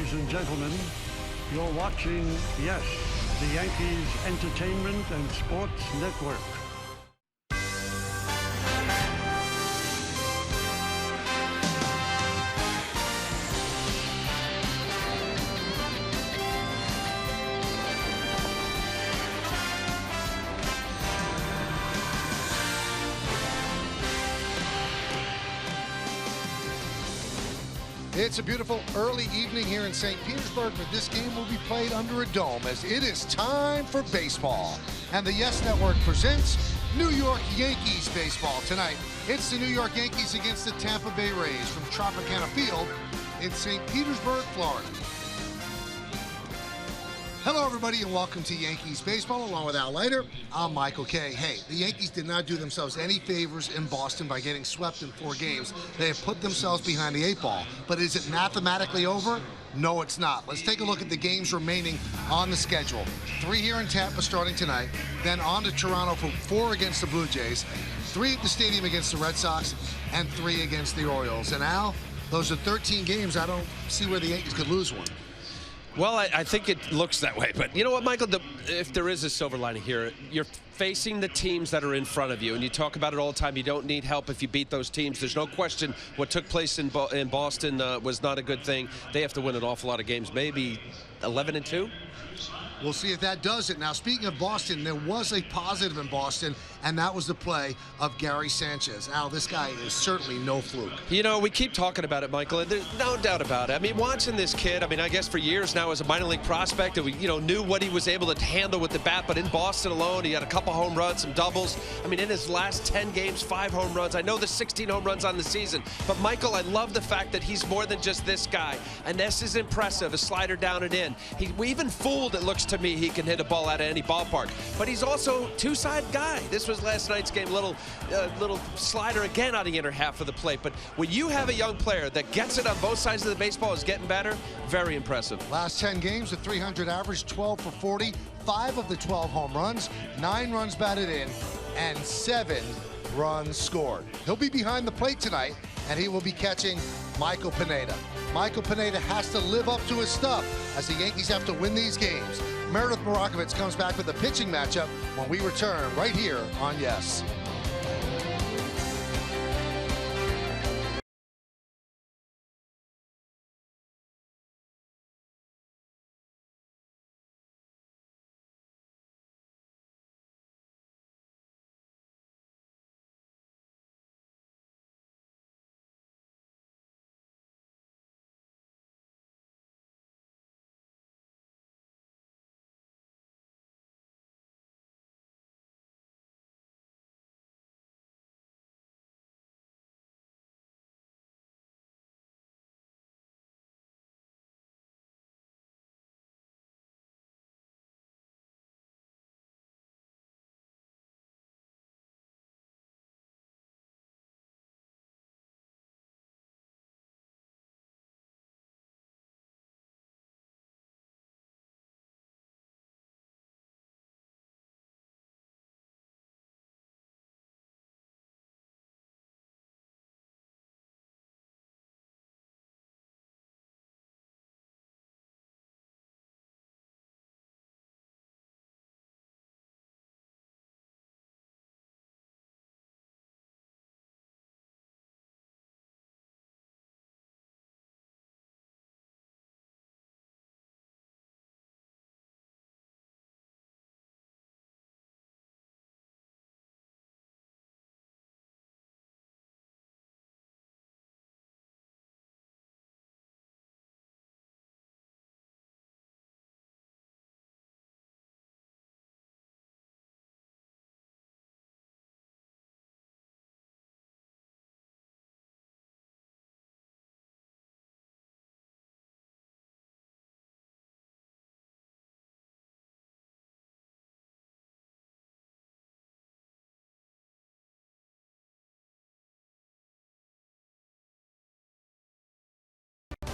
Ladies and gentlemen, you're watching, yes, the Yankees Entertainment and Sports Network. It's a beautiful early evening here in St. Petersburg, but this game will be played under a dome as it is time for baseball. And the Yes Network presents New York Yankees baseball tonight. It's the New York Yankees against the Tampa Bay Rays from Tropicana Field in St. Petersburg, Florida. Hello, everybody, and welcome to Yankees baseball. Along with Al Leiter, I'm Michael Kay. Hey, the Yankees did not do themselves any favors in Boston by getting swept in 4 games. They have put themselves behind the 8 ball. But is it mathematically over? No, it's not. Let's take a look at the games remaining on the schedule. 3 here in Tampa starting tonight, then on to Toronto for 4 against the Blue Jays, 3 at the stadium against the Red Sox, and 3 against the Orioles. And Al, those are 13 games. I don't see where the Yankees could lose one. Well, I think it looks that way. But you know what, Michael? If there is a silver lining here, you're facing the teams that are in front of you. And you talk about it all the time. You don't need help if you beat those teams. There's no question what took place in Boston was not a good thing. They have to win an awful lot of games, maybe 11-2. We'll see if that does it. Now, speaking of Boston, there was a positive in Boston, and that was the play of Gary Sanchez. Al, this guy is certainly no fluke. You know, we keep talking about it, Michael, and there's no doubt about it. I mean, watching this kid, I guess for years now as a minor league prospect, and we, knew what he was able to handle with the bat, but in Boston alone, he had a couple home runs, some doubles. In his last 10 games, 5 home runs. I know there's 16 home runs on the season, but Michael, I love the fact that he's more than just this guy, and this is impressive, a slider down and in. We even fooled, it looks to me, he can hit a ball out of any ballpark, but he's also two-side guy. This was last night's game, little slider again on the inner half of the plate. But when you have a young player that gets it on both sides of the baseball, is getting better, very impressive. Last 10 games, a 300 average, 12 for 40, 5 of the 12 home runs, 9 runs batted in, and 7 runs scored. He'll be behind the plate tonight, and he will be catching Michael Pineda. Michael Pineda has to live up to his stuff as the Yankees have to win these games. Meredith Marakovitz comes back with a pitching matchup when we return right here on Yes.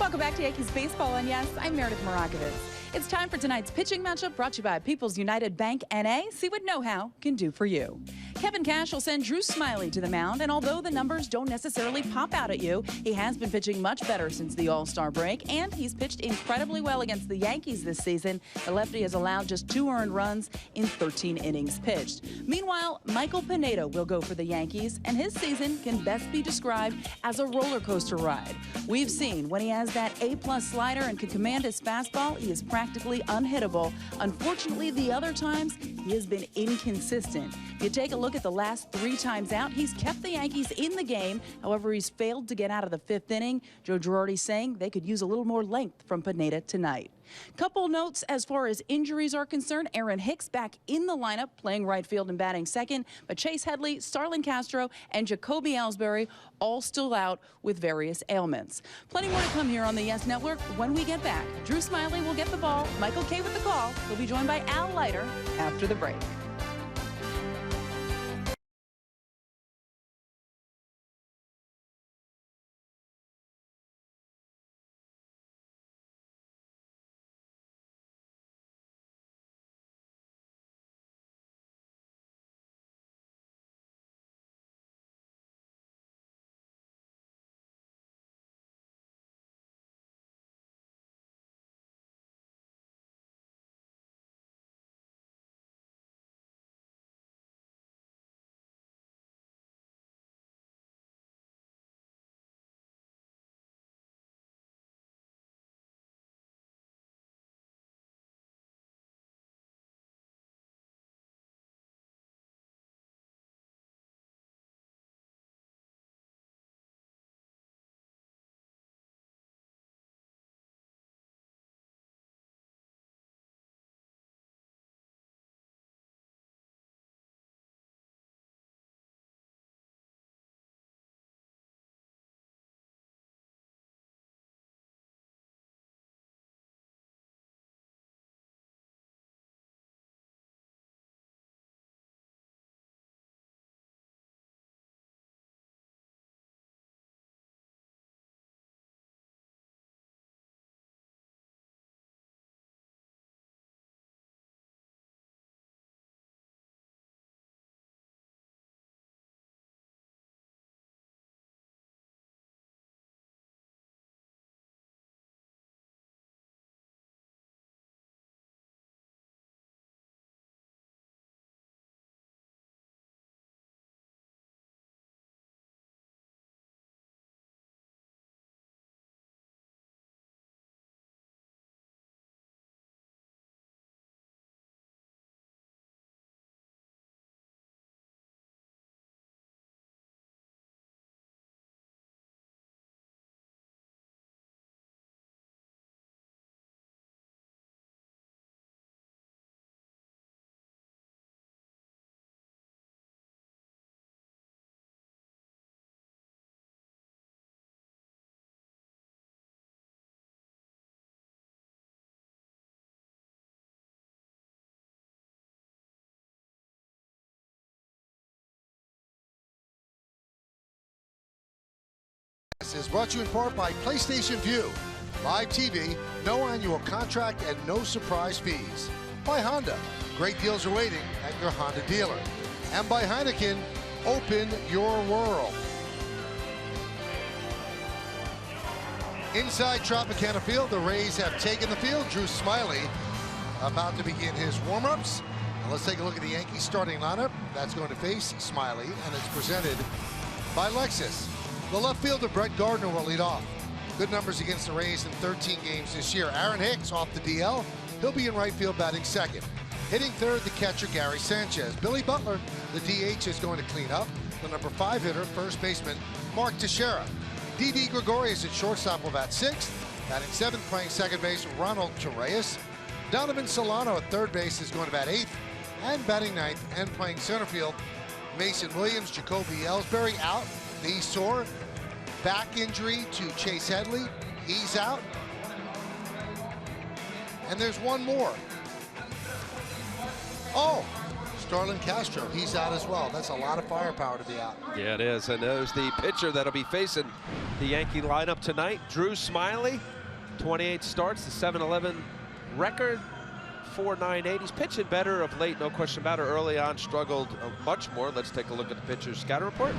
Welcome back to Yankees Baseball, and yes, I'm Meredith Marakovitz. It's time for tonight's pitching matchup brought to you by People's United Bank NA. See what know-how can do for you. Kevin Cash will send Drew Smyly to the mound, and although the numbers don't necessarily pop out at you, he has been pitching much better since the All-Star break, and he's pitched incredibly well against the Yankees this season. The lefty has allowed just 2 earned runs in 13 innings pitched. Meanwhile, Michael Pineda will go for the Yankees, and his season can best be described as a roller coaster ride. We've seen when he has that A-plus slider and can command his fastball, he is practically unhittable. Unfortunately, the other times, he has been inconsistent. If you take a look at the last 3 times out, he's kept the Yankees in the game. However, he's failed to get out of the 5th inning. Joe Girardi saying they could use a little more length from Pineda tonight. Couple notes as far as injuries are concerned. Aaron Hicks back in the lineup, playing right field and batting second. But Chase Headley, Starlin Castro, and Jacoby Ellsbury all still out with various ailments. Plenty more to come here on the Yes Network. When we get back, Drew Smyly will get the ball. Michael Kay with the call. He'll be joined by Al Leiter after the break. Is brought to you in part by PlayStation Vue. Live TV, no annual contract, and no surprise fees. By Honda, great deals are waiting at your Honda dealer. And by Heineken, open your world. Inside Tropicana Field, the Rays have taken the field. Drew Smyly about to begin his warm-ups. Let's take a look at the Yankees starting lineup. That's going to face Smyly, and it's presented by Lexus. The left fielder, Brett Gardner, will lead off. Good numbers against the Rays in 13 games this year. Aaron Hicks off the DL. He'll be in right field batting second. Hitting third, the catcher, Gary Sanchez. Billy Butler, the DH, is going to clean up. The number 5 hitter, first baseman, Mark Teixeira. Didi Gregorius at shortstop will bat 6th. Batting 7th, playing second base, Ronald Torreyes. Donovan Solano at third base is going to bat 8th. And batting 9th and playing center field, Mason Williams. Jacoby Ellsbury out, knee sore. Back injury to Chase Headley, he's out. And there's one more. Oh, Starlin Castro, he's out as well. That's a lot of firepower to be out. Yeah, it is. And there's the pitcher that'll be facing the Yankee lineup tonight, Drew Smyly. 28 starts, the 7-11 Record 4.98. He's pitching better of late, no question about it. Early on, struggled much more. Let's take a look at the pitcher's scatter report.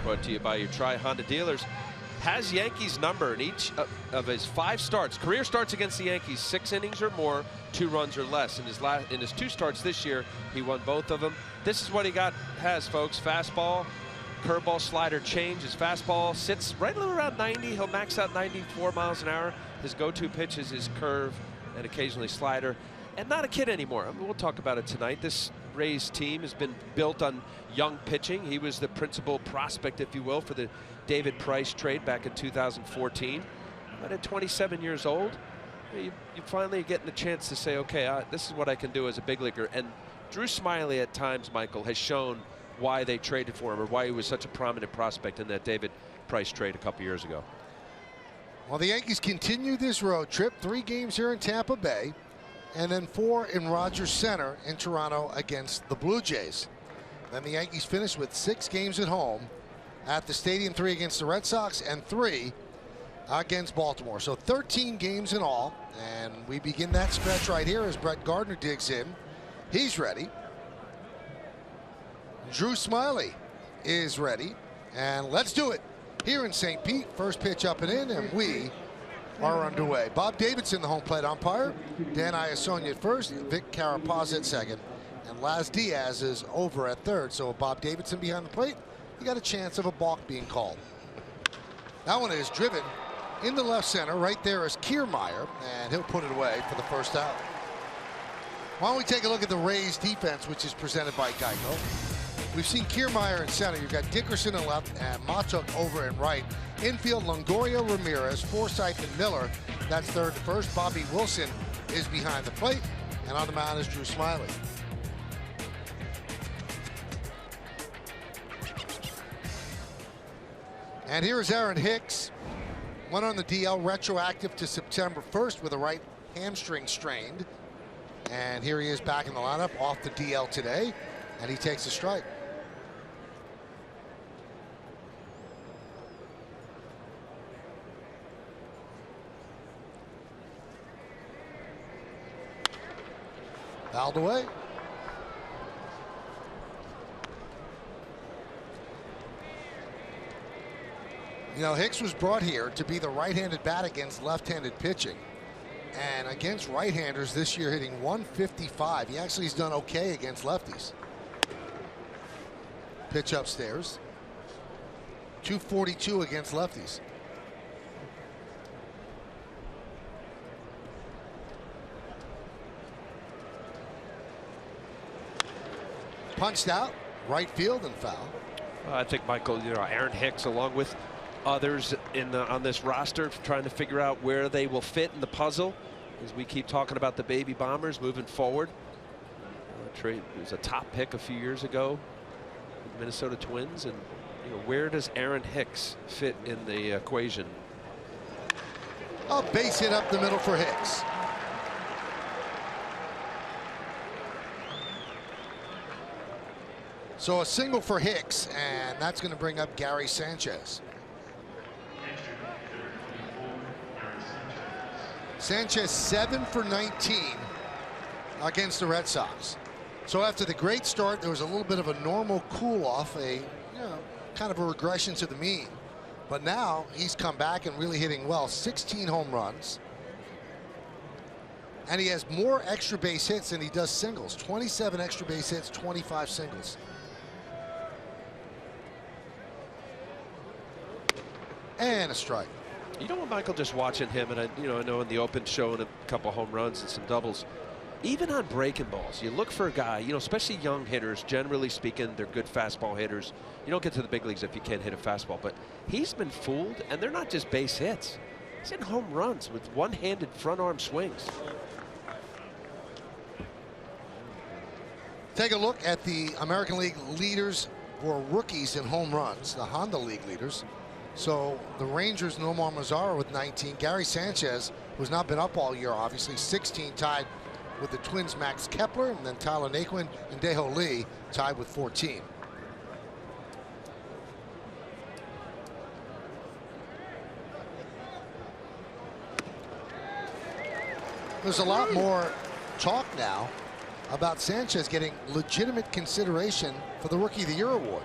Brought to you by your Tri-Honda dealers. Has Yankees number in each of his 5 starts. Career starts against the Yankees, 6 innings or more, 2 runs or less. In his 2 starts this year, he won both of them. This is what he has, folks. Fastball, curveball, slider, change. His fastball sits right around 90. He'll max out 94 miles an hour. His go-to pitch is his curve and occasionally slider. And not a kid anymore. I mean, we'll talk about it tonight. This Rays team has been built on young pitching. He was the principal prospect, if you will, for the David Price trade back in 2014. But at 27 years old, you finally getting the chance to say, okay, this is what I can do as a big leaguer. And Drew Smyly at times, Michael, has shown why they traded for him or why he was such a prominent prospect in that David Price trade a couple years ago. Well, the Yankees continue this road trip. 3 games here in Tampa Bay, and then 4 in Rogers Center in Toronto against the Blue Jays. Then the Yankees finish with 6 games at home at the stadium, 3 against the Red Sox and 3 against Baltimore. So 13 games in all, and we begin that stretch right here as Brett Gardner digs in. He's ready. Drew Smyly is ready, and let's do it here in St. Pete. First pitch up and in, and we are underway. Bob Davidson, the home plate umpire. Dan Iassogna at first, Vic Carapaz at second, and Laz Diaz is over at third. So Bob Davidson behind the plate, you got a chance of a balk being called. That one is driven in the left center. Right there is Kiermaier, and he'll put it away for the first out. Why don't we take a look at the Rays defense, which is presented by Geico. We've seen Kiermaier in center. You've got Dickerson in left and Matuk over in right. Infield, Longoria, Ramirez, Forsythe, and Miller. That's third to first. Bobby Wilson is behind the plate, and on the mound is Drew Smyly. And here is Aaron Hicks. Went on the DL, retroactive to September 1st with a right hamstring strained. And here he is back in the lineup off the DL today, and he takes a strike. Fouled away. You know, Hicks was brought here to be the right-handed bat against left-handed pitching. And against right-handers this year, hitting 155. He actually has done okay against lefties. Pitch upstairs. 242 against lefties. Punched out, right field, and foul. I think, Michael, Aaron Hicks, along with others on this roster, trying to figure out where they will fit in the puzzle as we keep talking about the baby bombers moving forward. Trade was a top pick a few years ago, the Minnesota Twins, and where does Aaron Hicks fit in the equation? A base hit up the middle for Hicks. So a single for Hicks, and that's going to bring up Gary Sanchez. Sanchez 7 for 19 against the Red Sox. So after the great start, there was a little bit of a normal cool off, kind of a regression to the mean. But now he's come back and really hitting well. 16 home runs. And he has more extra base hits than he does singles. 27 extra base hits, 25 singles. And a strike. You know what, Michael, just watching him, and I know in the Open showing a couple home runs and some doubles. Even on breaking balls, you look for a guy, especially young hitters, generally speaking, they're good fastball hitters. You don't get to the big leagues if you can't hit a fastball, but he's been fooled, and they're not just base hits. He's in home runs with one-handed front arm swings. Take a look at the American League leaders for rookies in home runs, the Honda League leaders. So the Rangers, Nomar Mazara with 19. Gary Sanchez, who's not been up all year, obviously, 16, tied with the Twins' Max Kepler, and then Tyler Naquin and Daeho Lee tied with 14. There's a lot more talk now about Sanchez getting legitimate consideration for the Rookie of the Year award.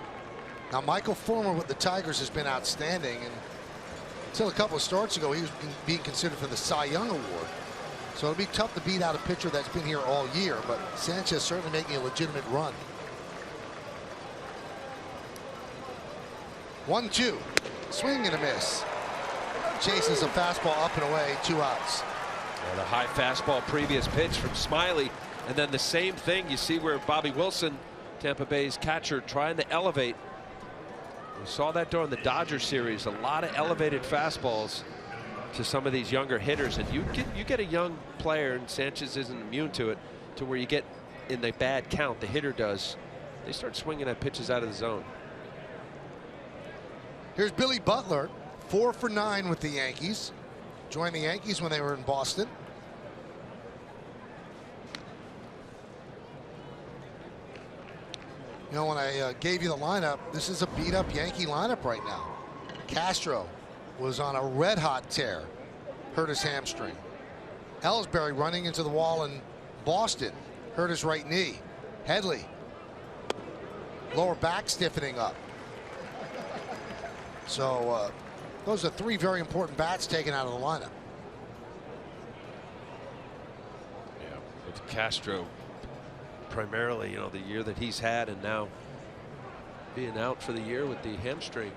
Now, Michael Fulmer with the Tigers has been outstanding, and until a couple of starts ago, he was being considered for the Cy Young award. So it'll be tough to beat out a pitcher that's been here all year, but Sanchez certainly making a legitimate run. 1-2. Swing and a miss. Chases a fastball up and away, 2 outs. And a high fastball previous pitch from Smiley, and then the same thing you see where Bobby Wilson, Tampa Bay's catcher, trying to elevate. We saw that during the Dodger series, a lot of elevated fastballs to some of these younger hitters, and you get a young player, and Sanchez isn't immune to it, to where you get in the bad count, the hitter does, they start swinging at pitches out of the zone. Here's Billy Butler, 4 for 9 with the Yankees. Joined the Yankees when they were in Boston. You know, when I gave you the lineup, this is a beat-up Yankee lineup right now. Castro was on a red-hot tear, hurt his hamstring. Ellsbury running into the wall in Boston, hurt his right knee. Headley, lower back stiffening up. So those are 3 very important bats taken out of the lineup. Yeah, with Castro primarily, you know, the year that he's had, and now being out for the year with the hamstring.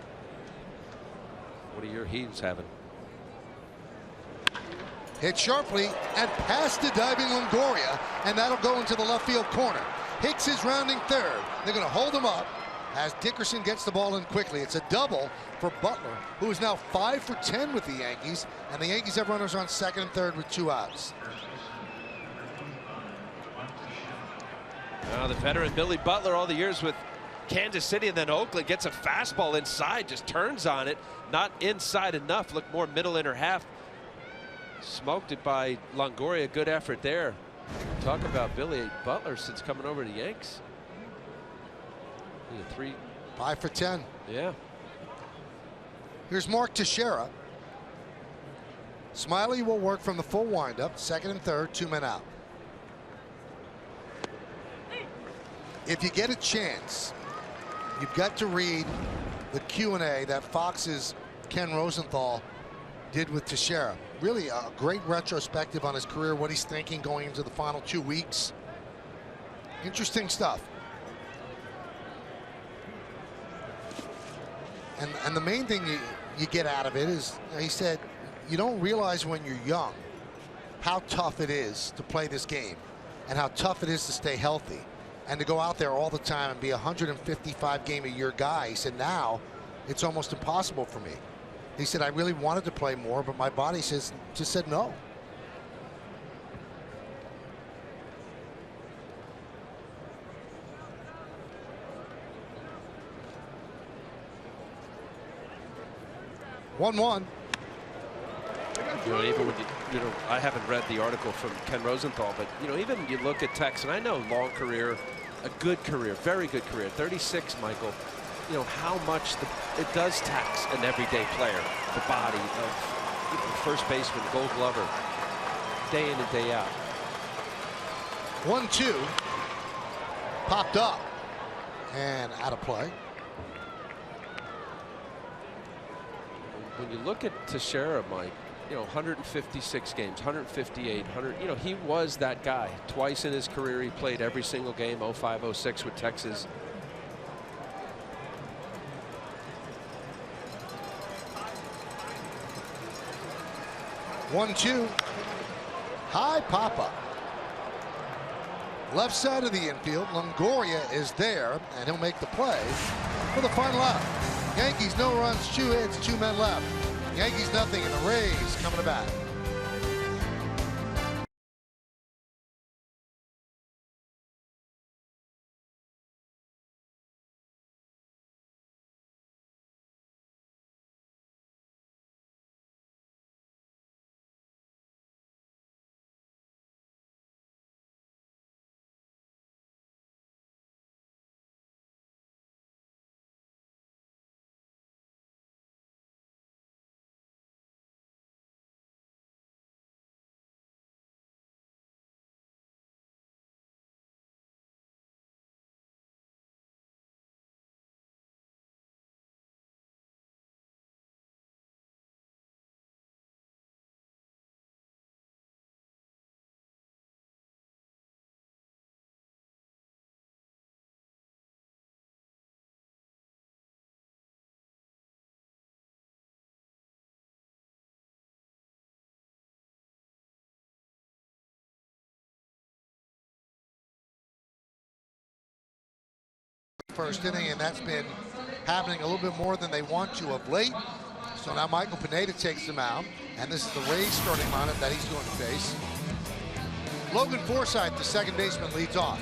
What a year he's having. Hit sharply and past the diving Longoria, and that'll go into the left field corner. Hicks is rounding third. They're going to hold him up as Dickerson gets the ball in quickly. It's a double for Butler, who is now 5 for 10 with the Yankees, and the Yankees have runners on second and third with 2 outs. The veteran Billy Butler, all the years with Kansas City and then Oakland, gets a fastball inside, just turns on it, not inside enough, looked more middle inner half. Smoked it by Longoria. Good effort there. Talk about Billy Butler since coming over to Yanks. 5 for 10. Yeah. Here's Mark Teixeira. Smiley will work from the full windup, second and third, 2 men out. If you get a chance, you've got to read the Q&A that Fox's Ken Rosenthal did with Teixeira. Really a great retrospective on his career, what he's thinking going into the final 2 weeks. Interesting stuff. And the main thing you get out of it is, he said, you don't realize when you're young how tough it is to play this game and how tough it is to stay healthy and to go out there all the time and be a 155 game a year guy. He said, now it's almost impossible for me. He said, I really wanted to play more, but my body just said no. One. You know, even when I haven't read the article from Ken Rosenthal, but you know, even when you look at Tex, and I know long career, a good career, very good career, 36, Michael. You know how much it does tax an everyday player, the body of first baseman, Gold Glover, day in and day out. 1-2, popped up and out of play. When you look at Teixeira, Mike, you know, 156 games, 158, 100, you know, he was that guy. Twice in his career, he played every single game, 05, 06 with Texas. One, two, high pop-up. Left side of the infield, Longoria is there, and he'll make the play for the final out. Yankees no runs, 2 hits, 2 men left. Yankees nothing, and the Rays coming to bat. first inning, and that's been happening a little bit more than they want to of late. So now Michael Pineda takes the mound, and this is the Rays starting lineup that he's going to face. Logan Forsythe, the second baseman, leads off.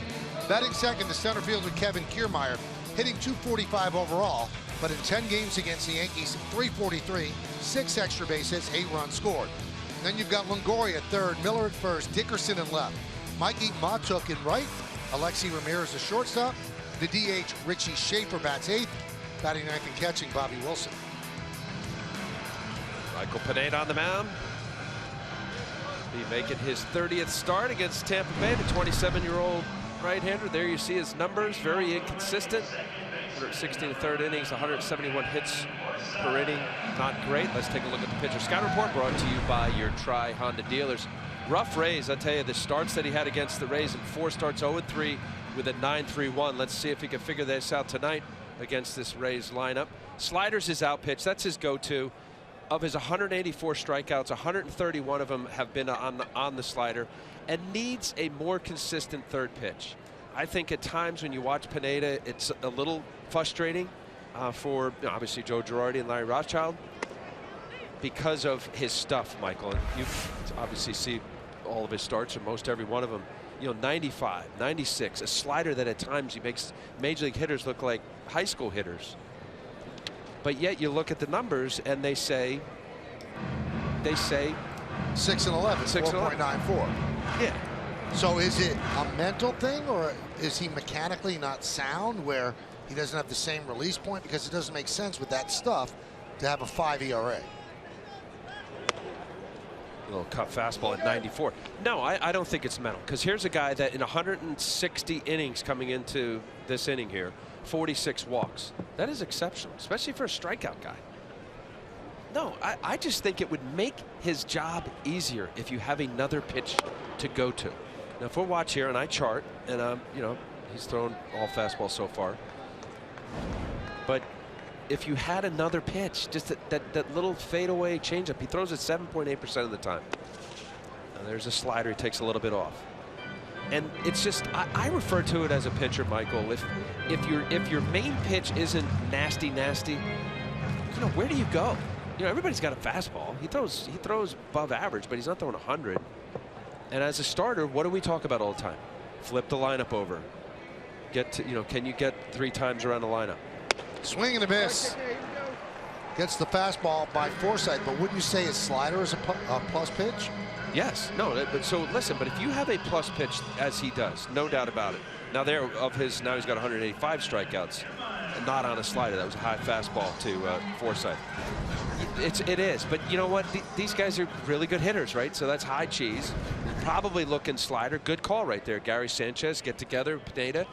Batting second, the center fielder Kevin Kiermaier, hitting .245 overall, but in 10 games against the Yankees, .343, 6 extra base hits, 8 runs scored. Then you've got Longoria at third, Miller at first, Dickerson in left, Mikey Matuk in right, Alexi Ramirez the shortstop, the DH Richie Schaefer bats eighth, batting ninth and catching Bobby Wilson. Michael Pineda on the mound. Be making his 30th start against Tampa Bay, the 27-year-old right-hander. There you see his numbers, very inconsistent. 116 third innings, 171 hits per inning, not great. Let's take a look at the pitcher scout report brought to you by your Tri-Honda dealers. Rough Rays, I tell you, the starts that he had against the Rays in 4 starts, 0-3 with a 9.31. Let's see if he can figure this out tonight against this Rays lineup. Sliders his out pitch, that's his go-to. Of his 184 strikeouts, 131 of them have been on the slider, and needs a more consistent third pitch. I think at times when you watch Pineda, it's a little frustrating for obviously Joe Girardi and Larry Rothschild because of his stuff, Michael. And you obviously see all of his starts, or most every one of them. 95, 96, a slider that at times he makes major league hitters look like high school hitters. But yet you look at the numbers and they say 6 and 11, 4.94. Yeah. So is it a mental thing, or is he mechanically not sound where he doesn't have the same release point? Because it doesn't make sense with that stuff to have a 5 ERA. A little cut fastball at 94. No, I don't think it's mental, because here's a guy that in 160 innings coming into this inning here, 46 walks. That is exceptional, especially for a strikeout guy. No, I just think it would make his job easier if you have another pitch to go to. Now, if we'll watch here, and I chart, and he's thrown all fastballs so far. But if you had another pitch, just that little fadeaway changeup, he throws it 7.8% of the time. Now, there's a slider, he takes a little bit off. And it's just, I refer to it as a pitcher, Michael. If your main pitch isn't nasty, where do you go? Everybody's got a fastball. He throws above average, but he's not throwing 100. And as a starter, what do we talk about all the time? Flip the lineup over. Get to, can you get 3 times around the lineup? Swing and a miss. Gets the fastball by Forsythe, but wouldn't you say his slider is a plus pitch? Yes. No. But so listen. But if you have a plus pitch, as he does, no doubt about it. Now now he's got 185 strikeouts, and not on a slider. That was a high fastball to Forsythe. It is. But you know what? These guys are really good hitters, right? So that's high cheese. Probably looking slider. Good call right there. Gary Sanchez get together. Pineda.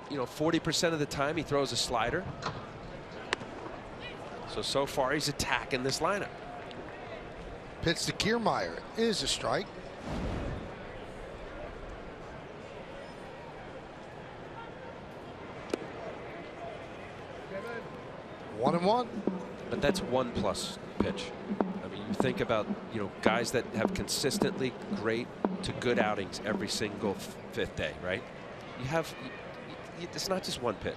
40% of the time he throws a slider. So far he's attacking this lineup. Pitch to Kiermaier is a strike. One and one. But that's 1+ pitch. I mean, you think about guys that have consistently great to good outings every single fifth day, right? It's not just one pitch.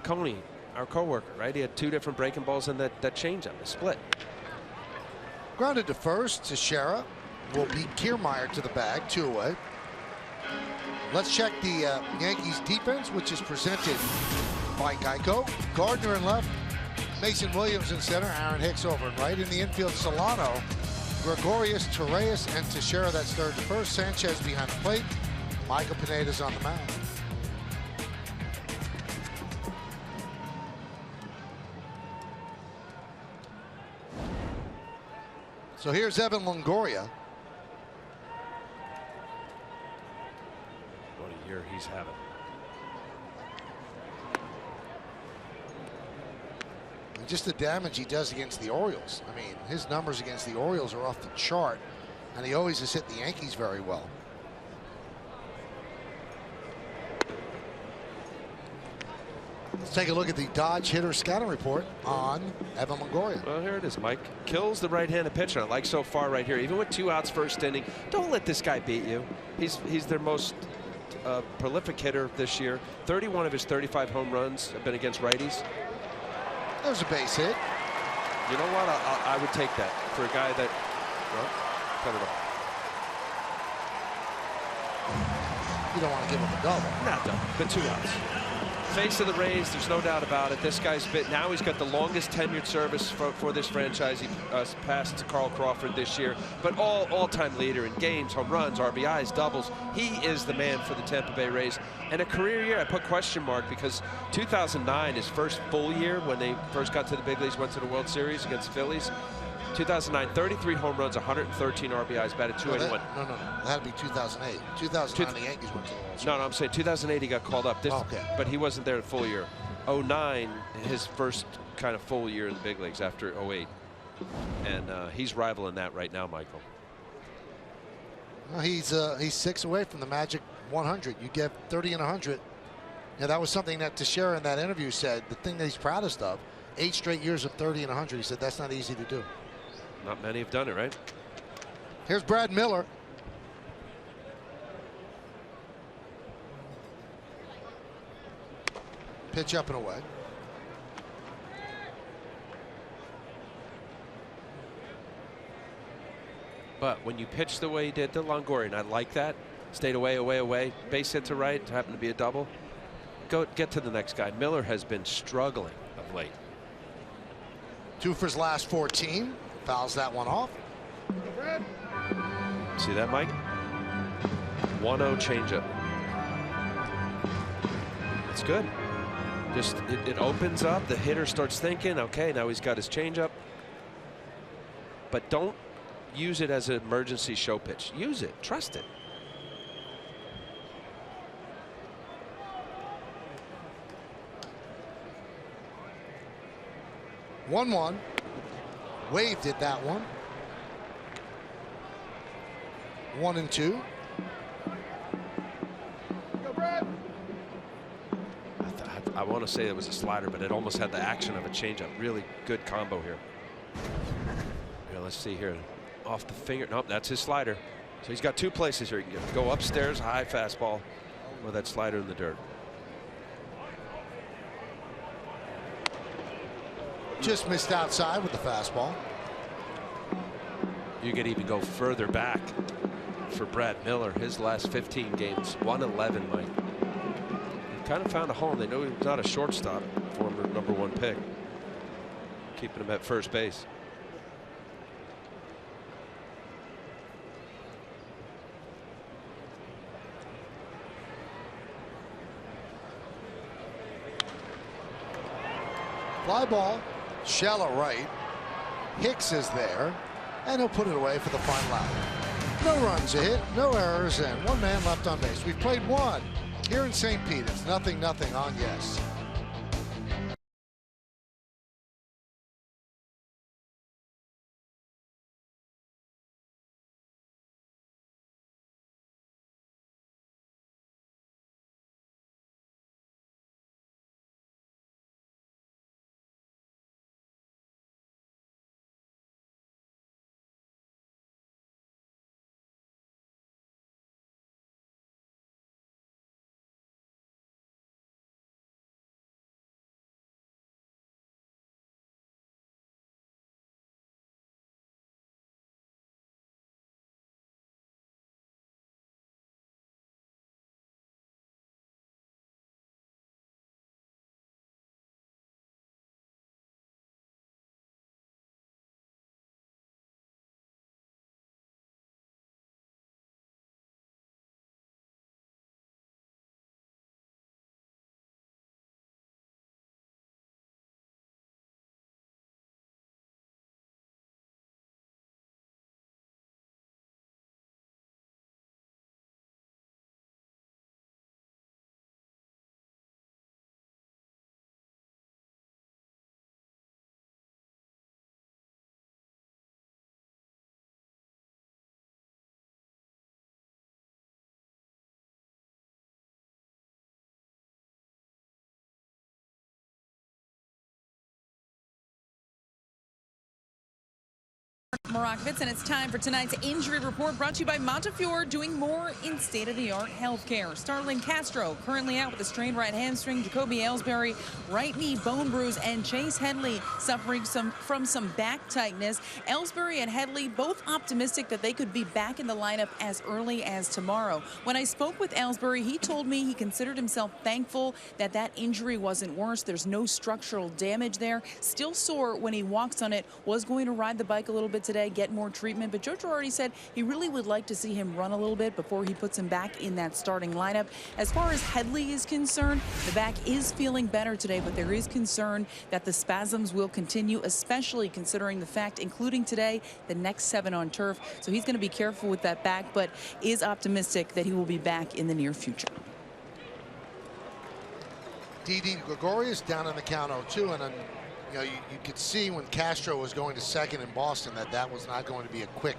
Coney, our coworker, right? He had 2 different breaking balls in that changeup, a split. Grounded to first. Teixeira will beat Kiermaier to the bag, 2 away. Let's check the Yankees defense, which is presented by Geico. Gardner in left, Mason Williams in center, Aaron Hicks over in right. In the infield, Solano, Gregorius, Torreyes, and Teixeira. That's third to first. Sanchez behind the plate. Michael Pineda's on the mound. So here's Evan Longoria. What a year he's having. And just the damage he does against the Orioles. I mean, his numbers against the Orioles are off the chart, and he always has hit the Yankees very well. Let's take a look at the Dodge hitter scouting report on Evan Longoria. Well, here it is, Mike. Kills the right-handed pitcher. I like so far right here. Even with 2 outs first inning, don't let this guy beat you. He's their most prolific hitter this year. 31 of his 35 home runs have been against righties. There's a base hit. You know what? I would take that for a guy that. Well, cut it off. You don't want to give him a double. Not double, but 2 outs. Face of the Rays, there's no doubt about it. This guy's now he's got the longest tenured service for this franchise. He passed to Carl Crawford this year, but all-time leader in games, home runs, RBIs, doubles. He is the man for the Tampa Bay Rays. And a career year, I put question mark because 2009, his first full year when they first got to the big leagues, went to the World Series against the Phillies. 2009, 33 home runs, 113 RBIs, batted .281. No. That had to be 2008. 2009, the Yankees went to the World Series. No, I'm saying 2008 he got called up. Okay. But he wasn't there the full year. 09, his first kind of full year in the big leagues after 08. And he's rivaling that right now, Michael. Well, he's 6 away from the magic 100. You get 30 and 100. Yeah, that was something that Teixeira in that interview said. The thing that he's proudest of, 8 straight years of 30 and 100. He said that's not easy to do. Not many have done it, right? Here's Brad Miller. Pitch up and away. But when you pitch the way he did to Longoria, I like that. Stayed away. Base hit to right, happened to be a double. Go get to the next guy. Miller has been struggling of late. 2 for his last 14. Fouls that one off. See that, Mike? 1-0 changeup. It's good. Just it opens up. The hitter starts thinking, okay, now he's got his changeup. But don't use it as an emergency show pitch. Use it. Trust it. One. Waved at that one. 1 and 2. I want to say it was a slider, but it almost had the action of a changeup. Really good combo here. Here, let's see here. Off the finger. Nope, that's his slider. So he's got 2 places here. He can go upstairs, high fastball, or that slider in the dirt. Just missed outside with the fastball. You could even go further back for Brad Miller. His last 15 games, 111, Mike. He kind of found a home. They know he's not a shortstop, former #1 pick. Keeping him at first base. Fly ball, shallow right. Hicks is there, and he'll put it away for the final out. No runs a hit, no errors, and 1 man left on base. We've played 1 here in St. Pete. It's 0-0 on Yes. Morakovitz, and it's time for tonight's injury report brought to you by Montefiore, doing more in state-of-the-art healthcare. Starling Castro currently out with a strained right hamstring, Jacoby Ellsbury right knee bone bruise, and Chase Headley suffering from some back tightness. Ellsbury and Headley both optimistic that they could be back in the lineup as early as tomorrow. When I spoke with Ellsbury, he told me he considered himself thankful that that injury wasn't worse. There's no structural damage there. Still sore when he walks on it. Was going to ride the bike a little bit today, get more treatment, but Joe Girardi said he really would like to see him run a little bit before he puts him back in that starting lineup. As far as Headley is concerned, the back is feeling better today, but there is concern that the spasms will continue, especially considering the fact, including today, the next 7 on turf. So he's going to be careful with that back, but is optimistic that he will be back in the near future. Didi Gregorius down on the count 0-2, and then you could see when Castro was going to second in Boston that was not going to be a quick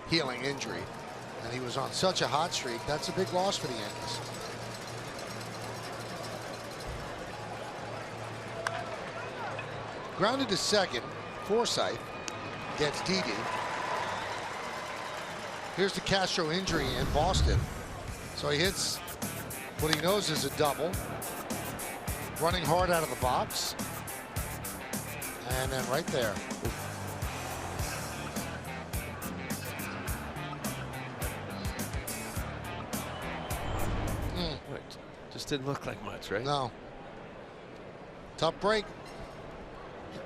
healing injury. And he was on such a hot streak. That's a big loss for the Yankees. Grounded to second. Forsythe gets Didi. Here's the Castro injury in Boston. So he hits what he knows is a double. Running hard out of the box. And then right there. Just didn't look like much, right? No. Tough break.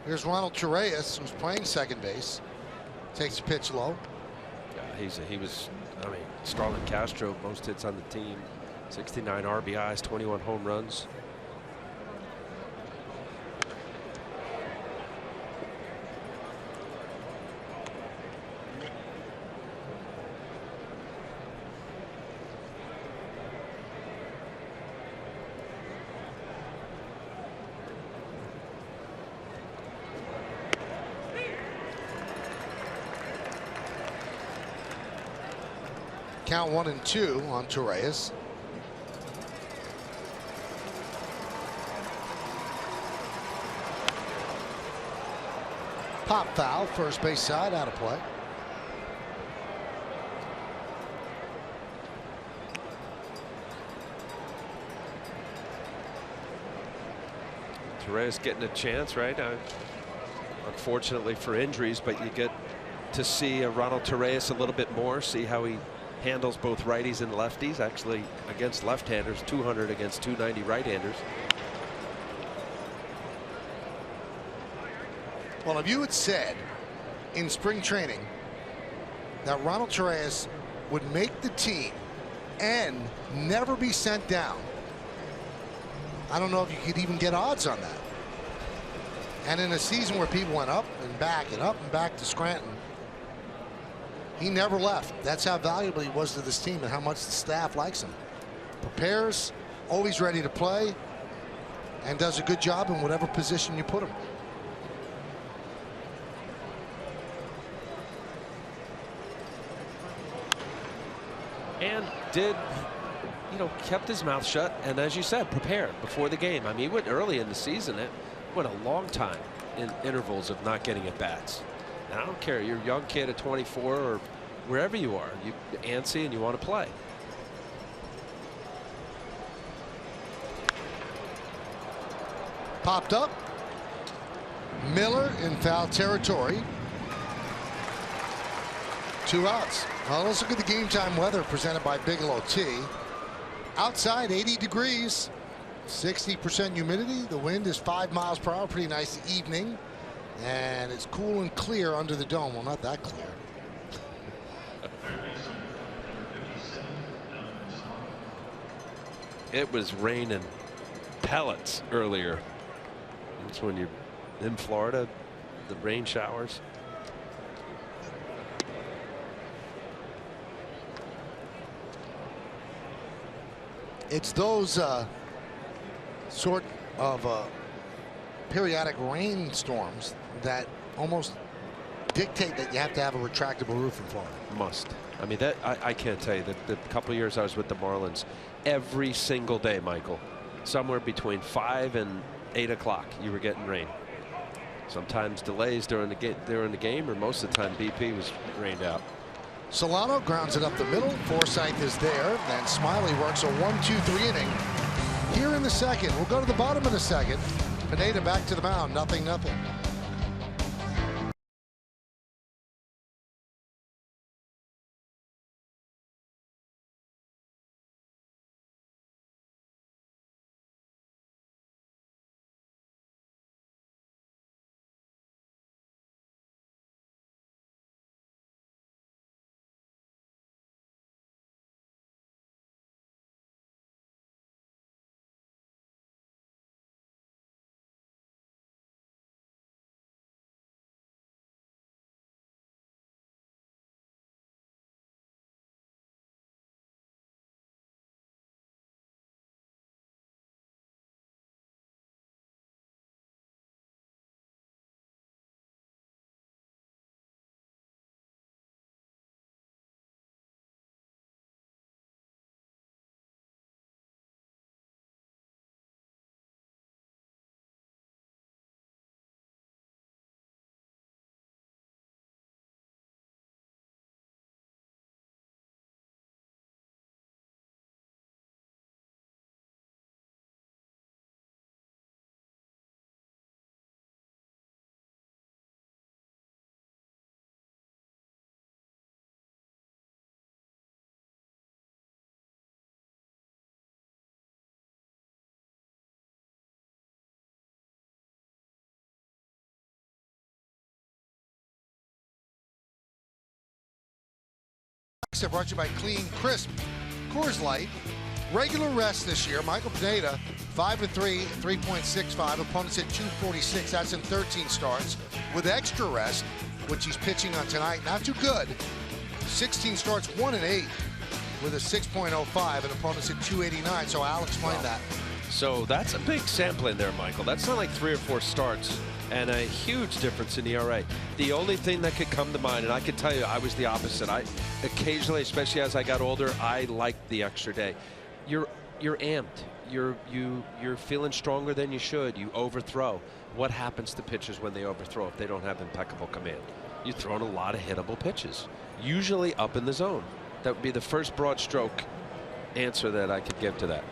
Here's Ronald Torreyes, who's playing second base. Takes the pitch low. Yeah, he was, I mean, Starling Castro, most hits on the team. 69 RBIs, 21 home runs. Count 1-2 on Torreyes. Pop foul, first base side, out of play. Torreyes getting a chance, right? Unfortunately for injuries, but you get to see Ronald Torreyes a little bit more, see how he handles both righties and lefties. Actually, against left-handers, 200 against 290 right-handers. Well, if you had said in spring training that Ronald Torreyes would make the team and never be sent down, I don't know if you could even get odds on that. And in a season where people went up and back to Scranton, he never left. That's how valuable he was to this team and how much the staff likes him. Prepares, always ready to play, and does a good job in whatever position you put him. And did, kept his mouth shut, and as you said, prepared before the game. I mean, he went early in the season. It went a long time in intervals of not getting at bats. And I don't care, you're a young kid at 24 or wherever you are, you're antsy and you want to play. Popped up. Miller in foul territory. 2 outs. Well, let's look at the game time weather presented by Bigelow Tea. Outside 80 degrees, 60% humidity. The wind is 5 miles per hour. Pretty nice evening. And it's cool and clear under the dome. Well, not that clear. It was raining pellets earlier. That's when you're in Florida, the rain showers. It's those sort of periodic rainstorms that almost dictate that you have to have a retractable roof in Florida. Must. I mean, that I can't tell you that the couple of years I was with the Marlins, every single day, Michael, somewhere between 5 and 8 o'clock, you were getting rain. Sometimes delays during the game, or most of the time BP was rained out. Solano grounds it up the middle. Forsythe is there. Then Smiley works a 1-2-3 inning. Here in the second, we'll go to the bottom of the second. Pineda back to the mound, 0-0. Brought to you by Clean Crisp Coors Light. Regular rest this year. Michael Pineda, 5-3, 3.65. Opponents at 246. That's in 13 starts. With extra rest, which he's pitching on tonight, not too good. 16 starts, 1-8, with a 6.05, and opponents at 289. So I'll explain that. So that's a big sampling there, Michael. That's not like 3 or 4 starts and a huge difference in ERA. The only thing that could come to mind, and I can tell you I was the opposite. I occasionally, especially as I got older, I liked the extra day. You're amped. You're feeling stronger than you should. You overthrow. What happens to pitchers when they overthrow if they don't have impeccable command? You throw in a lot of hittable pitches, usually up in the zone. That would be the first broad stroke answer that I could give to that.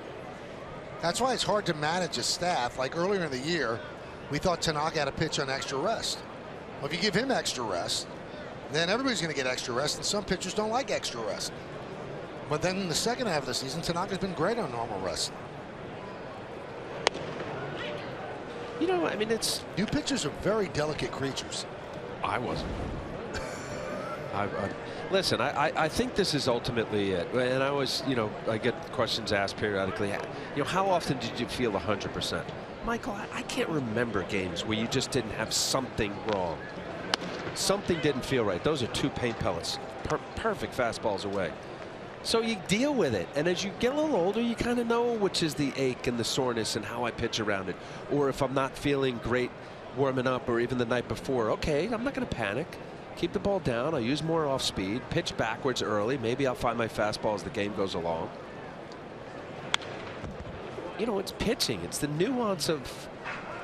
That's why it's hard to manage a staff. Like earlier in the year, we thought Tanaka had a pitch on extra rest. Well, if you give him extra rest, then everybody's going to get extra rest, and some pitchers don't like extra rest. But then in the second half of the season, Tanaka's been great on normal rest. You know, I mean, it's... New pitchers are very delicate creatures. I wasn't. Listen, I think this is ultimately it. And I always, you know, I get questions asked periodically. You know, how often did you feel 100%? Michael, I can't remember games where you just didn't have something wrong. Something didn't feel right. Those are 2 paint pellets. Perfect fastballs away. So you deal with it. And as you get a little older, you kind of know which is the ache and the soreness and how I pitch around it. Or if I'm not feeling great warming up or even the night before, okay, I'm not going to panic. Keep the ball down. I'll use more off speed. Pitch backwards early. Maybe I'll find my fastball as the game goes along. You know, it's pitching. It's the nuance of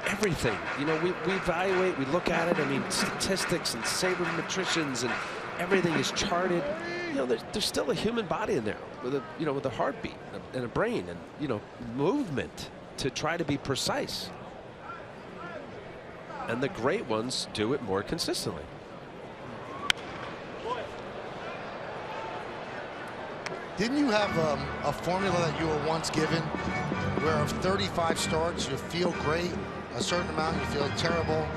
everything. You know, we evaluate, we look at it. I mean, statistics and sabermetricians and everything is charted. You know, there's still a human body in there with a, you know, with a heartbeat and a brain and, you know, movement to try to be precise. And the great ones do it more consistently. Didn't you have a formula that you were once given where of 35 starts you feel great, a certain amount you feel terrible,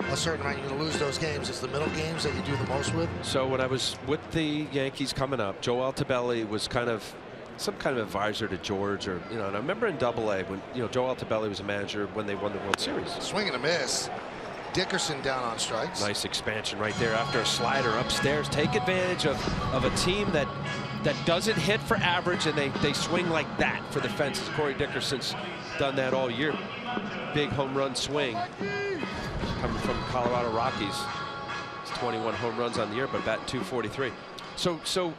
a certain amount you're going to lose those games? It's the middle games that you do the most with? So when I was with the Yankees coming up, Joe Altobelli was kind of some kind of advisor to George, or, you know, and I remember in Double-A when, you know, Joe Altobelli was a manager when they won the World Series. Swing and a miss. Dickerson down on strikes. Nice expansion right there after a slider upstairs. Take advantage of a team that doesn't hit for average, and they swing like that for the fences. Corey Dickerson's done that all year. Big home run swing coming from Colorado Rockies. It's 21 home runs on the year, but batting .243. So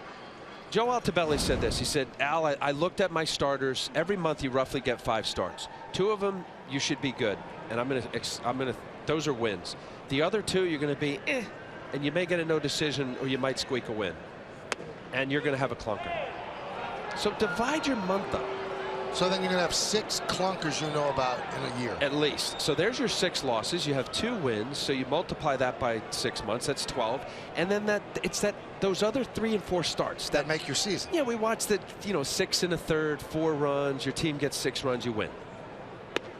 Joe Altobelli said this. He said, Al, I looked at my starters. Every month you roughly get 5 starts. 2 of them you should be good, and I'm gonna Those are wins. The other 2, you're going to be and you may get a no decision, or you might squeak a win, and you're going to have a clunker. So divide your month up. So then you're going to have 6 clunkers you know about in a year. At least. So there's your 6 losses. You have 2 wins. So you multiply that by 6 months. That's 12. And then those other 3 and 4 starts that make your season. Yeah, we watched the 6 1/3, 4 runs. Your team gets 6 runs, you win.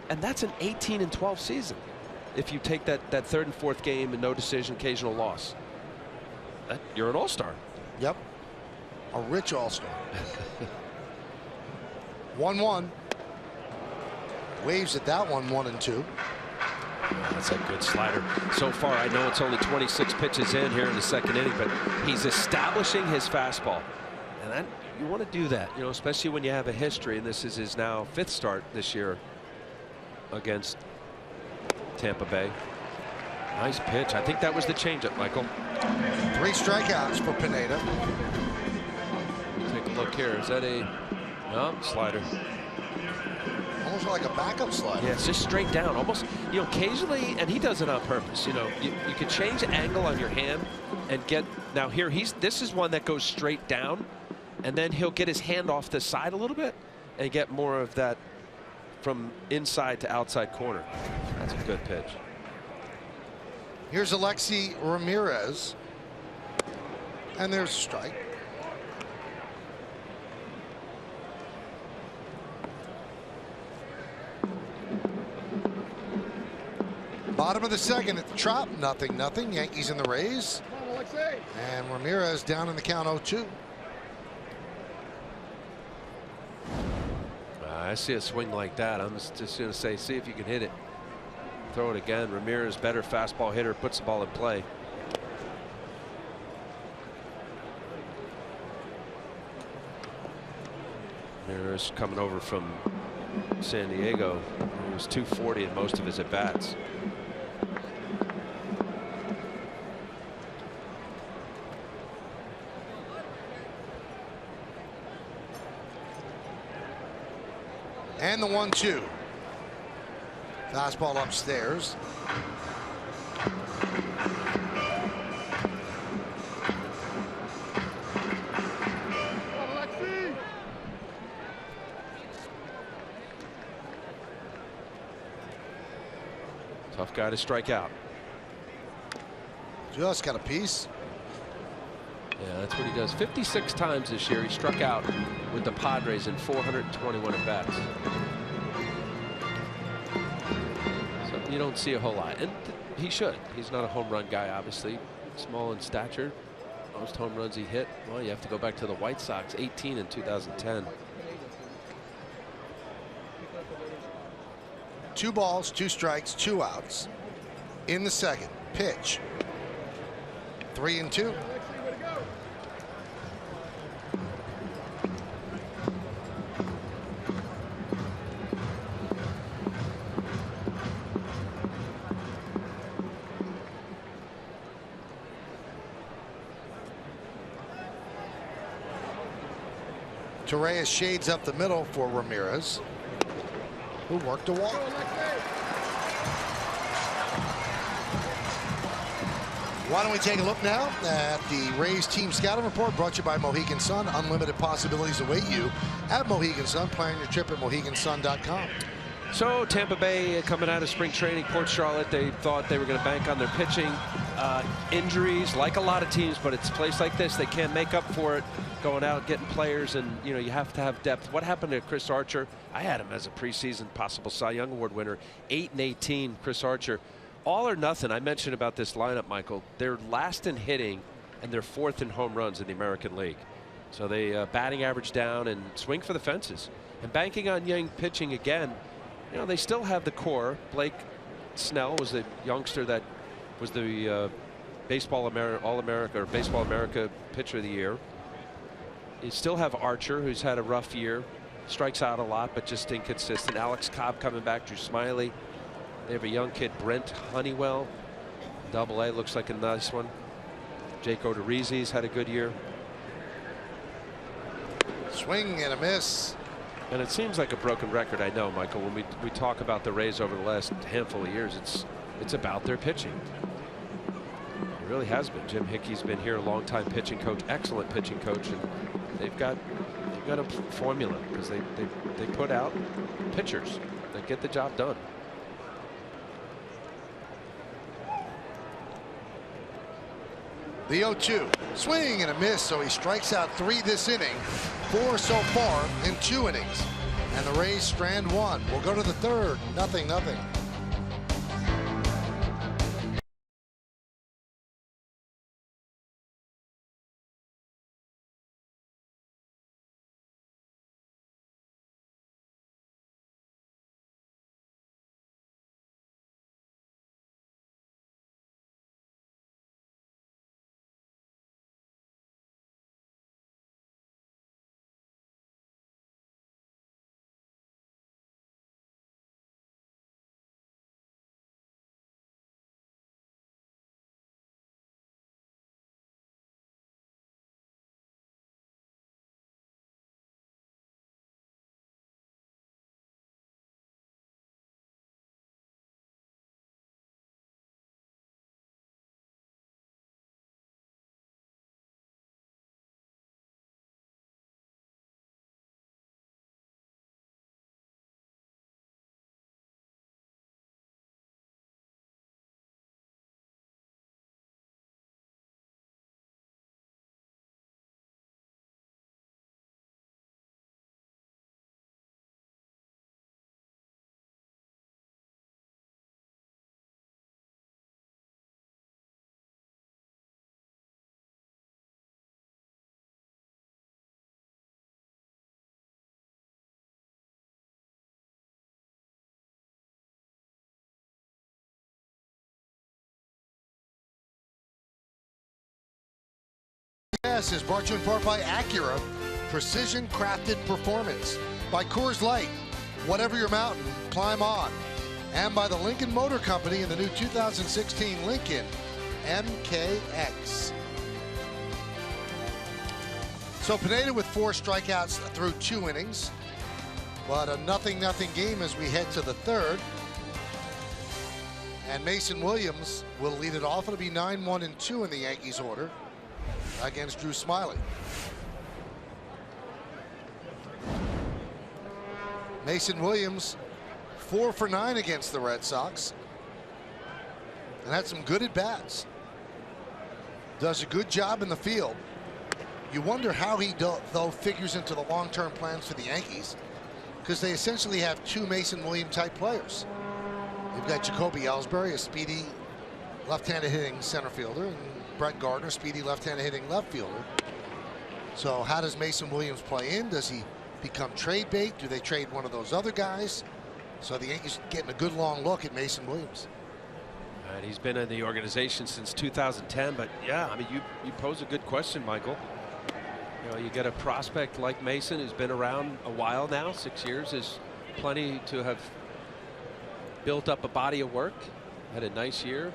And that's an 18 and 12 season. If you take that 3rd and 4th game and no decision, occasional loss, you're an all-star. Yep. A rich all-star. 1-1. Waves at that one, 1-2. That's a good slider. So far, I know it's only 26 pitches in here in the 2nd inning, but he's establishing his fastball. And you want to do that, especially when you have a history, and this is his now 5th start this year against Tampa Bay. Nice pitch. I think that was the changeup, Michael. 3 strikeouts for Pineda. Take a look here. Is that a slider? Almost like a backup slider. Yeah, it's just straight down. Almost, occasionally, and he does it on purpose. You can change the angle on your hand and get. Now here, this is one that goes straight down, and then he'll get his hand off the side a little bit and get more of that from inside to outside corner. That's a good pitch. Here's Alexi Ramirez, and there's a strike. Bottom of the 2nd at the Trop, 0-0. Yankees and the Rays. And Ramirez down in the count 0-2. I see a swing like that. I'm just going to say, see if you can hit it. Throw it again. Ramirez, better fastball hitter, puts the ball in play. Ramirez coming over from San Diego. He was 240 in most of his at-bats. And the 1-2. Fastball upstairs. Tough guy to strike out. Just got a piece. Yeah, that's what he does. 56 times this year he struck out with the Padres in 421 at-bats. So you don't see a whole lot, and he should. He's not a home run guy, obviously. Small in stature. Most home runs he hit, well, you have to go back to the White Sox, 18 in 2010. 2 balls, 2 strikes, 2 outs. In the 2nd, pitch. 3-2. Torreyes shades up the middle for Ramirez, who worked a walk. Why don't we take a look now at the Rays team scouting report, brought to you by Mohegan Sun. Unlimited possibilities await you at Mohegan Sun. Plan your trip at mohegansun.com. So Tampa Bay coming out of spring training, Port Charlotte, they thought they were going to bank on their pitching. Injuries, like a lot of teams, but it's a place like this, they can't make up for it. Going out, getting players, and you have to have depth. What happened to Chris Archer? I had him as a preseason possible Cy Young Award winner. 8-18, Chris Archer. All or nothing. I mentioned about this lineup, Michael. They're last in hitting, and they're 4th in home runs in the American League. So they batting average down and swing for the fences. And banking on young pitching again. They still have the core. Blake Snell was the youngster that was the All-America or Baseball America Pitcher of the Year. You still have Archer, who's had a rough year, strikes out a lot, but just inconsistent. Alex Cobb coming back, Drew Smiley. They have a young kid, Brent Honeywell, Double-A, looks like a nice one. Jake Odorizzi's had a good year. Swing and a miss. And it seems like a broken record, I know, Michael. When we talk about the Rays over the last handful of years, it's It's about their pitching. It really has been. Jim Hickey's been here a long time, pitching coach, excellent pitching coach, and they've got a formula because they put out pitchers that get the job done. The 0-2, swing and a miss, so he strikes out 3 this inning, 4 so far in 2 innings. And the Rays strand 1. We'll go to the 3rd, 0-0. Yes is brought to you in part by Acura, precision crafted performance, by Coors Light, whatever your mountain, climb on, and by the Lincoln Motor Company in the new 2016 Lincoln MKX. So Pineda with 4 strikeouts through 2 innings, but a 0-0 game as we head to the 3rd. And Mason Williams will lead it off. It'll be 9-1-2 in the Yankees order against Drew Smyly. Mason Williams 4 for 9 against the Red Sox and had some good at-bats. Does a good job in the field. You wonder how he though figures into the long-term plans for the Yankees, because they essentially have 2 Mason Williams type players. You've got Jacoby Ellsbury, a speedy left-handed hitting center fielder, and Brett Gardner, speedy left-handed hitting left fielder. So how does Mason Williams play in? Does he become trade bait? Do they trade one of those other guys? So the Yankees getting a good long look at Mason Williams. And he's been in the organization since 2010. But yeah, I mean, you pose a good question, Michael. You know, you get a prospect like Mason who's been around a while now. 6 years is plenty to have built up a body of work. Had a nice year.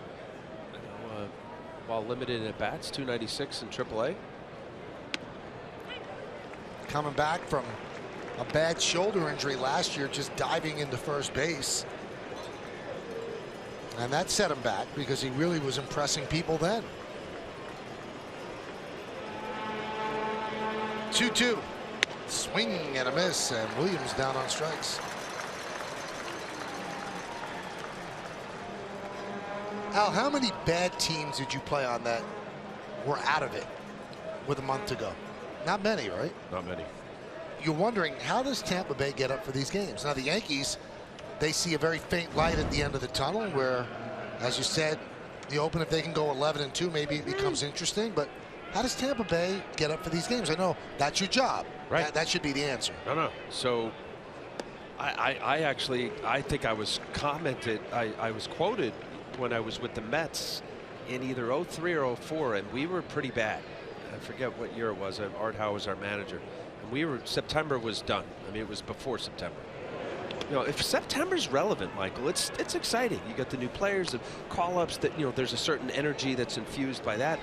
While limited at bats, 296 in AAA. Coming back from a bad shoulder injury last year, just diving into first base. And that set him back because he really was impressing people then. 2-2. Swing and a miss, and Williams down on strikes. Al, how many bad teams did you play on that were out of it with a month to go? Not many, right? Not many. You're wondering, how does Tampa Bay get up for these games? Now, the Yankees, they see a very faint light at the end of the tunnel where, as you said, the Open, if they can go 11-2, maybe it becomes interesting. But how does Tampa Bay get up for these games? I know that's your job. Right. That should be the answer. No. So I think I was commented, I was quoted when I was with the Mets in either 03 or 04, and we were pretty bad. I forget what year it was. Art Howe was our manager, and September was done. I mean, it was before September. You know, if September's relevant, Michael, it's exciting. You got the new players, the call-ups, that, you know, there's a certain energy that's infused by that.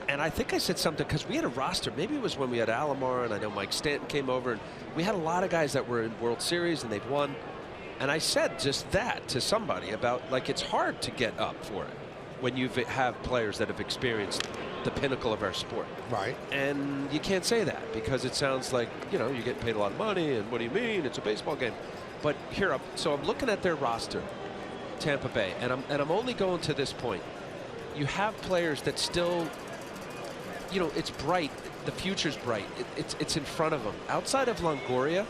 And I think I said something because we had a roster. Maybe it was when we had Alomar, and I know Mike Stanton came over, and we had a lot of guys that were in World Series and they've won. And I said just that to somebody about, like, it's hard to get up for it when you have players that have experienced the pinnacle of our sport. Right. And you can't say that because it sounds like, you know, you're getting paid a lot of money and what do you mean? It's a baseball game. But here, so I'm looking at their roster, Tampa Bay, and I'm only going to this point. You have players that still, you know, it's bright. The future's bright. It's in front of them. Outside of Longoria,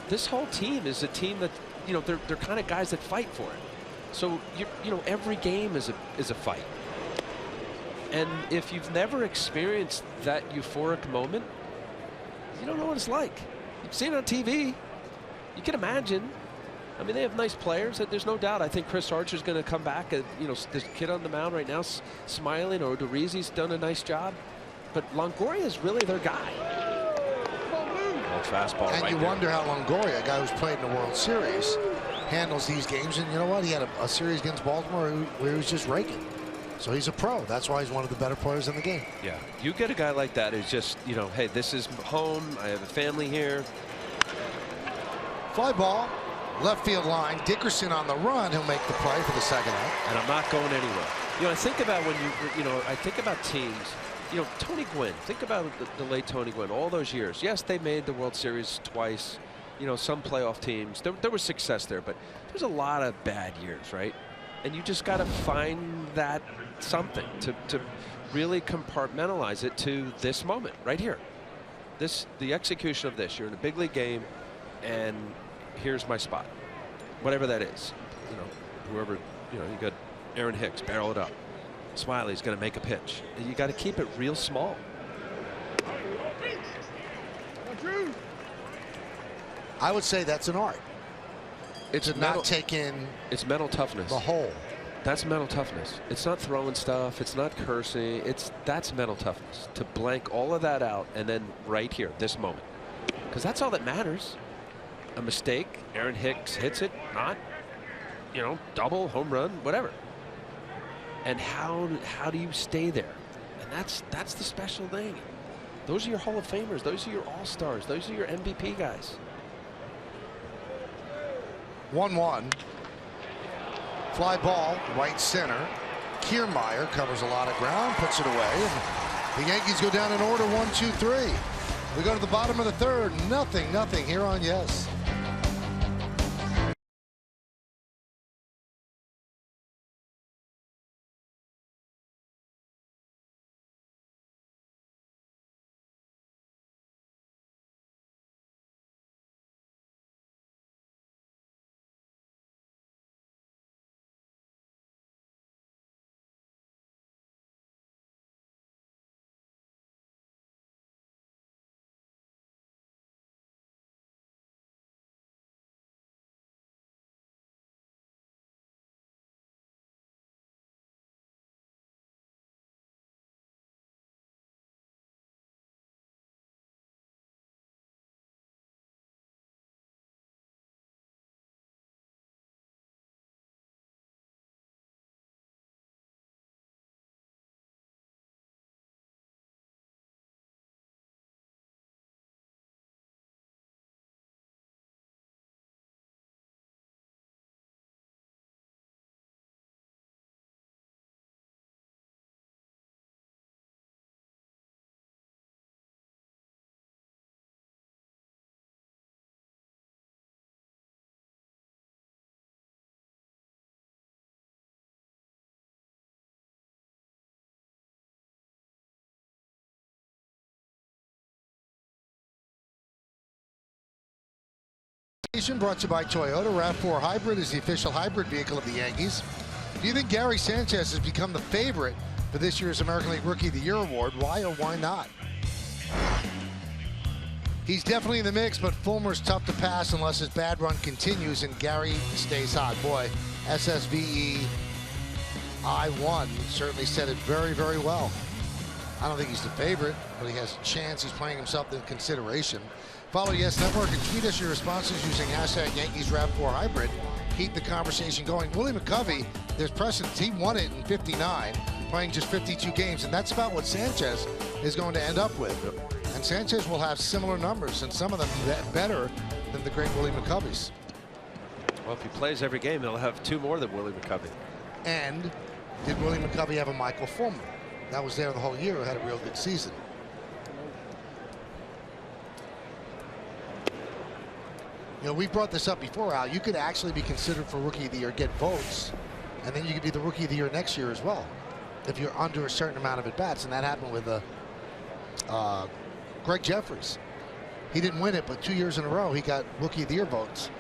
this whole team is a team that, you know, they're kind of guys that fight for it. So you know, every game is a fight. And if you've never experienced that euphoric moment, you don't know what it's like. You've seen it on TV. You can imagine. I mean, they have nice players. There's no doubt. I think Chris Archer's going to come back. You know, this kid on the mound right now smiling, or DeRizi's done a nice job. But Longoria is really their guy. Old fastball and right you there. wonder how Longoria, a guy who's played in the World Series, handles these games. And you know what? He had a series against Baltimore where he was just raking. So he's a pro. That's why he's one of the better players in the game. Yeah, you get a guy like that who's just, you know, hey, this is home. I have a family here. Fly ball, left field line. Dickerson on the run. He'll make the play for the second out. And I'm not going anywhere. You know, I think about when I think about teams. You know, Tony Gwynn. Think about the late Tony Gwynn. All those years. Yes, they made the World Series twice. You know, some playoff teams. There was success there, but there's a lot of bad years, right? And you just got to find that something to really compartmentalize it to this moment right here. The execution of this. You're in a big league game, and here's my spot, whatever that is. You know, whoever, you know, you got Aaron Hicks, barrel it up. Smiley's going to make a pitch. You got to keep it real small. I would say that's an art. It's to not take in. It's mental toughness. The whole. That's mental toughness. It's not throwing stuff. It's not cursing. That's mental toughness. To blank all of that out and then right here, this moment, because that's all that matters. A mistake. Aaron Hicks hits it. Not. You know, double, home run, whatever. And how do you stay there? And that's the special thing. Those are your Hall of Famers. Those are your All-Stars. Those are your MVP guys. 1-1. Fly ball, right center. Kiermaier covers a lot of ground, puts it away. And the Yankees go down in order, 1-2-3. We go to the bottom of the third. Nothing here on Yes. Brought to you by Toyota. RAV4 Hybrid is the official hybrid vehicle of the Yankees. Do you think Gary Sanchez has become the favorite for this year's American League Rookie of the Year award? Why or why not? He's definitely in the mix, but Fulmer's tough to pass unless his bad run continues and Gary stays hot. Boy, SSVE I1 certainly said it very, very well. I don't think he's the favorite, but he has a chance. He's playing himself in consideration. Follow Yes Network and tweet us your responses using hashtag #YankeesRAV4 Hybrid. Keep the conversation going. Willie McCovey, there's precedence. He won it in 59, playing just 52 games, and that's about what Sanchez is going to end up with. And Sanchez will have similar numbers, and some of them better than the great Willie McCovey's. Well, if he plays every game, he'll have 2 more than Willie McCovey. And did Willie McCovey have a Michael Fulmer? That was there the whole year, who had a real good season. You know, we brought this up before, Al. You could actually be considered for Rookie of the Year, get votes, and then you could be the Rookie of the Year next year as well, if you're under a certain amount of at-bats. And that happened with Greg Jeffries. He didn't win it, but 2 years in a row, he got Rookie of the Year votes.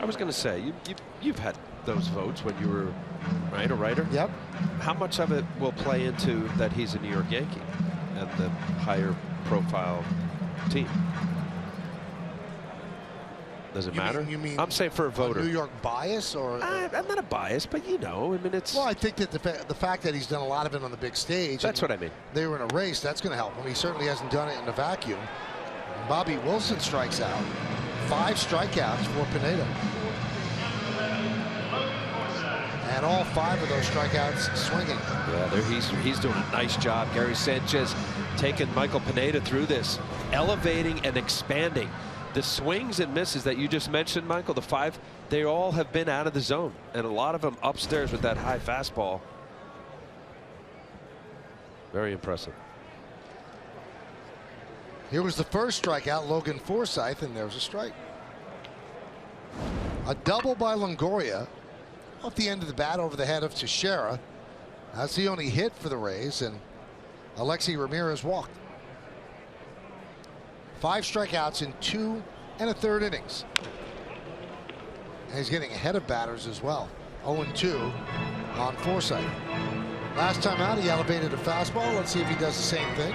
I was going to say, you've had those votes when you were a writer. Yep. How much of it will play into that he's a New York Yankee and the higher profile team? Does it matter? You mean I'm saying for a voter. New York bias, or? I'm not a bias, but I mean, it's. Well, I think that the fact that he's done a lot of it on the big stage. That's what I mean. They were in a race. That's going to help him. He certainly hasn't done it in a vacuum. Bobby Wilson strikes out. 5 strikeouts for Pineda. And all 5 of those strikeouts swinging. Yeah, he's doing a nice job. Gary Sanchez taking Michael Pineda through this, elevating and expanding. The swings and misses that you just mentioned, Michael, the 5, they all have been out of the zone, and a lot of them upstairs with that high fastball. Very impressive. Here was the first strikeout, Logan Forsythe, and there was a strike. A double by Longoria off the end of the bat over the head of Teixeira. That's the only hit for the Rays, and Alexi Ramirez walked. 5 strikeouts in 2 1/3 innings. And he's getting ahead of batters as well. 0-2 on Forsythe. Last time out, he elevated a fastball. Let's see if he does the same thing.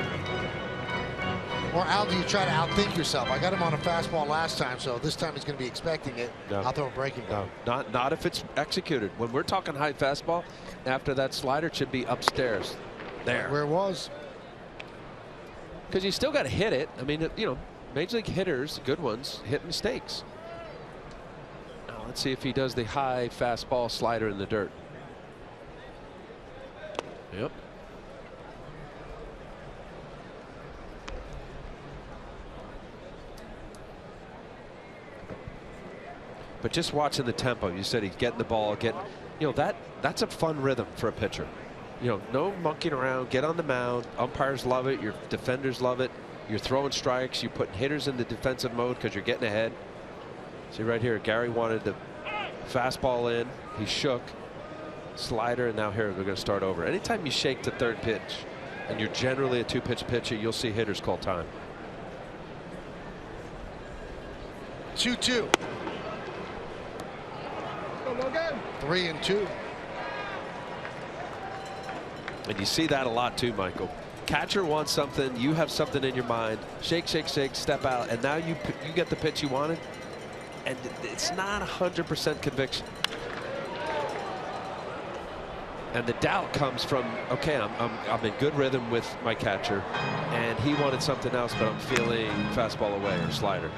Or, Al, do you try to outthink yourself? I got him on a fastball last time, so this time he's going to be expecting it. No. I'll throw a breaking ball. No, not if it's executed. When we're talking high fastball, after that slider, it should be upstairs. There. Where it was. Because you still got to hit it. I mean, Major League hitters, good ones, hit mistakes. Now let's see if he does the high fastball slider in the dirt. Yep. But just watching the tempo, you said he's getting the ball, that's a fun rhythm for a pitcher. No monkeying around, get on the mound. Umpires love it. Your defenders love it. You're throwing strikes. You're putting hitters in the defensive mode because you're getting ahead. See right here, Gary wanted the fastball in. He shook. Slider, and now here we're going to start over. Anytime you shake the 3rd pitch and you're generally a 2-pitch pitcher, you'll see hitters call time. 2-2. 3-2. And you see that a lot too, Michael. Catcher wants something, you have something in your mind, shake, shake, shake, step out, and now you get the pitch you wanted, and it's not 100% conviction. And the doubt comes from, okay, I'm in good rhythm with my catcher, and he wanted something else, but I'm feeling fastball away or slider.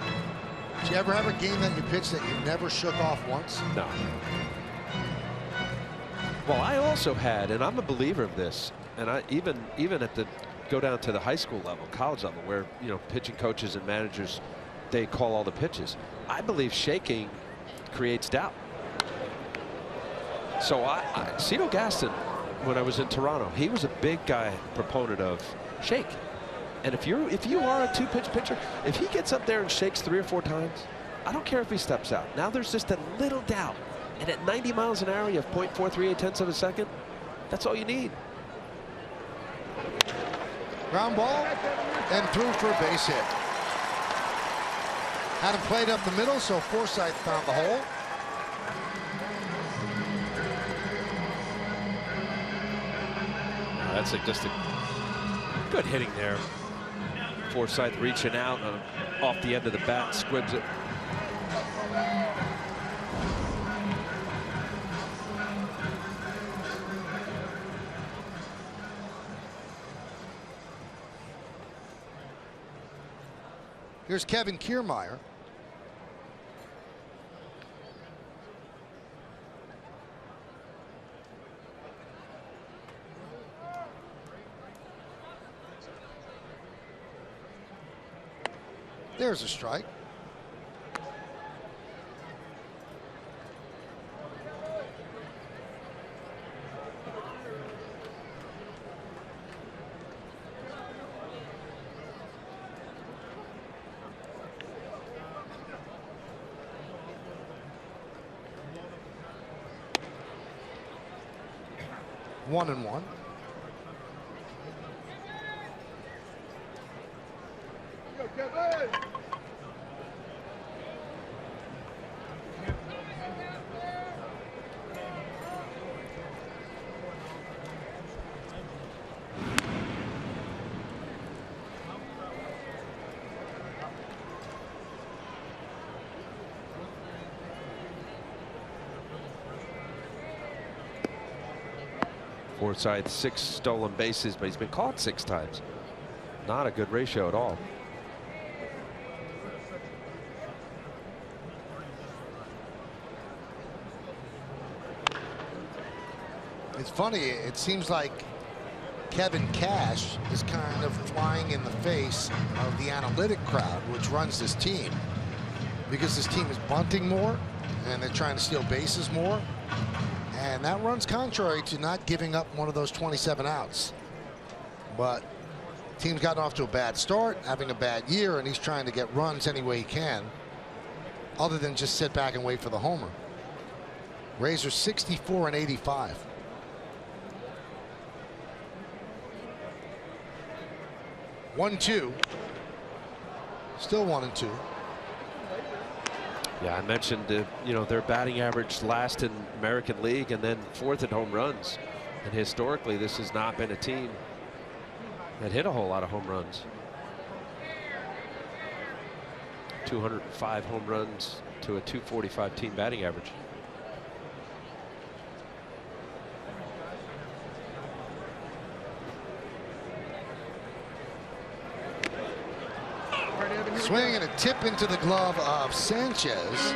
Did you ever have a game that you pitched that you never shook off once? No. Well, I also had, and I'm a believer of this, and I even at the go down to the high school level, college level, where pitching coaches and managers, they call all the pitches. I believe shaking creates doubt. So Cito Gaston, when I was in Toronto, he was a big guy proponent of shake. And if you are a 2-pitch pitcher, if he gets up there and shakes 3 or 4 times, I don't care if he steps out. Now there's just a little doubt. And at 90 miles an hour, you have 0.438 of a second. That's all you need. Ground ball and through for a base hit. Had him played up the middle, so Forsythe found the hole. That's just a good hitting there. Forsythe reaching out off the end of the bat, squibs it. Here's Kevin Kiermaier. There's a strike. 1-1. Forsythe 6 stolen bases, but he's been caught 6 times. Not a good ratio at all. It's funny, it seems like Kevin Cash is kind of flying in the face of the analytic crowd, which runs this team, because this team is bunting more and they're trying to steal bases more. And that runs contrary to not giving up one of those 27 outs. But team's gotten off to a bad start, having a bad year, and he's trying to get runs any way he can, other than just sit back and wait for the homer. Rays are 64 and 85. One, two. Still 1-2. Yeah, I mentioned you know, their batting average last in American League and then 4th in home runs. And historically, this has not been a team that hit a whole lot of home runs. 205 home runs to a 245 team batting average. Swing and a tip into the glove of Sanchez.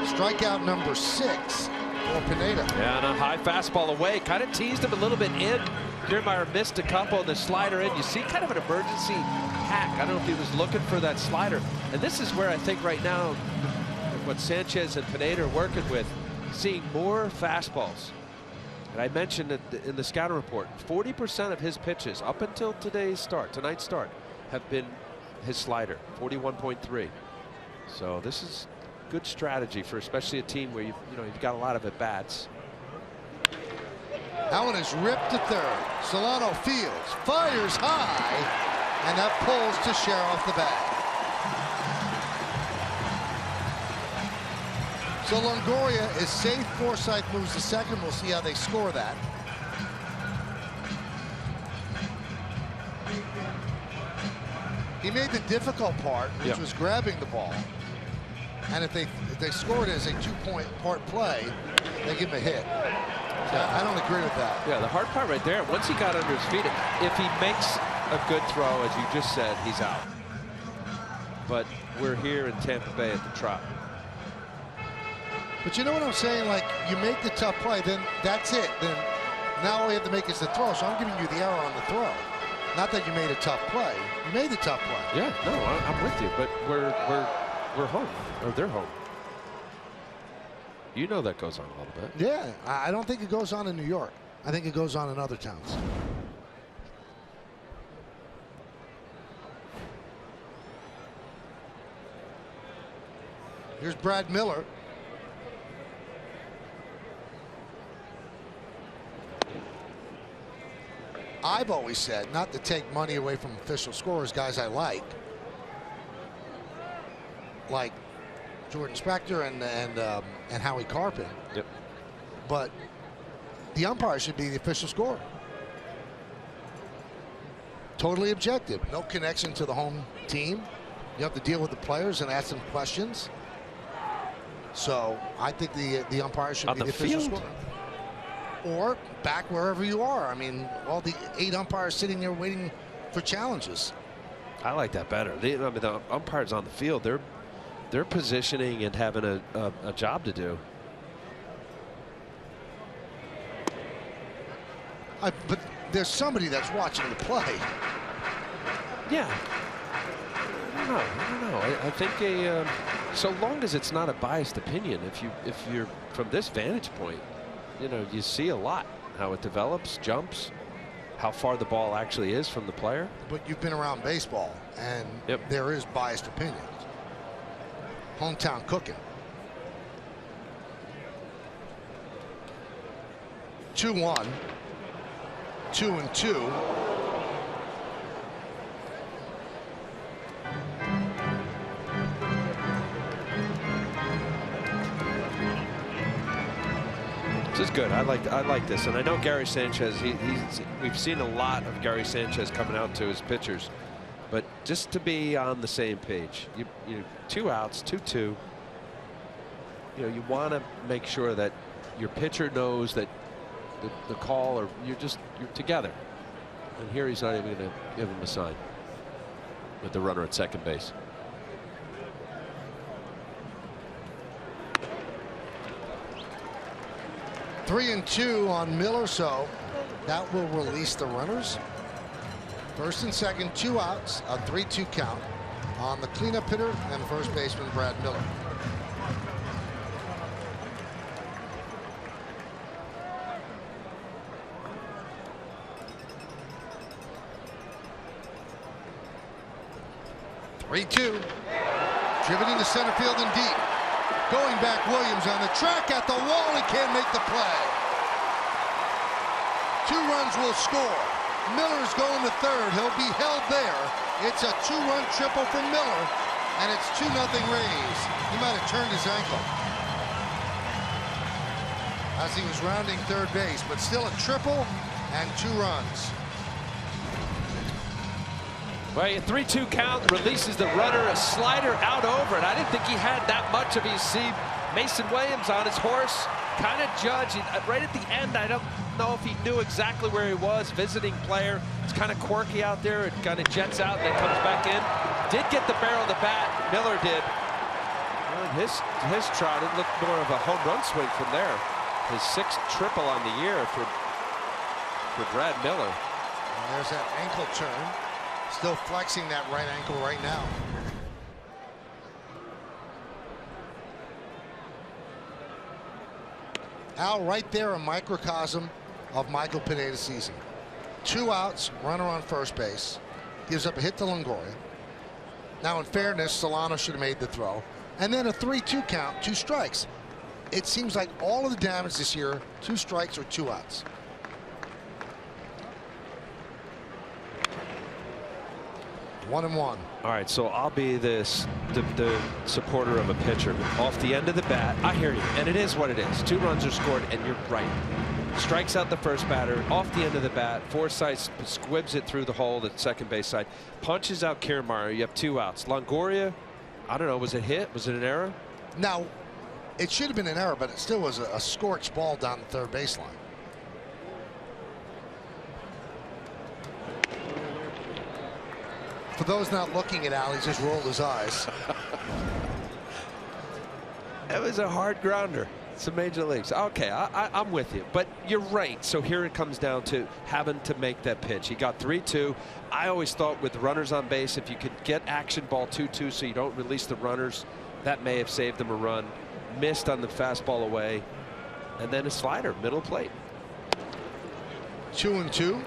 Strikeout number 6 for Pineda. Yeah, and a high fastball away. Kind of teased him a little bit in. Kiermaier missed a couple, and the slider in. You see kind of an emergency hack. I don't know if he was looking for that slider. And this is where I think right now what Sanchez and Pineda are working with, seeing more fastballs. And I mentioned it in the scouting report, 40% of his pitches up until tonight's start, have been his slider, 41.3. So this is good strategy for especially a team where you've got a lot of at bats. That one is ripped to third. Solano fields, fires high, and that pulls Teixeira off the bat. So Longoria is safe. Forsythe moves to second. We'll see how they score that. He made the difficult part, which was grabbing the ball. And if they scored it as a 2-point part play, they give him a hit. So I don't agree with that. Yeah, the hard part right there, once he got under his feet, if he makes a good throw, as you just said, he's out. But we're here in Tampa Bay at the Trop. But you know what I'm saying? Like, you make the tough play, then that's it. Then now all you have to make is the throw. So I'm giving you the error on the throw. Not that you made a tough play. You made the tough play. Yeah, no, I'm with you. But we're home, or they're home. You know that goes on a little bit. Yeah, I don't think it goes on in New York. I think it goes on in other towns. Here's Brad Miller. I've always said not to take money away from official scorers, guys I like Jordan Spector and Howie Carpin. Yep. But the umpire should be the official scorer. Totally objective. No connection to the home team. You have to deal with the players and ask them questions. So I think the umpire should be the official scorer. Or back wherever you are. I mean, all the 8 umpires sitting there waiting for challenges. I like that better. The umpires on the field, they're positioning and having a job to do. But there's somebody that's watching the play. Yeah. I don't know. I think so long as it's not a biased opinion, if you're from this vantage point, you see a lot how it develops, jumps, how far the ball actually is from the player. But you've been around baseball, and there is biased opinions. Hometown cooking. 2-1. 2-2. This is good. I like this, and I know Gary Sanchez. We've seen a lot of Gary Sanchez coming out to his pitchers, but just to be on the same page, you 2 outs, 2-2. You want to make sure that your pitcher knows that the call, or you're together. And here he's not even going to give him a sign with the runner at second base. Three and 2 on Miller, so that will release the runners. First and second, 2 outs, a 3-2 count on the cleanup hitter and first baseman Brad Miller. Three-2, driven into center field and deep. Going back, Williams on the track at the wall. He can't make the play. 2 runs will score. Miller's going to third. He'll be held there. It's a 2-run triple for Miller, and it's 2-0 Rays. He might have turned his ankle as he was rounding third base, but still a triple and 2 runs. Well, a 3-2 count releases the runner, a slider out over it. I didn't think he had that much of it. You see Mason Williams on his horse, kind of judging. Right at the end, I don't know if he knew exactly where he was. Visiting player. It's kind of quirky out there. It kind of jets out and then comes back in. Did get the barrel of the bat. Miller did. Well, his trot, it looked more of a home run swing from there. His 6th triple on the year for Brad Miller. And there's that ankle turn. Still flexing that right ankle right now. Al, right there, a microcosm of Michael Pineda's season. 2 outs, runner on first base. Gives up a hit to Longoria. Now, in fairness, Solano should have made the throw. And then a 3-2 count, 2 strikes. It seems like all of the damage this year, 2 strikes or 2 outs. One and one. All right, so I'll be the supporter of a pitcher. Off the end of the bat, I hear you, and it is what it is. 2 runs are scored, and you're right. Strikes out the first batter, off the end of the bat. Forsythe squibs it through the hole at second base side. Punches out Kiermaier. You have 2 outs. Longoria, I don't know, was it hit? Was it an error? Now, it should have been an error, but it still was a scorched ball down the third baseline. For those not looking at Al, he just rolled his eyes. It was a hard grounder. It's the major leagues. Okay, I'm with you, but you're right. So here it comes down to having to make that pitch. He got 3-2. I always thought with runners on base, if you could get action ball 2-2 so you don't release the runners, that may have saved them a run. Missed on the fastball away, and then a slider, middle plate. 2-2.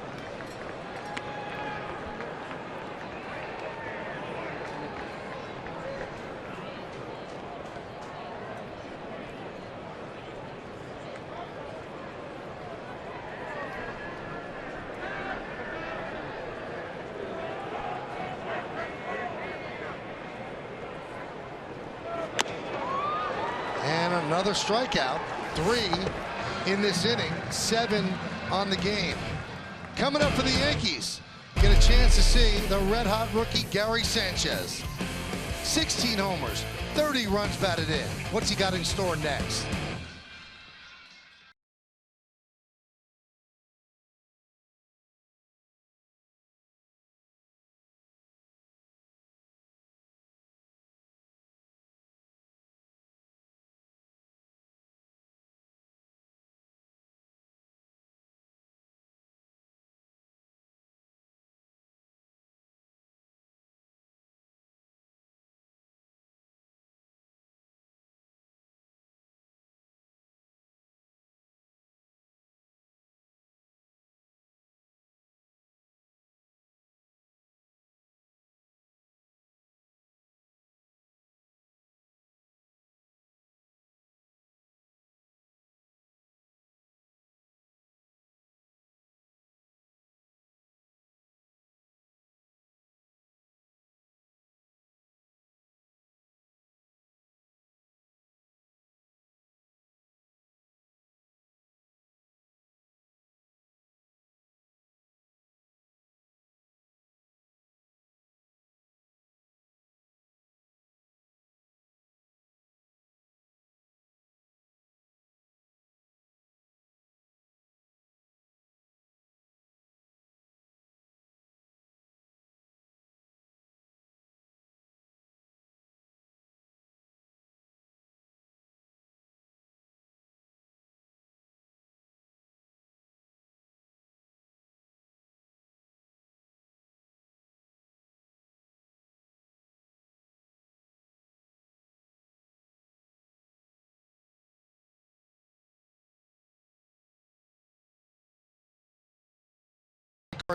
Another strikeout, 3 in this inning, 7 on the game. Coming up for the Yankees, get a chance to see the red-hot rookie Gary Sanchez. 16 homers, 30 runs batted in. What's he got in store next?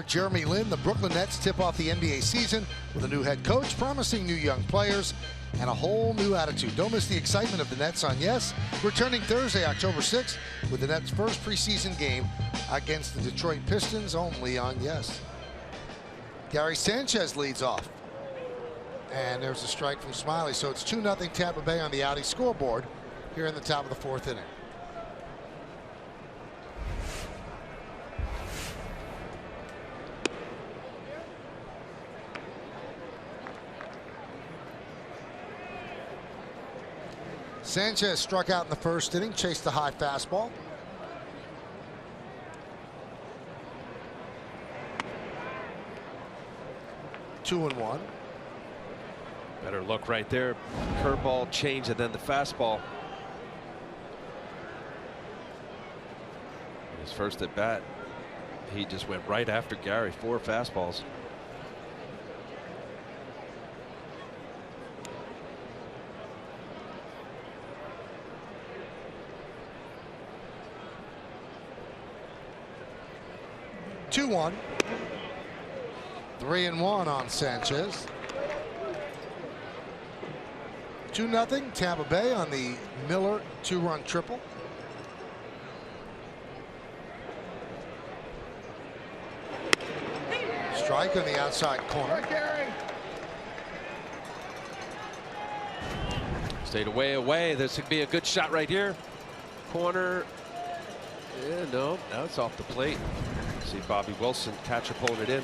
Jeremy Lin, the Brooklyn Nets tip off the NBA season with a new head coach, promising new young players, and a whole new attitude. Don't miss the excitement of the Nets on Yes, returning Thursday, October 6th, with the Nets' first preseason game against the Detroit Pistons, only on Yes. Gary Sanchez leads off. And there's a strike from Smiley. So it's 2-0 Tampa Bay on the Audi scoreboard here in the top of the fourth inning. Sanchez struck out in the first inning, chased the high fastball. Two and one. Better look right there. Curveball change and then the fastball. His first at bat, he just went right after Gary. 4 fastballs. Two one. 3-1 on Sanchez. 2-0 Tampa Bay on the Miller 2-run triple. Strike on the outside corner. Stayed away. This could be a good shot right here. Corner. Yeah, no, now it's off the plate. See Bobby Wilson catch opponent in.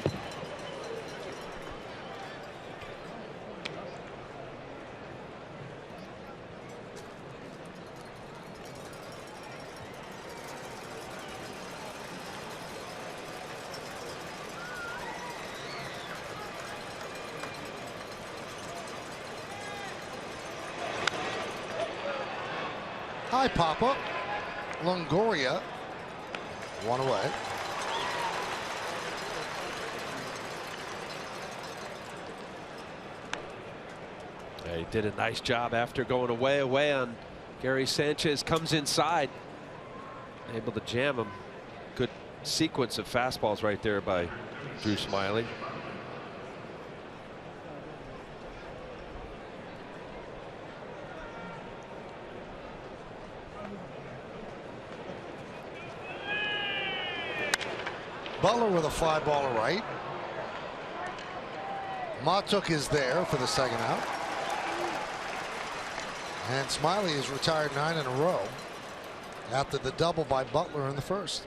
High pop-up. Longoria. One away. He did a nice job after going away on Gary Sanchez. Comes inside, able to jam him. Good sequence of fastballs right there by Drew Smiley. Butler with a fly ball to right. Matuk is there for the second out. And Smiley is retired 9 in a row after the double by Butler in the first.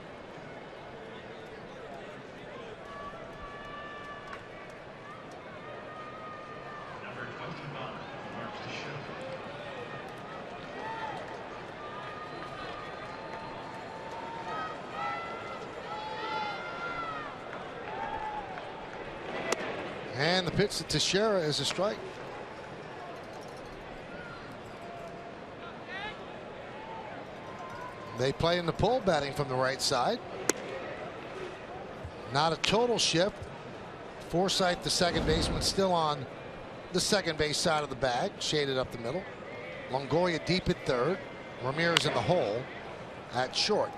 And the pitch to Teixeira is a strike. They play in the pull, batting from the right side. Not a total shift. Forsythe, the second baseman, still on the second base side of the bag, shaded up the middle. Longoria deep at third. Ramirez in the hole at short.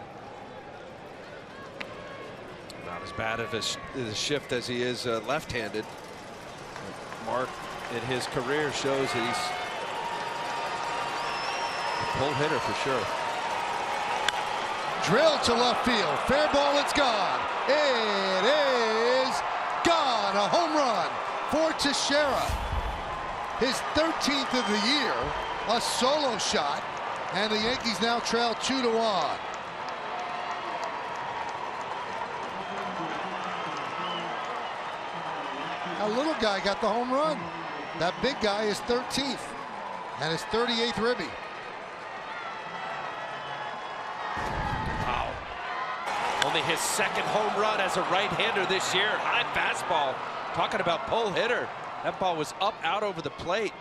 Not as bad of a shift as he is left-handed. Mark in his career shows that he's a pull hitter for sure. Drill to left field. Fair ball, it's gone. It is gone. A home run for Teixeira. His 13th of the year. A solo shot. And the Yankees now trail 2-1. A little guy got the home run. That big guy is 13th. And his 38th ribby. Only his second home run as a right-hander this year. High fastball. Talking about pull hitter. That ball was up, out over the plate.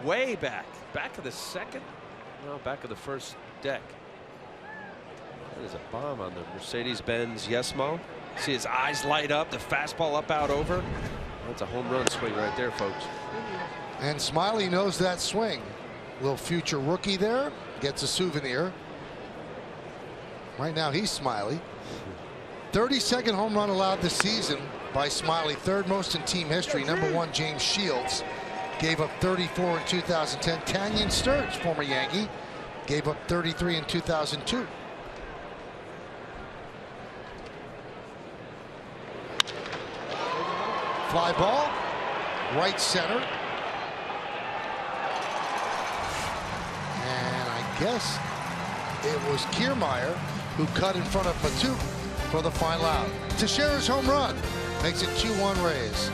Way back. Back of the second? No, back of the first deck. That is a bomb on the Mercedes-Benz Yesmo. See his eyes light up. The fastball up, out, over. That's a home run swing right there, folks. And Smiley knows that swing. Little future rookie there. Gets a souvenir. Right now he's Smiley. 32nd home run allowed this season by Smiley, third most in team history. Number 1, James Shields, gave up 34 in 2010. Canyon Sturge, former Yankee, gave up 33 in 2002. Fly ball, right center. And I guess it was Kiermaier who cut in front of Batuk for the final out. Teixeira's home run makes it 2-1 Rays.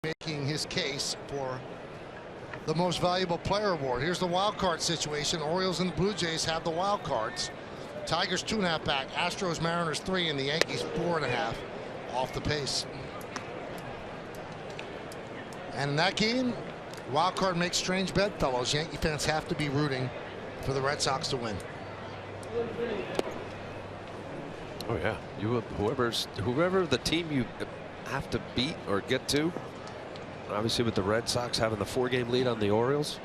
Making his case for the most valuable player award. Here's the wild card situation. Orioles and the Blue Jays have the wild cards. Tigers 2.5 back. Astros, Mariners 3, and the Yankees 4.5 off the pace. And in that game, wild card makes strange bedfellows. Yankee fans have to be rooting for the Red Sox to win. Oh yeah, whoever the team you have to beat or get to. Obviously, with the Red Sox having the 4-game lead on the Orioles,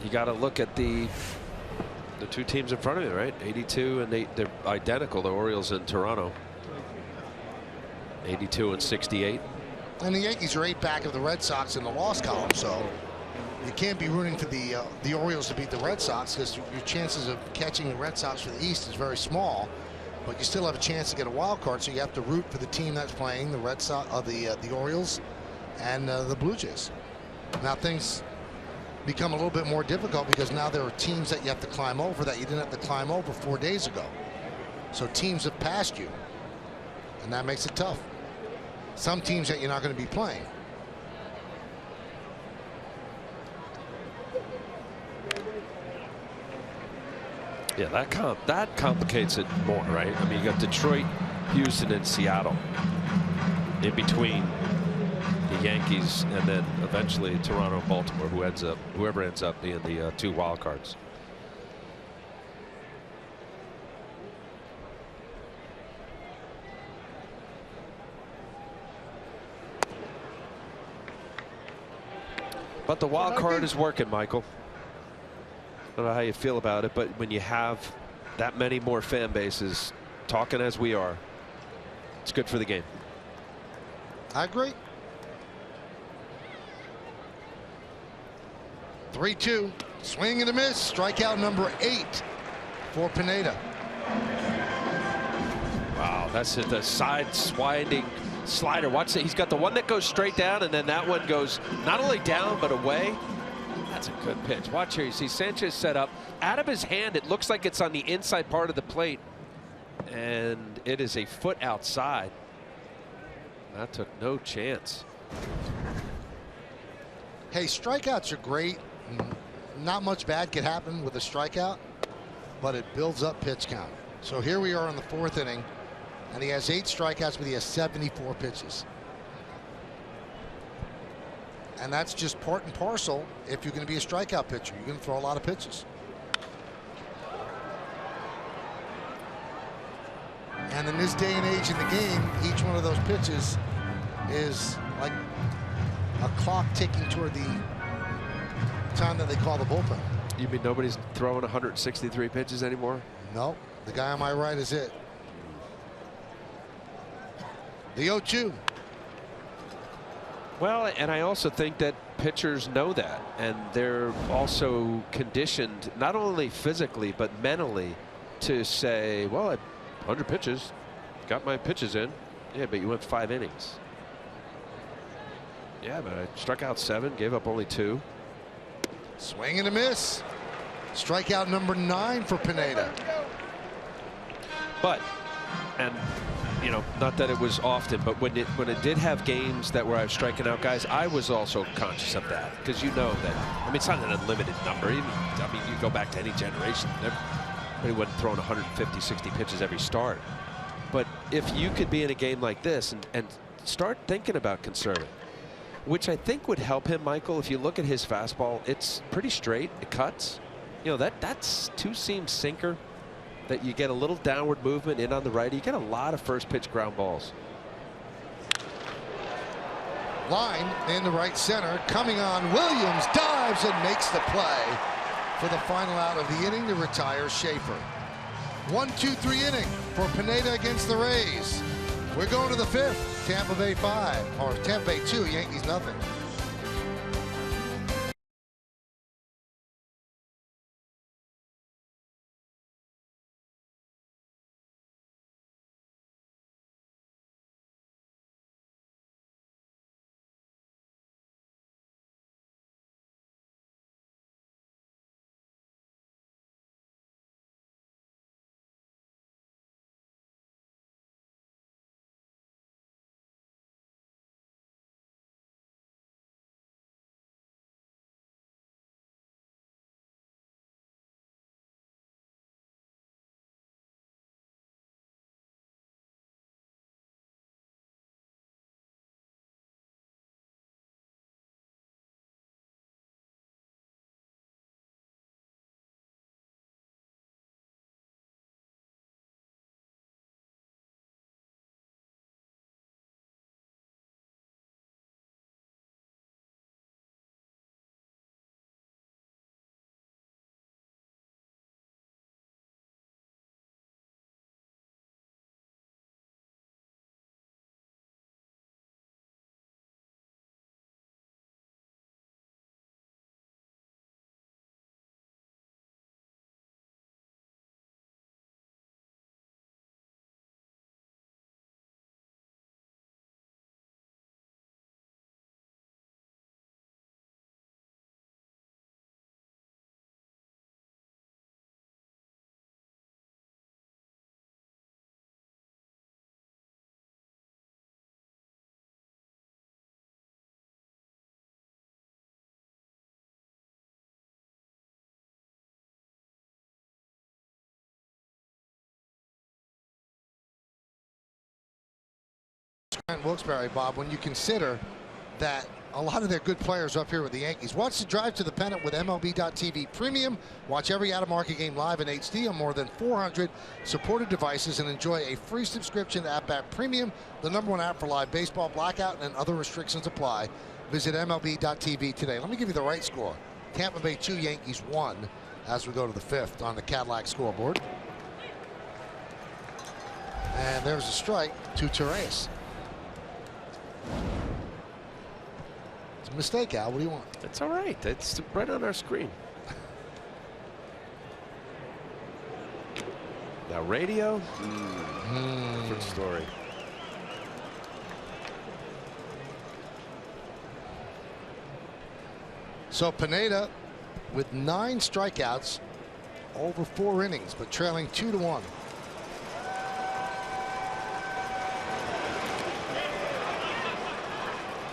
you got to look at the two teams in front of you, right? 82 and they're identical. The Orioles in Toronto, 82 and 68. And the Yankees are 8 back of the Red Sox in the loss column, so you can't be rooting for the Orioles to beat the Red Sox because your chances of catching the Red Sox for the East is very small. But you still have a chance to get a wild card, so you have to root for the team that's playing the Red Sox, the Orioles, and the Blue Jays. Now things become a little bit more difficult because now there are teams that you have to climb over that you didn't have to climb over 4 days ago. So teams have passed you, and that makes it tough. Some teams that you're not going to be playing. Yeah, that complicates it more, right? I mean, you got Detroit, Houston, and Seattle in between the Yankees, and then eventually Toronto and Baltimore, whoever ends up being the 2 wild cards. But the wild card is working, Michael. I don't know how you feel about it, but when you have that many more fan bases talking as we are, it's good for the game. I agree. 3-2, swing and a miss. Strikeout number 8 for Pineda. Wow, that's it. The side winding slider. Watch it. He's got the one that goes straight down, and then that one goes not only down but away. That's a good pitch. Watch here. You see Sanchez set up. Out of his hand, it looks like it's on the inside part of the plate. And it is a foot outside. That took no chance. Hey, strikeouts are great. Not much bad could happen with a strikeout, but it builds up pitch count. So here we are in the 4th inning, and he has 8 strikeouts, but he has 74 pitches. And that's just part and parcel. If you're going to be a strikeout pitcher, you're going to throw a lot of pitches. And in this day and age in the game, each one of those pitches is like a clock ticking toward the time that they call the bullpen. You mean nobody's throwing 163 pitches anymore? No, the guy on my right is it. The 0-2. Well, and I also think that pitchers know that, and they're also conditioned not only physically but mentally to say, well, 100 pitches, got my pitches in. Yeah, but you went 5 innings. Yeah, but I struck out 7, gave up only 2. Swing and a miss. Strikeout number 9 for Pineda. But, and you know, not that it was often, but when it did have games that where I was striking out guys, I was also conscious of that, because you know that, I mean, it's not an unlimited number. Even, I mean, you go back to any generation, everybody wasn't throwing 150, 60 pitches every start. But if you could be in a game like this and start thinking about conserving, which I think would help him, Michael. If you look at his fastball, it's pretty straight. It cuts. You know, that's 2-seam sinker that you get a little downward movement in on the right. You get a lot of first pitch ground balls. Line in the right center. Coming on, Williams dives and makes the play for the final out of the inning to retire Schaefer. 1-2-3 inning for Pineda against the Rays. We're going to the 5th. Tampa Bay 5, or Tampa Bay 2, Yankees nothing. Wilkes-Barre, Bob, when you consider that a lot of their good players are up here with the Yankees. Watch the drive to the pennant with MLB.TV Premium. Watch every out-of-market game live in HD on more than 400 supported devices and enjoy a free subscription to AppBat Premium, the #1 app for live baseball. Blackout and other restrictions apply. Visit MLB.TV today. Let me give you the right score. Tampa Bay 2, Yankees 1 as we go to the 5th on the Cadillac scoreboard. And there's a strike to Torres. It's a mistake, Al. What do you want? It's all right. It's right on our screen. Now radio. Different story. So Pineda with 9 strikeouts over 4 innings, but trailing 2-1.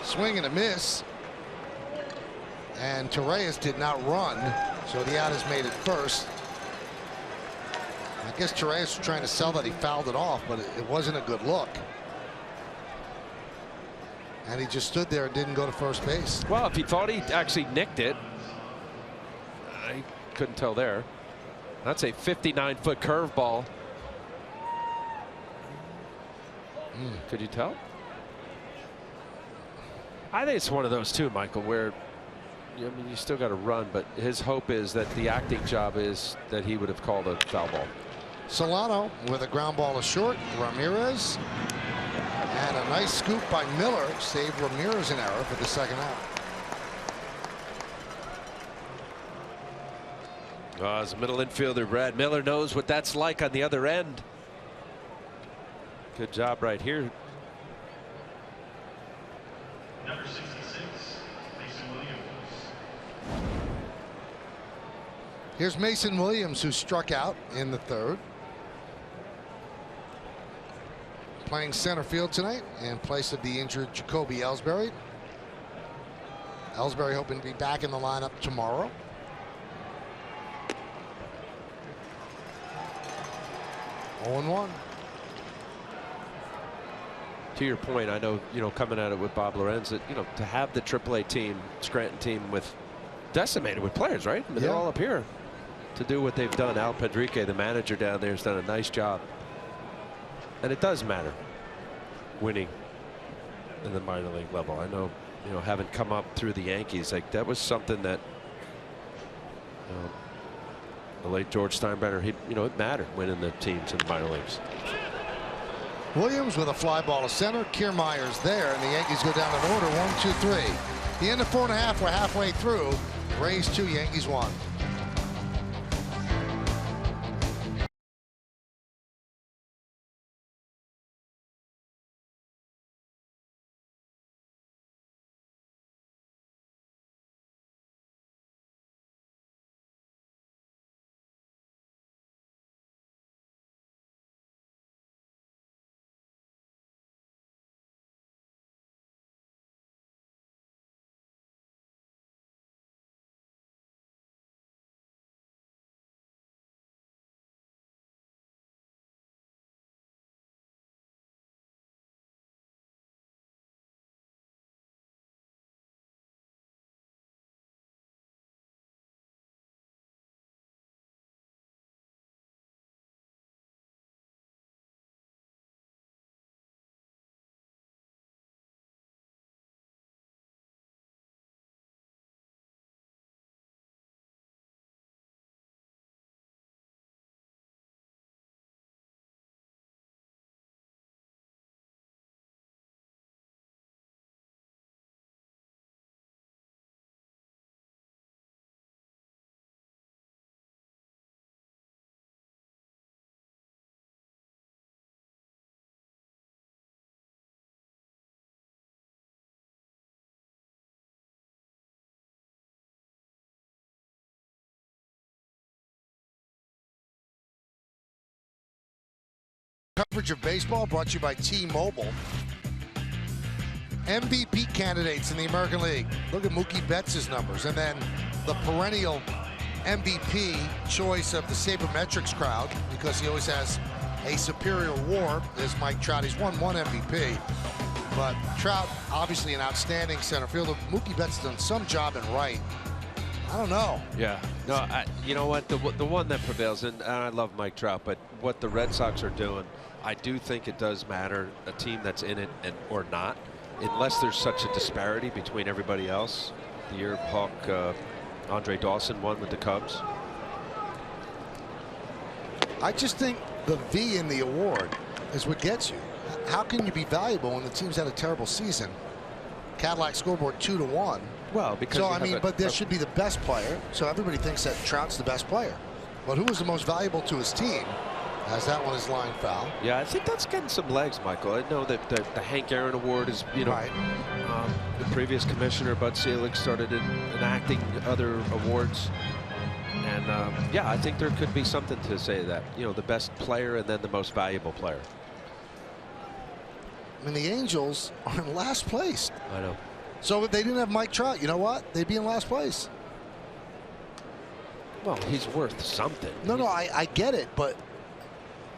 Swing and a miss. And Torreyes did not run, so the out is made at first. I guess Torreyes was trying to sell that he fouled it off, but it wasn't a good look. And he just stood there and didn't go to first base. Well, if he thought he actually nicked it, I couldn't tell there. That's a 59-foot curveball. Could you tell? I think it's one of those too, Michael, where I mean, you still got to run, but his hope is that the acting job is that he would have called a foul ball. Solano with a ground ball to short. Ramirez, and a nice scoop by Miller saved Ramirez an error for the second out. As a middle infielder, Brad Miller knows what that's like on the other end. Good job right here. Number 66, Mason Williams. Here's Mason Williams, who struck out in the third. Playing center field tonight in place of the injured Jacoby Ellsbury. Ellsbury hoping to be back in the lineup tomorrow. Oh, 0-1. To your point, I know, coming at it with Bob Lorenz, that, to have the AAA team, Scranton team, with decimated with players, right? I mean, they're all up here to do what they've done. Al Pedrique, the manager down there, has done a nice job. And it does matter winning in the minor league level. I know, having come up through the Yankees, like that was something that the late George Steinbrenner, it mattered winning the teams in the minor leagues. Williams with a fly ball to center. Kiermaier's there, and the Yankees go down in order 1-2-3. The end of 4.5. We're halfway through. Rays 2, Yankees 1. Coverage of baseball brought to you by T-Mobile. MVP candidates in the American League. Look at Mookie Betts' numbers, and then the perennial MVP choice of the sabermetrics crowd, because he always has a superior WAR, is Mike Trout. He's won 1 MVP, but Trout obviously an outstanding center fielder. Mookie Betts has done some job in right. I don't know. Yeah. No, you know what? The one that prevails, and I love Mike Trout, but what the Red Sox are doing, I do think it does matter, a team that's in it or not, unless there's such a disparity between everybody else. The year Hawk Andre Dawson won with the Cubs. I just think the V in the award is what gets you. How can you be valuable when the team's had a terrible season? Cadillac scoreboard 2-1. Well, because so I mean, but there should be the best player. So everybody thinks that Trout's the best player. But who was the most valuable to his team? As that one is line foul. Yeah, I think that's getting some legs, Michael. I know that the Hank Aaron Award is, you know, Right. The previous commissioner, Bud Selig, started enacting other awards. And yeah, I think there could be something to say that, you know, the best player and then the most valuable player. I mean, the Angels are in last place. I know. So if they didn't have Mike Trout, you know what? They'd be in last place. Well, he's worth something. No, I get it, but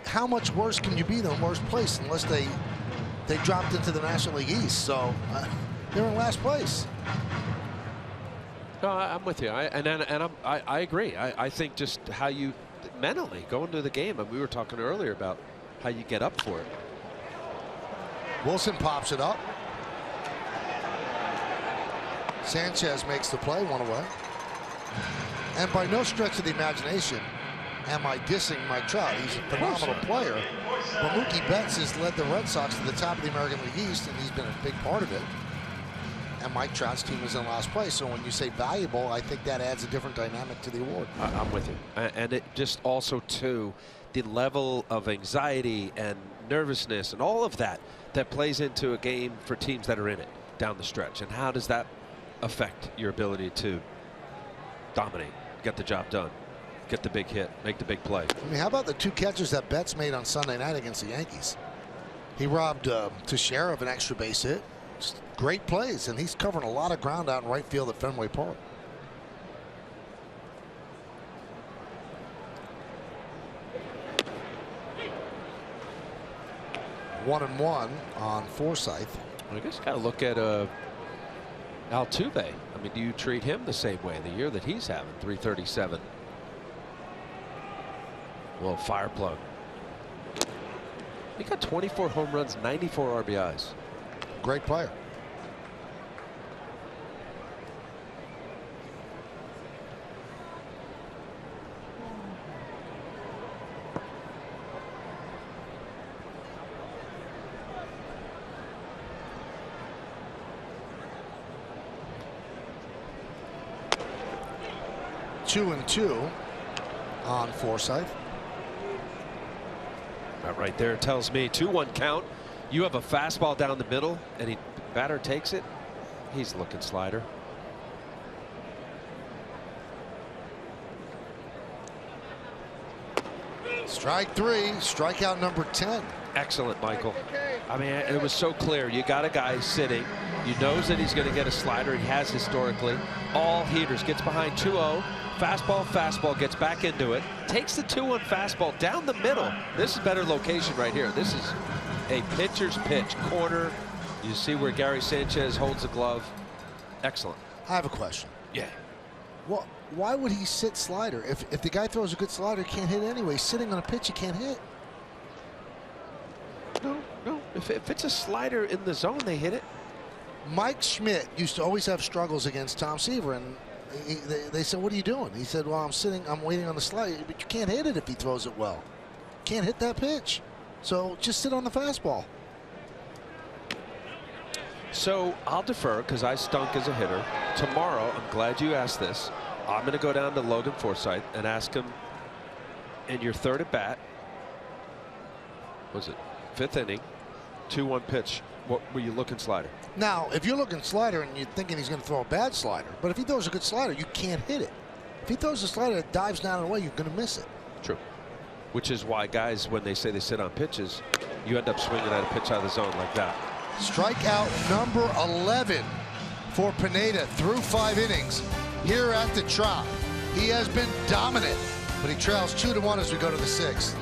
how much worse can you be than worst place unless they dropped into the National League East? So they're in last place. No, I'm with you. I agree. I think just how you mentally go into the game. And we were talking earlier about how you get up for it. Wilson pops it up. Sanchez makes the play, one away. And by no stretch of the imagination am I dissing Mike Trout. He's a phenomenal player. But Mookie Betts has led the Red Sox to the top of the American League East, and he's been a big part of it. And Mike Trout's team is in last place. So when you say valuable, I think that adds a different dynamic to the award. I'm with you. And it just also, too, the level of anxiety and nervousness and all of that plays into a game for teams that are in it down the stretch. And how does that affect your ability to dominate, get the job done, get the big hit, make the big play? I mean, how about the two catches that Betts made on Sunday night against the Yankees? He robbed Teixeira of an extra base hit. Just great plays, and he's covering a lot of ground out in right field at Fenway Park. One and one on Forsythe. I guess you got to look at Altuve. I mean, do you treat him the same way? The year that he's having, 337. Well, fire plug. He got 24 home runs, 94 RBIs. Great player. Two and two on Forsythe. That right there tells me 2-1 count. You have a fastball down the middle, and batter takes it. He's looking slider. Strike three, strikeout number 10. Excellent, Michael. I mean, it was so clear. You got a guy sitting. You knows that he's going to get a slider. He has historically. All heaters. Gets behind 2-0. Fastball, gets back into it. Takes the 2-1 fastball down the middle. This is better location right here. This is a pitcher's pitch. Corner. You see where Gary Sanchez holds the glove. Excellent. I have a question. Yeah. Well, why would he sit slider? If the guy throws a good slider, he can't hit anyway. Sitting on a pitch, he can't hit. No. If it's a slider in the zone, they hit it. Mike Schmidt used to always have struggles against Tom Seaver, and they said, "What are you doing?" He said, "Well, I'm waiting on the slider." But you can't hit it if he throws it well. Can't hit that pitch. So just sit on the fastball. So I'll defer because I stunk as a hitter. Tomorrow, I'm glad you asked this. I'm going to go down to Logan Forsythe and ask him, in your third at bat, was it 5th inning, 2-1 pitch, what were you looking slider? Now, if you're looking slider and you're thinking he's going to throw a bad slider, but if he throws a good slider, you can't hit it. If he throws a slider that dives down and away, you're going to miss it. True. Which is why guys, when they say they sit on pitches, you end up swinging at a pitch out of the zone like that. Strikeout number 11 for Pineda through 5 innings here at the Trop. He has been dominant, but he trails 2-1 as we go to the 6th.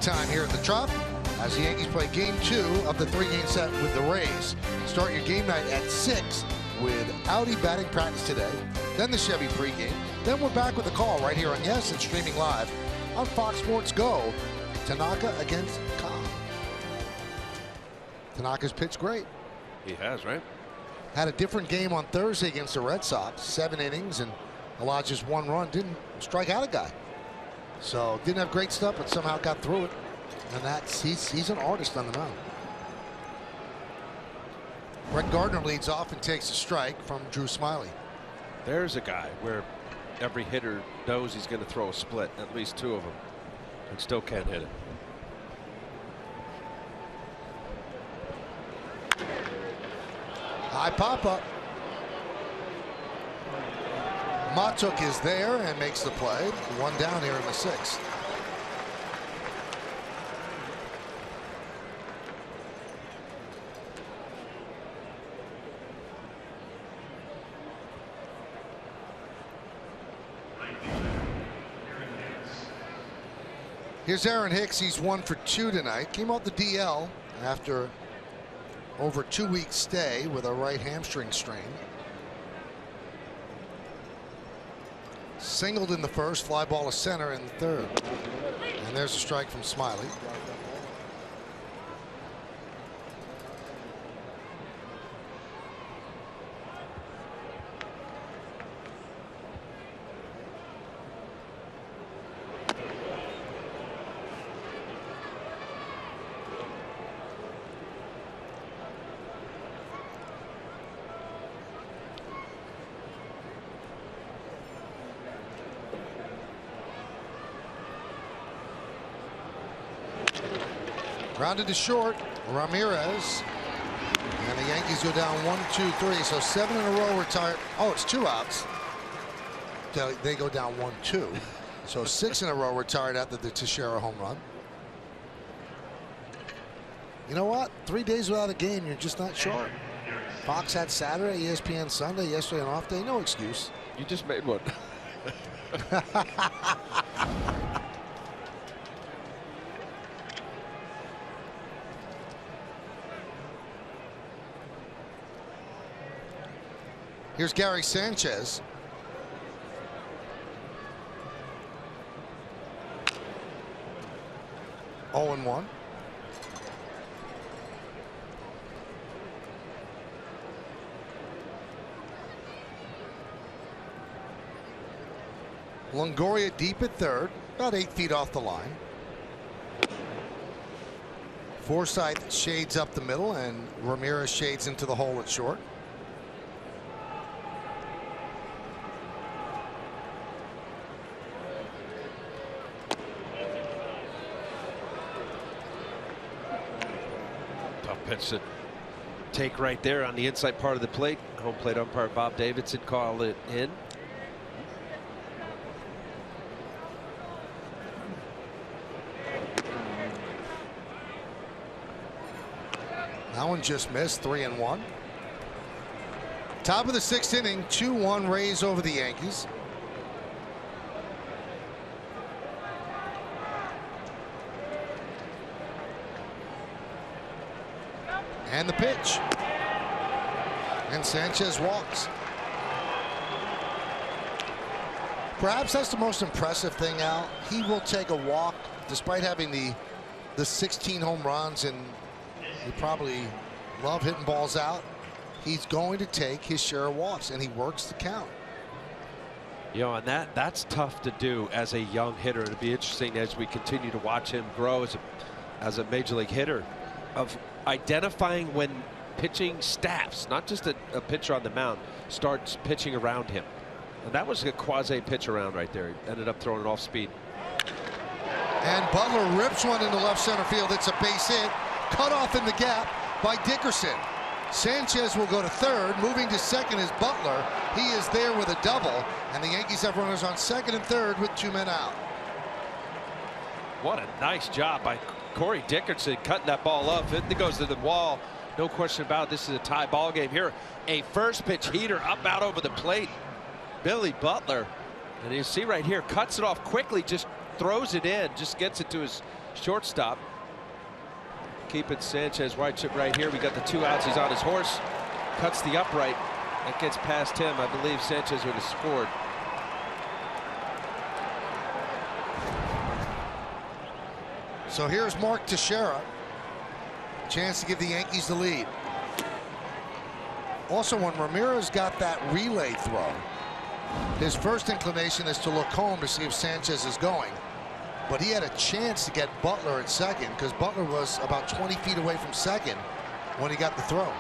Time here at the Trop as the Yankees play game 2 of the 3-game set with the Rays. Start your game night at 6 with Audi batting practice today, then the Chevy pregame. Then we're back with the call right here on Yes and streaming live on Fox Sports Go. Tanaka against Cobb. Tanaka's pitched great. He has, right? Had a different game on Thursday against the Red Sox. 7 innings and allowed just 1 run. Didn't strike out a guy. So didn't have great stuff, but somehow got through it. And he's an artist on the mound. Brett Gardner leads off and takes a strike from Drew Smyly. There's a guy where every hitter knows he's going to throw a split, at least 2 of them, and still can't hit it. High pop-up. Matuk is there and makes the play. 1 down here in the 6th. Here's Aaron Hicks. He's 1 for 2 tonight. Came off the DL after over 2-week stay with a right hamstring strain. Singled in the first, fly ball to center in the 3rd. And there's a strike from Smyly. Grounded to short, Ramirez, and the Yankees go down 1, 2, 3. So 7 in a row retired. Oh, it's 2 outs. They go down 1, 2. So 6 in a row retired after the Teixeira home run. You know what? 3 days without a game, you're just not sharp. Fox had Saturday, ESPN Sunday, yesterday an off day. No excuse. You just made one. Here's Gary Sanchez. Oh and 1. Longoria deep at 3rd, about 8 feet off the line. Forsythe shades up the middle, and Ramirez shades into the hole at short. Pitch to take right there on the inside part of the plate. Home plate umpire Bob Davidson called it in. That one just missed. 3 and 1. Top of the 6th inning, 2-1 Rays over the Yankees. And the pitch. And Sanchez walks. Perhaps that's the most impressive thing, Al. He will take a walk despite having the 16 home runs, and he probably love hitting balls out. He's going to take his share of walks, and he works the count. You know, and that's tough to do as a young hitter. It'll be interesting as we continue to watch him grow as a major league hitter, of identifying when pitching staffs, not just a pitcher on the mound, starts pitching around him. And that was a quasi pitch around right there. He ended up throwing it off speed. And Butler rips one into left center field. It's a base hit. Cut off in the gap by Dickerson. Sanchez will go to 3rd. Moving to 2nd is Butler. He is there with a double. And the Yankees have runners on 2nd and 3rd with 2 men out. What a nice job by Corey Dickerson, cutting that ball up. It goes to the wall. No question about it. This is a tie ball game here. A first pitch heater up out over the plate. Billy Butler. And you see right here, cuts it off quickly, just throws it in, just gets it to his shortstop. Keep it. Sanchez right chip right here. We got the 2 outs. He's on his horse. Cuts the upright. That gets past him. I believe Sanchez would have scored. So here's Mark Teixeira. Chance to give the Yankees the lead. Also, when Ramirez got that relay throw, his first inclination is to look home to see if Sanchez is going. But he had a chance to get Butler at second because Butler was about 20 feet away from second when he got the throw.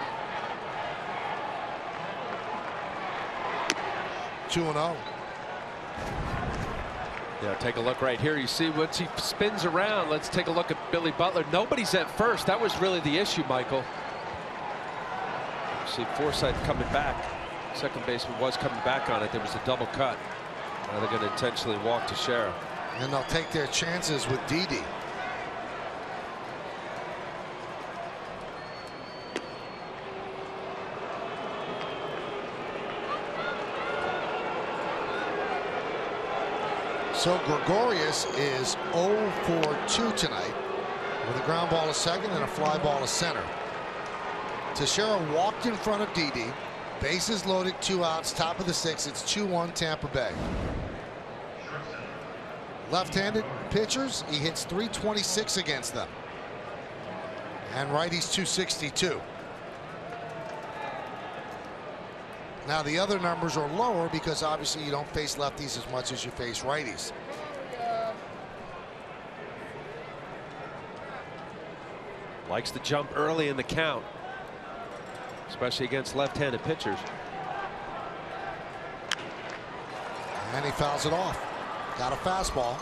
2-0. Yeah, take a look right here. You see once he spins around. Let's take a look at Billy Butler. Nobody's at first. That was really the issue, Michael. You see Forsythe coming back. Second baseman was coming back on it. There was a double cut. Now they're going to intentionally walk to Shara. And they'll take their chances with Didi. So Gregorius is 0 for 2 tonight with a ground ball to second and a fly ball to center. Teixeira walked in front of Didi. Bases loaded, 2 outs, top of the 6th. It's 2-1 Tampa Bay. Left-handed pitchers, he hits .326 against them. And righties .262. Now the other numbers are lower because obviously you don't face lefties as much as you face righties. Likes to jump early in the count, especially against left-handed pitchers. And he fouls it off. Got a fastball.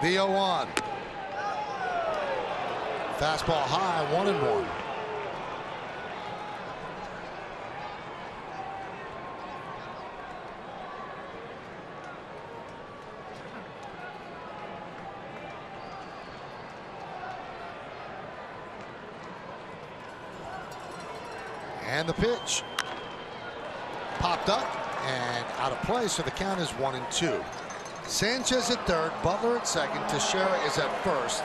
The 0-1. Fastball high, 1-1. And the pitch popped up and out of play, so the count is 1-2. Sanchez at third, Butler at second, Teixeira is at first.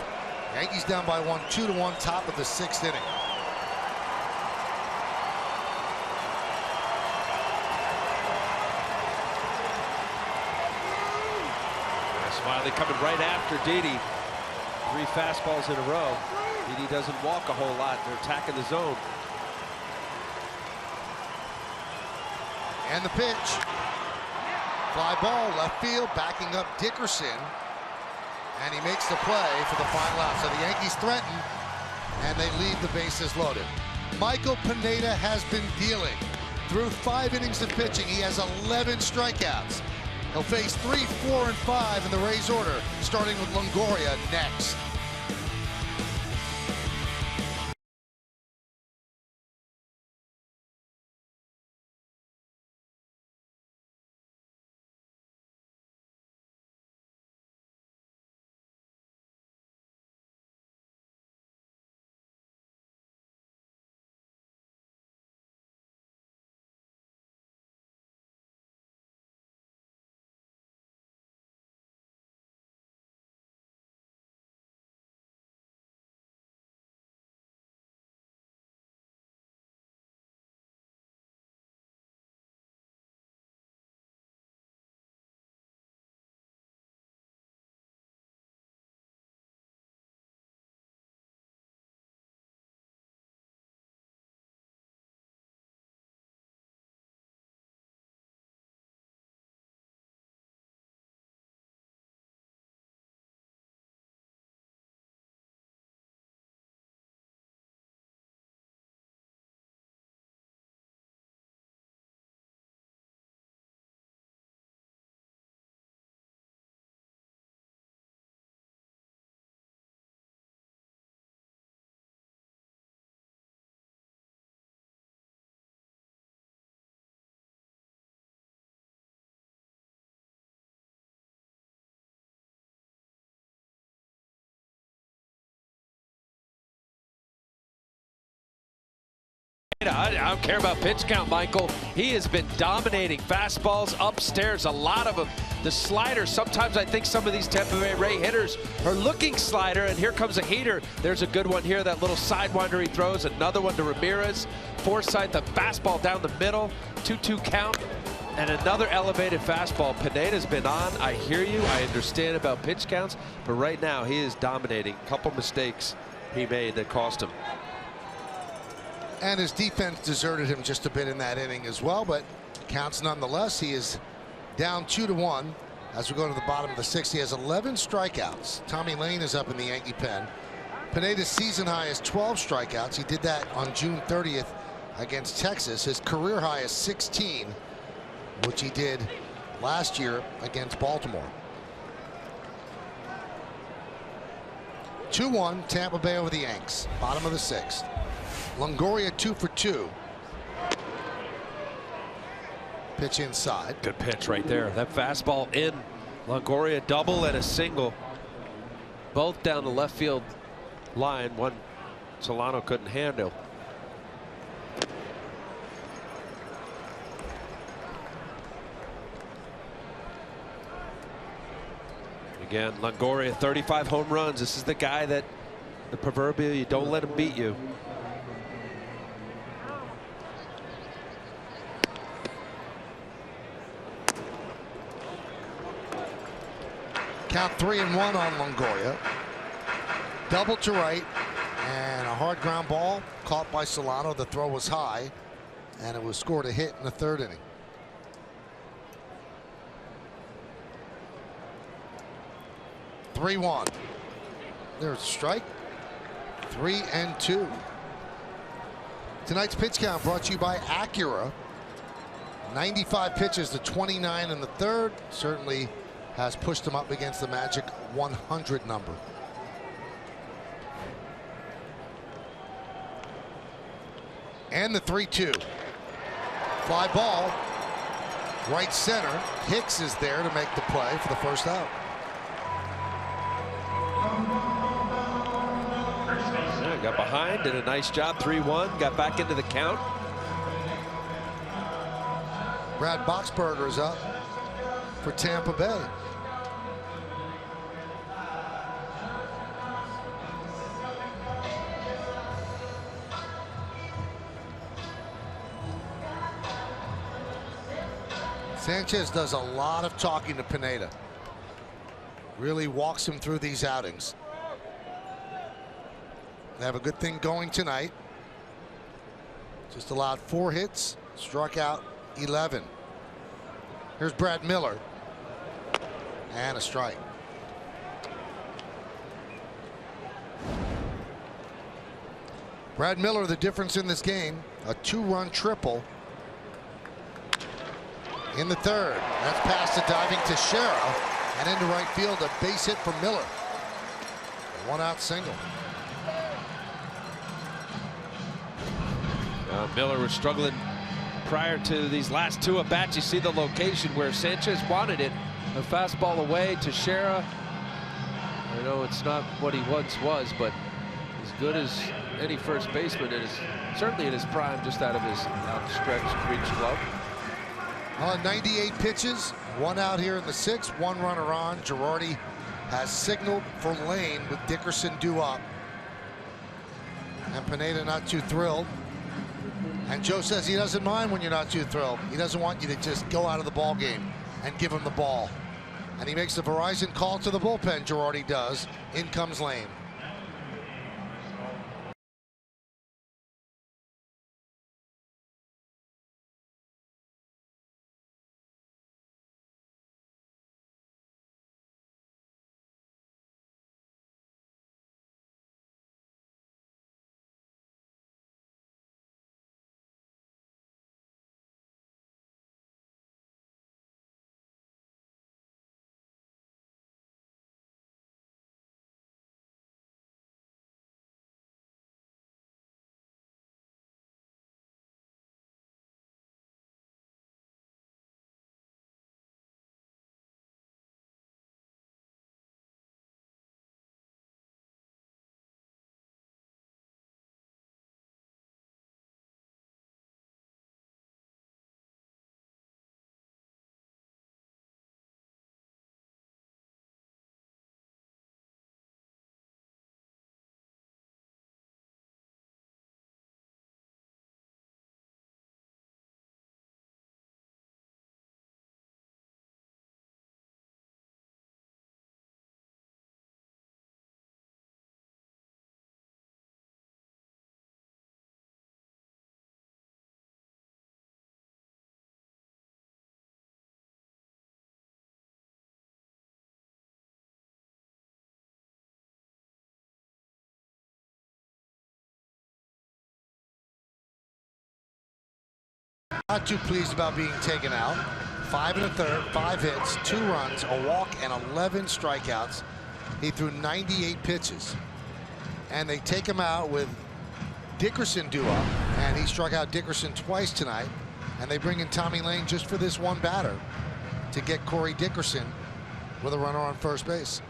Yankees down by 1, 2-1, top of the 6th inning. Smiley coming right after Didi. 3 fastballs in a row. Didi doesn't walk a whole lot. They're attacking the zone. And the pitch. Fly ball, left field, backing up Dickerson. And he makes the play for the final out. So the Yankees threaten, and they leave the bases loaded. Michael Pineda has been dealing. Through 5 innings of pitching, he has 11 strikeouts. He'll face 3, 4, and 5 in the Rays order, starting with Longoria next. I don't care about pitch count, Michael. He has been dominating fastballs upstairs, a lot of them. The slider, sometimes I think some of these Tampa Bay Ray hitters are looking slider, and here comes a heater. There's a good one here, that little sidewinder he throws. Another one to Ramirez. Forsythe, the fastball down the middle, 2-2 count. And another elevated fastball. Pineda's been on. I hear you. I understand about pitch counts. But right now, he is dominating. A couple mistakes he made that cost him. And his defense deserted him just a bit in that inning as well. But counts nonetheless. He is down 2-1 as we go to the bottom of the sixth. He has 11 strikeouts. Tommy Lane is up in the Yankee pen. Pineda's season high is 12 strikeouts. He did that on June 30th against Texas. His career high is 16. Which he did last year against Baltimore. 2-1 Tampa Bay over the Yanks. Bottom of the sixth. Longoria 2 for 2. Pitch inside. Good pitch right there. That fastball in. Longoria double and a single. Both down the left field line. One Solano couldn't handle. Again, Longoria, 35 home runs. This is the guy that the proverbial, you don't let him beat you. Count 3-1 on Longoria. Double to right and a hard ground ball caught by Solano. The throw was high and it was scored a hit in the third inning. 3-1. There's a strike. 3-2. Tonight's pitch count brought to you by Acura. 95 pitches to 29 in the third. Certainly has pushed him up against the magic 100 number. And the 3-2. Fly ball. Right center. Hicks is there to make the play for the first out. Yeah, got behind, did a nice job. 3-1, got back into the count. Brad Boxberger is up for Tampa Bay. Sanchez does a lot of talking to Pineda. Really walks him through these outings. They have a good thing going tonight. Just allowed 4 hits, struck out 11. Here's Brad Miller. And a strike. Brad Miller, the difference in this game, a 2-run triple in the third. That's past the diving Teixeira and into right field, a base hit for Miller. A 1-out single. Miller was struggling prior to these last 2 at-bats. You see the location where Sanchez wanted it. A fastball away. Teixeira, I know it's not what he once was, but as good as any first baseman is, certainly in his prime, just out of his outstretched reach glove. 98 pitches, 1 out here in the 6th, 1 runner on. Girardi has signaled for Lane with Dickerson due up. And Pineda not too thrilled. And Joe says he doesn't mind when you're not too thrilled. He doesn't want you to just go out of the ball game and give him the ball. And he makes the Verizon call to the bullpen. Girardi does. In comes Lane. Not too pleased about being taken out. 5 1/3, 5 hits, 2 runs, a walk, and 11 strikeouts. He threw 98 pitches. And they take him out with Dickerson due up, and he struck out Dickerson twice tonight. And they bring in Tommy Lane just for this one batter to get Corey Dickerson with a runner on first base.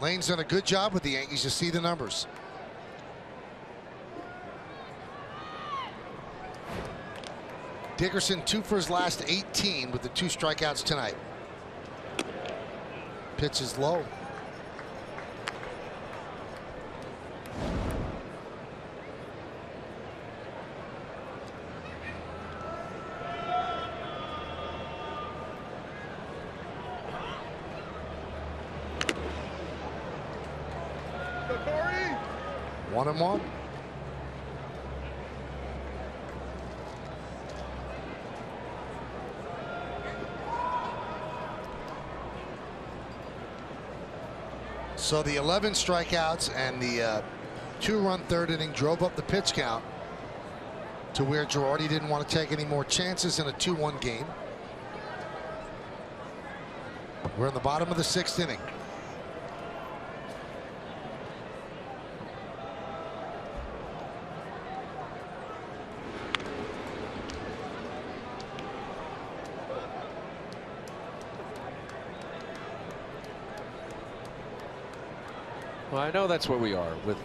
Lane's done a good job with the Yankees. You see the numbers. Dickerson 2 for his last 18 with the 2 strikeouts tonight. Pitch is low. One and one. So the 11 strikeouts and the 2-run third inning drove up the pitch count to where Girardi didn't want to take any more chances in a 2-1 game. We're in the bottom of the 6th inning. Well, I know that's where we are with,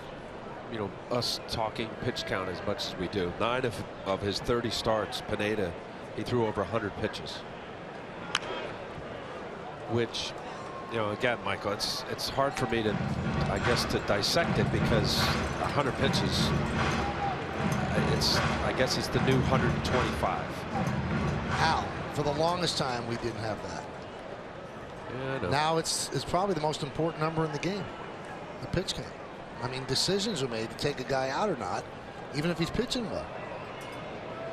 you know, us talking pitch count as much as we do. 9 of his 30 starts, Pineda, he threw over 100 pitches. Which, you know, again, Michael, it's hard for me to, I guess, to dissect it because 100 pitches, I guess it's the new 125. How? For the longest time, we didn't have that. Yeah, I know. Now it's probably the most important number in the game. The pitch count. I mean, decisions are made to take a guy out or not, even if he's pitching well.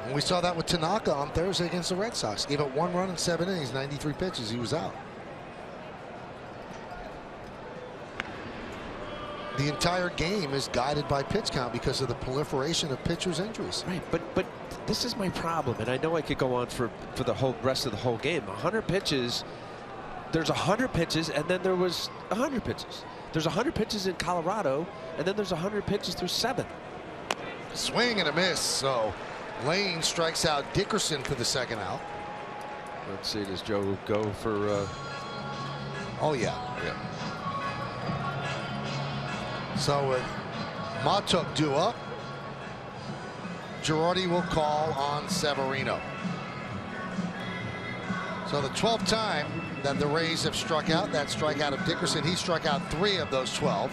And we saw that with Tanaka on Thursday against the Red Sox. Gave up 1 run in 7 innings, 93 pitches. He was out. The entire game is guided by pitch count because of the proliferation of pitchers' injuries. Right, but this is my problem, and I know I could go on for the whole rest of the whole game. 100 pitches. There's 100 pitches, and then there was 100 pitches. There's 100 pitches in Colorado, and then there's 100 pitches through 7. Swing and a miss. So Lane strikes out Dickerson for the 2nd out. Let's see, does Joe go for? Oh yeah. Yeah. So with Matuk due up, Girardi will call on Severino. So the 12th time that the Rays have struck out, that strikeout of Dickerson, he struck out 3 of those 12.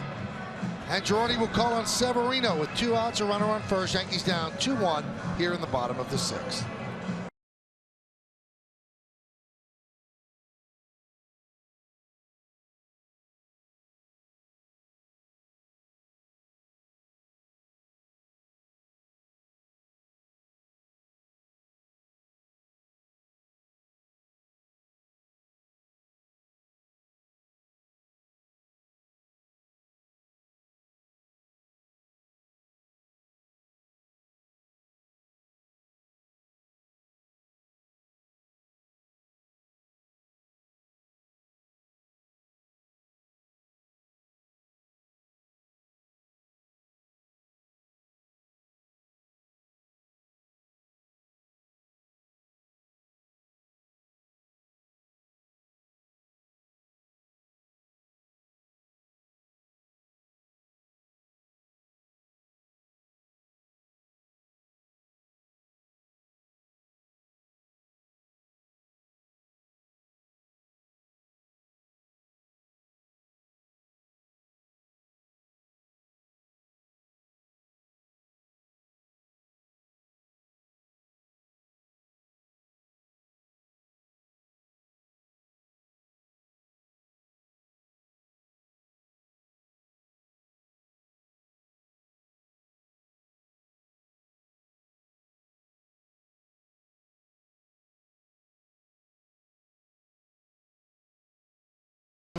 And Girardi will call on Severino with 2 outs, a runner on first. Yankees down 2-1 here in the bottom of the 6th.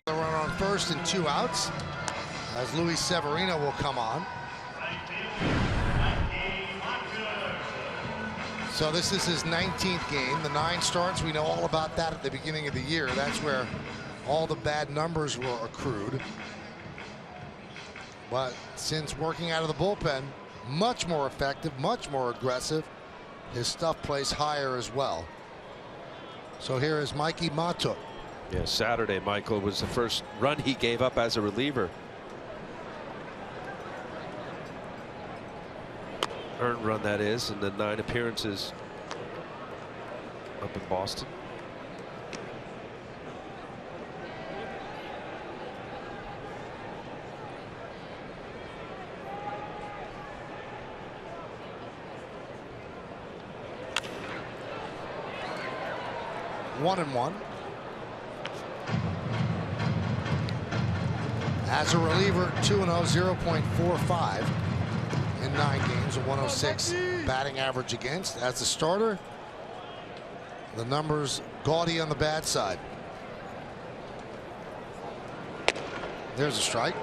The runner on first and 2 outs as Luis Severino will come on. So this is his 19th game. The 9 starts, we know all about that at the beginning of the year. That's where all the bad numbers were accrued. But since working out of the bullpen, much more effective, much more aggressive. His stuff plays higher as well. So here is Mikey Matuk. Yeah, Saturday, Michael, was the first run he gave up as a reliever. Earned run, that is, in the 9 appearances up in Boston. One and one. As a reliever, 2-0, 0.45 in 9 games, a 106 batting average against. As a starter, the numbers gaudy on the bad side. There's a strike.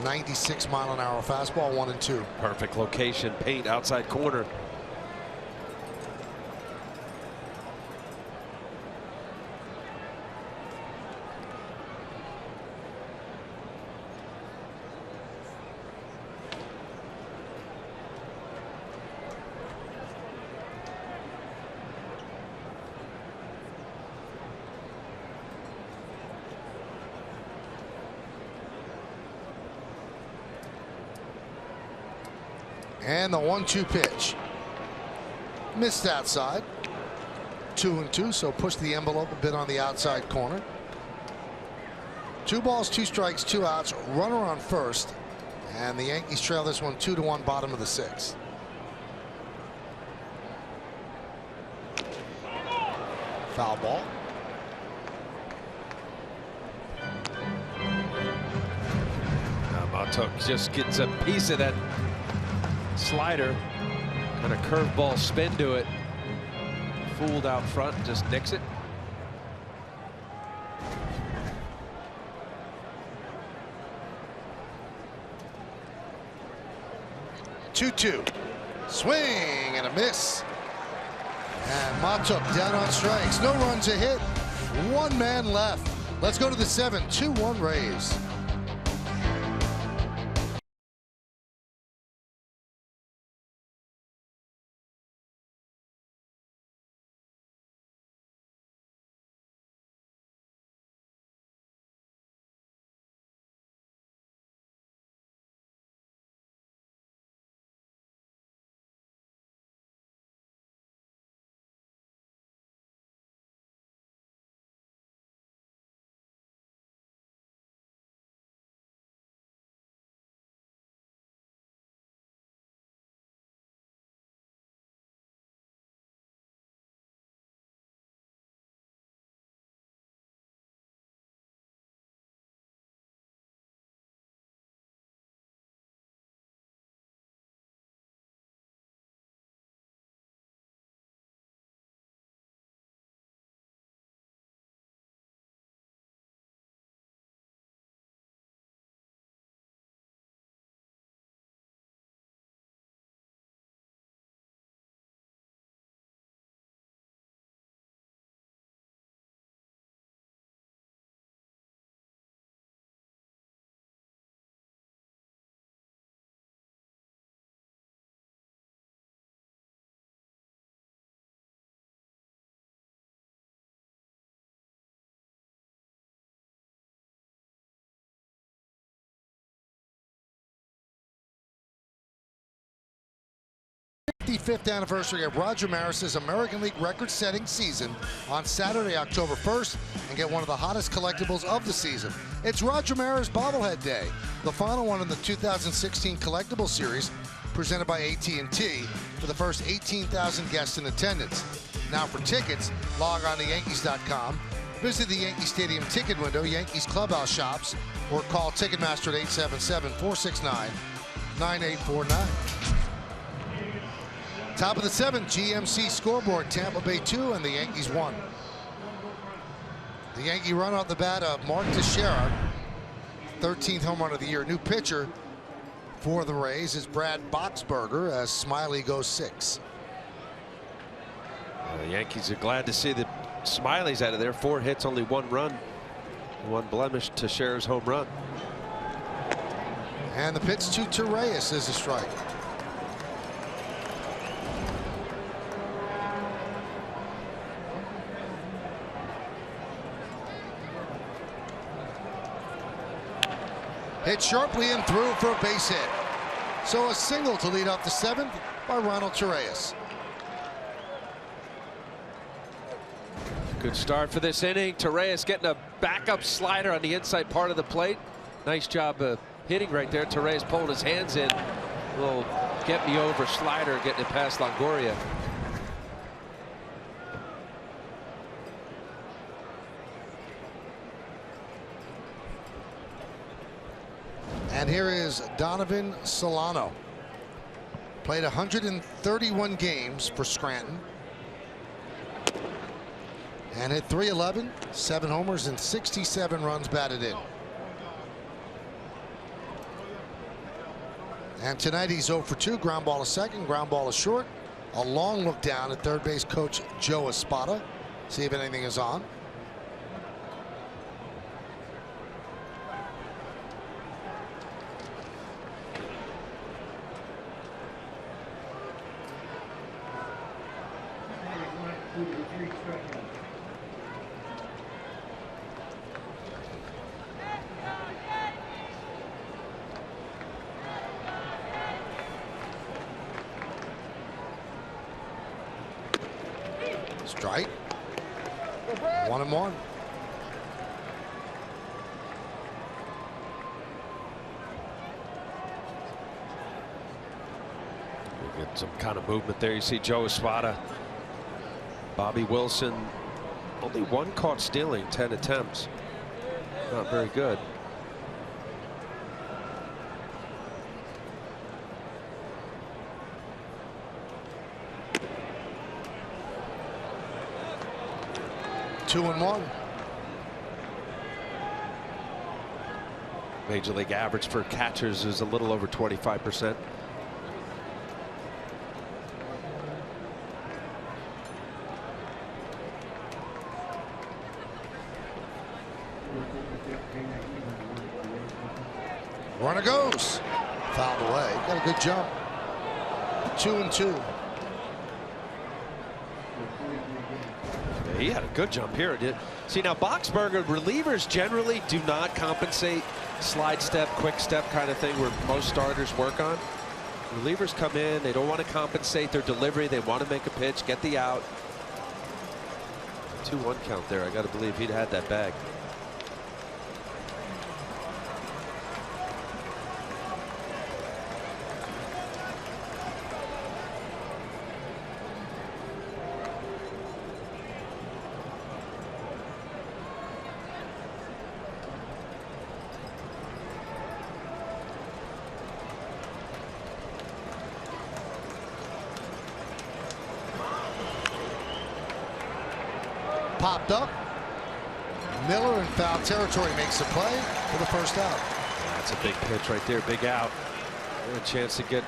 96-mile-an-hour fastball, 1-2. Perfect location, paint outside corner. And the 1-2 pitch. Missed outside. 2-2, so push the envelope a bit on the outside corner. 2 balls, 2 strikes, 2 outs. Runner on first. And the Yankees trail this one 2-1, bottom of the 6th. Foul ball. Now Matuk just gets a piece of that slider and a curveball spin to it. Fooled out front, just nicks it. Two. Swing and a miss. And Matuk down on strikes. No runs a hit. 1 man left. Let's go to the 7. 2-1 Rays. The 55th anniversary of Roger Maris's American League record-setting season on Saturday, October 1st, and get one of the hottest collectibles of the season. It's Roger Maris Bobblehead Day, the final one in the 2016 collectible series presented by AT&T for the first 18,000 guests in attendance. Now for tickets, log on to Yankees.com, visit the Yankee Stadium ticket window, Yankees clubhouse shops, or call Ticketmaster at 877-469-9849. Top of the 7th, GMC scoreboard, Tampa Bay 2 and the Yankees 1. The Yankee run off the bat of Mark Teixeira, 13th home run of the year. New pitcher for the Rays is Brad Boxberger as Smiley goes 6. The Yankees are glad to see the Smiley's out of there. 4 hits, only 1 run, 1 blemish to Scherer's home run. And the pitch to Torreyes is a strike. Hit sharply and through for a base hit. So a single to lead off the 7th by Ronald Torreyes. Good start for this inning. Torreyes getting a backup slider on the inside part of the plate. Nice job of hitting right there. Torreyes pulling his hands in. A little get me over slider getting it past Longoria. And here is Donovan Solano. Played 131 games for Scranton. And hit .311, 7 homers, and 67 runs batted in. And tonight he's 0 for 2. Ground ball is second, ground ball is short. A long look down at third base coach Joe Espada. See if anything is on. Strike. 1-1. Get some kind of movement there. You see Joe Espada, Bobby Wilson, only 1 caught stealing, 10 attempts. Not very good. Two and one. Major league average for catchers is a little over 25%. Runner goes. Fouled away. Got a good jump. 2-2. He had a good jump here. See, now Boxberger, relievers generally do not compensate slide step, quick step kind of thing where most starters work on. Relievers come in, they don't want to compensate their delivery, they want to make a pitch, get the out. 2-1 count there. I got to believe he'd had that bag. Popped up. Miller in foul territory makes a play for the first out. That's a big pitch right there. Big out. And a chance to get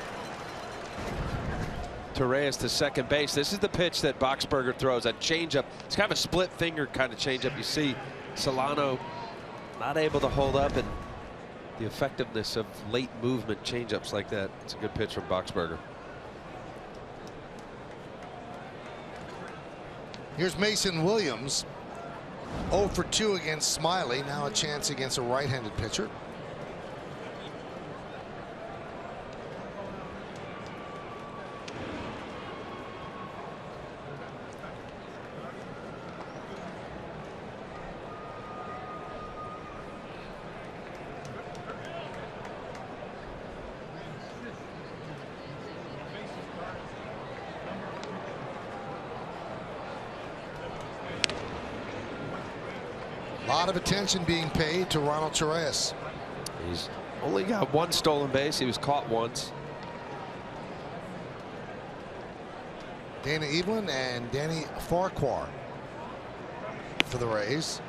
Torreyes to second base. This is the pitch that Boxberger throws. That changeup. It's kind of a split finger kind of changeup. You see Solano not able to hold up, and the effectiveness of late movement changeups like that. It's a good pitch from Boxberger. Here's Mason Williams, 0 for 2 against Smiley. Now a chance against a right-handed pitcher. A lot of attention being paid to Ronald Torreyes. He's only got 1 stolen base. He was caught once. Dana Evelyn and Danny Farquhar for the Rays.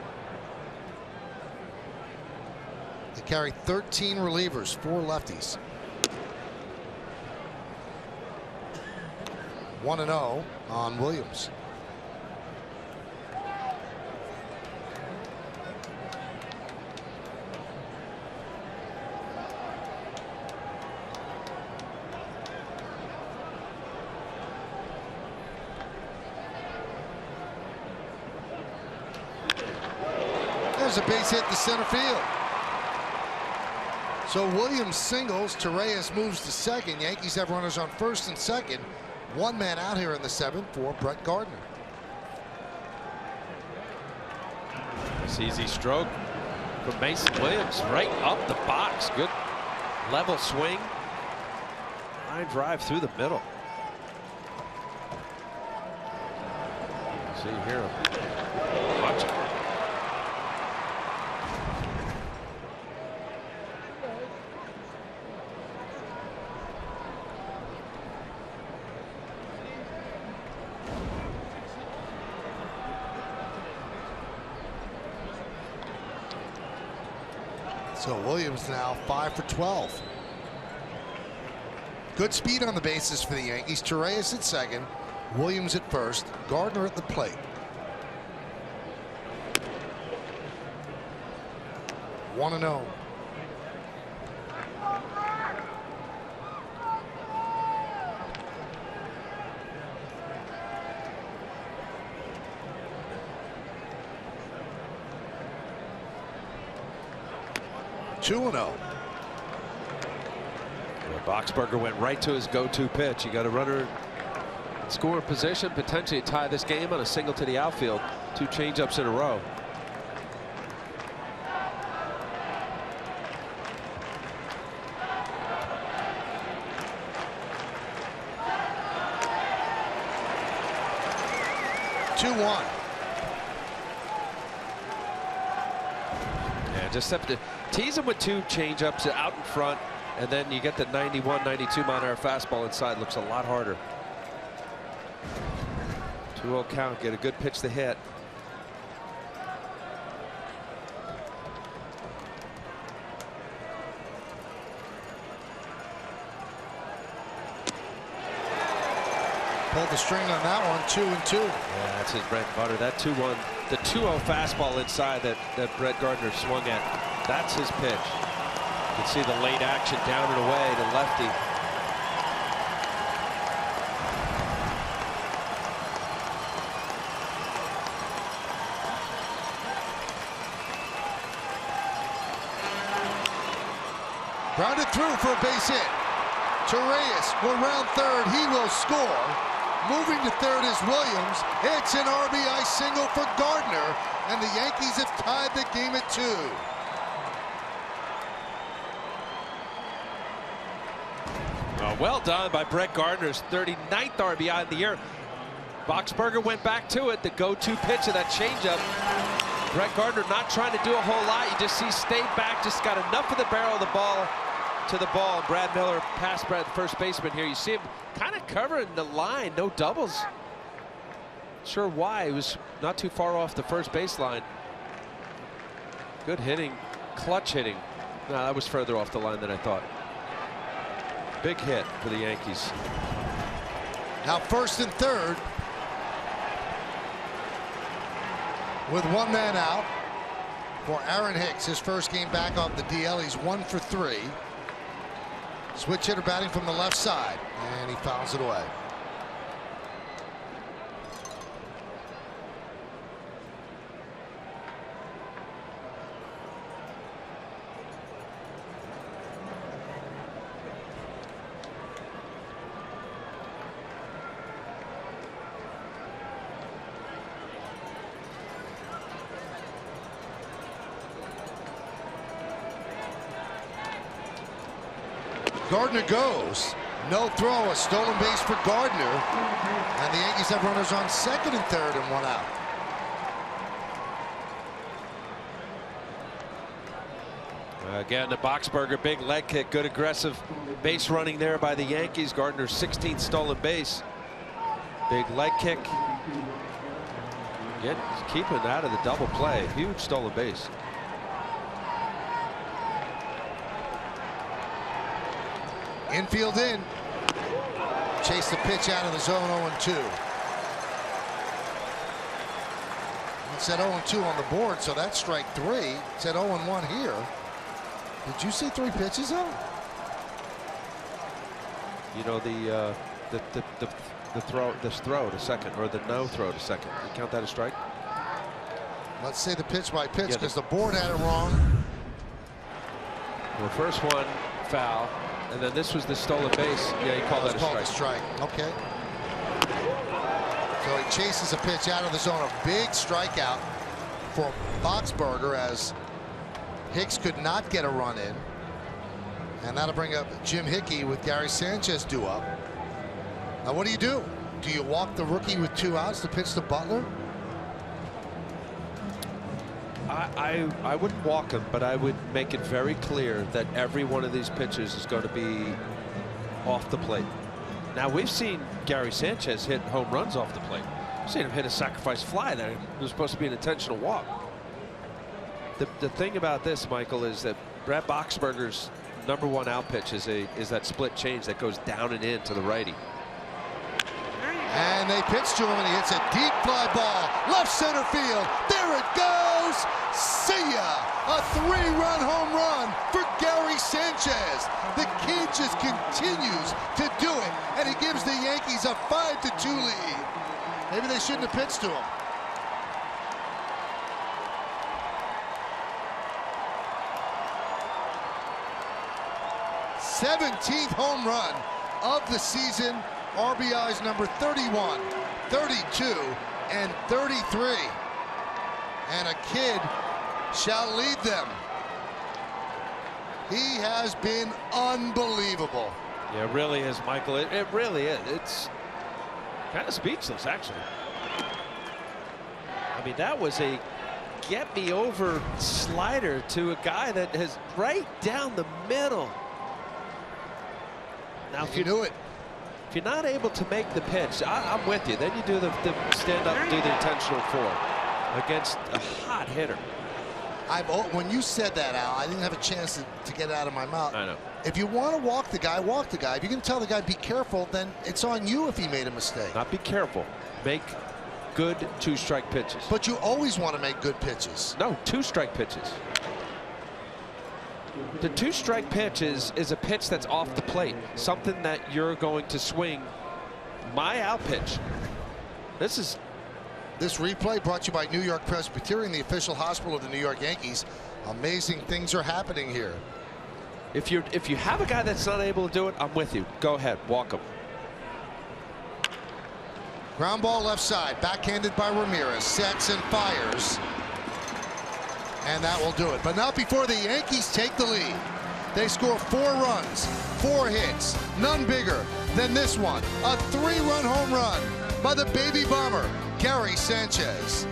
They carry 13 relievers, 4 lefties. 1-0 on Williams. There's a base hit to center field. So Williams singles. Torreyes moves to second. Yankees have runners on first and second. One man out here in the seventh for Brett Gardner. This easy stroke from Mason Williams right up the box. Good level swing. Line drive through the middle. See here. Watch it. So Williams now 5 for 12. Good speed on the bases for the Yankees. Torreyes at second, Williams at first, Gardner at the plate. 1-0. Boxberger went right to his go-to pitch. You got a runner in scoring position, potentially tie this game on a single to the outfield. 2 changeups in a row. Yeah, just have to tease him with 2 changeups out in front. And then you get the 91, 92 mile-an-hour fastball inside. Looks a lot harder. 2-0 count. Get a good pitch to hit. Pulled the string on that one. 2-2. Yeah, that's his bread and butter. That 2-1, the 2-0 fastball inside that Brett Gardner swung at. That's his pitch. You can see the late action down and away to lefty. Grounded through for a base hit. Torreyes will round third. He will score. Moving to third is Williams. It's an RBI single for Gardner, and the Yankees have tied the game at 2. Well done by Brett Gardner's 39th RBI in the year. Boxberger went back to it. The go-to pitch of that changeup. Brett Gardner not trying to do a whole lot. You just see stayed back, just got enough of the barrel of the ball to the ball. Brad Miller past Brad, first baseman here. You see him kind of covering the line. No doubles. Sure why. He was not too far off the first baseline. Good hitting, clutch hitting. No, that was further off the line than I thought. Big hit for the Yankees. Now first and third. With one man out for Aaron Hicks. His first game back off the DL. He's 1 for 3. Switch hitter batting from the left side. And he fouls it away. Gardner goes. No throw, a stolen base for Gardner. And the Yankees have runners on second and third and 1 out. Again, the Boxberger big leg kick. Good aggressive base running there by the Yankees. Gardner's 16th stolen base. Big leg kick. Again, keeping out of the double play. Huge stolen base. Infield in. Chase the pitch out of the zone. 0-2. It said 0-2 on the board, so that's strike 3. It said 0-1 here. Did you see 3 pitches though? You know, the throw to second, or the no throw to second. You count that a strike? Let's say the pitch by pitch because the board had it wrong. Well, first one foul, and then this was the stolen base. Yeah, he called that a strike. Okay. So he chases a pitch out of the zone. A big strikeout for Boxberger as Hicks could not get a run in. And that'll bring up Jim Hickey with Gary Sanchez due up. Now what do? Do you walk the rookie with 2 outs to pitch to Butler? I wouldn't walk him, but I would make it very clear that every one of these pitches is going to be off the plate. Now we've seen Gary Sanchez hit home runs off the plate. We've seen him hit a sacrifice fly that was supposed to be an intentional walk. The thing about this, Michael, is that Brad Boxberger's #1 out pitch is that split change that goes down and in to the righty. And they pitch to him, and he hits a deep fly ball, left center field. There it goes. See ya! A 3-run home run for Gary Sanchez. The kid just continues to do it, and he gives the Yankees a 5-2 lead. Maybe they shouldn't have pitched to him. #17th home run of the season. RBIs number 31, 32, and 33. And a kid shall lead them. He has been unbelievable. Yeah, it really is, Michael. It really is. It's kind of speechless, actually. I mean, that was a get-me-over slider to a guy that is right down the middle. Now, if you knew it. If you're not able to make the pitch, I'm with you. Then you do the stand up and do the intentional forward against a hot hitter. When you said that, Al, I didn't have a chance to get it out of my mouth. I know. If you want to walk the guy, walk the guy. If you can tell the guy be careful, then it's on you if he made a mistake. Not be careful. Make good 2-strike pitches. But you always want to make good pitches. No, 2-strike pitches. The 2-strike pitch is a pitch that's off the plate, something that you're going to swing. My out pitch. This replay brought to you by New York Presbyterian, the official hospital of the New York Yankees. Amazing things are happening here. If you have a guy that's not able to do it, I'm with you. Go ahead, walk him. Ground ball left side, backhanded by Ramirez, sets and fires. And that will do it. But not before the Yankees take the lead. They score 4 runs, 4 hits, none bigger than this one. A 3-run home run by the baby bomber, Gary Sanchez.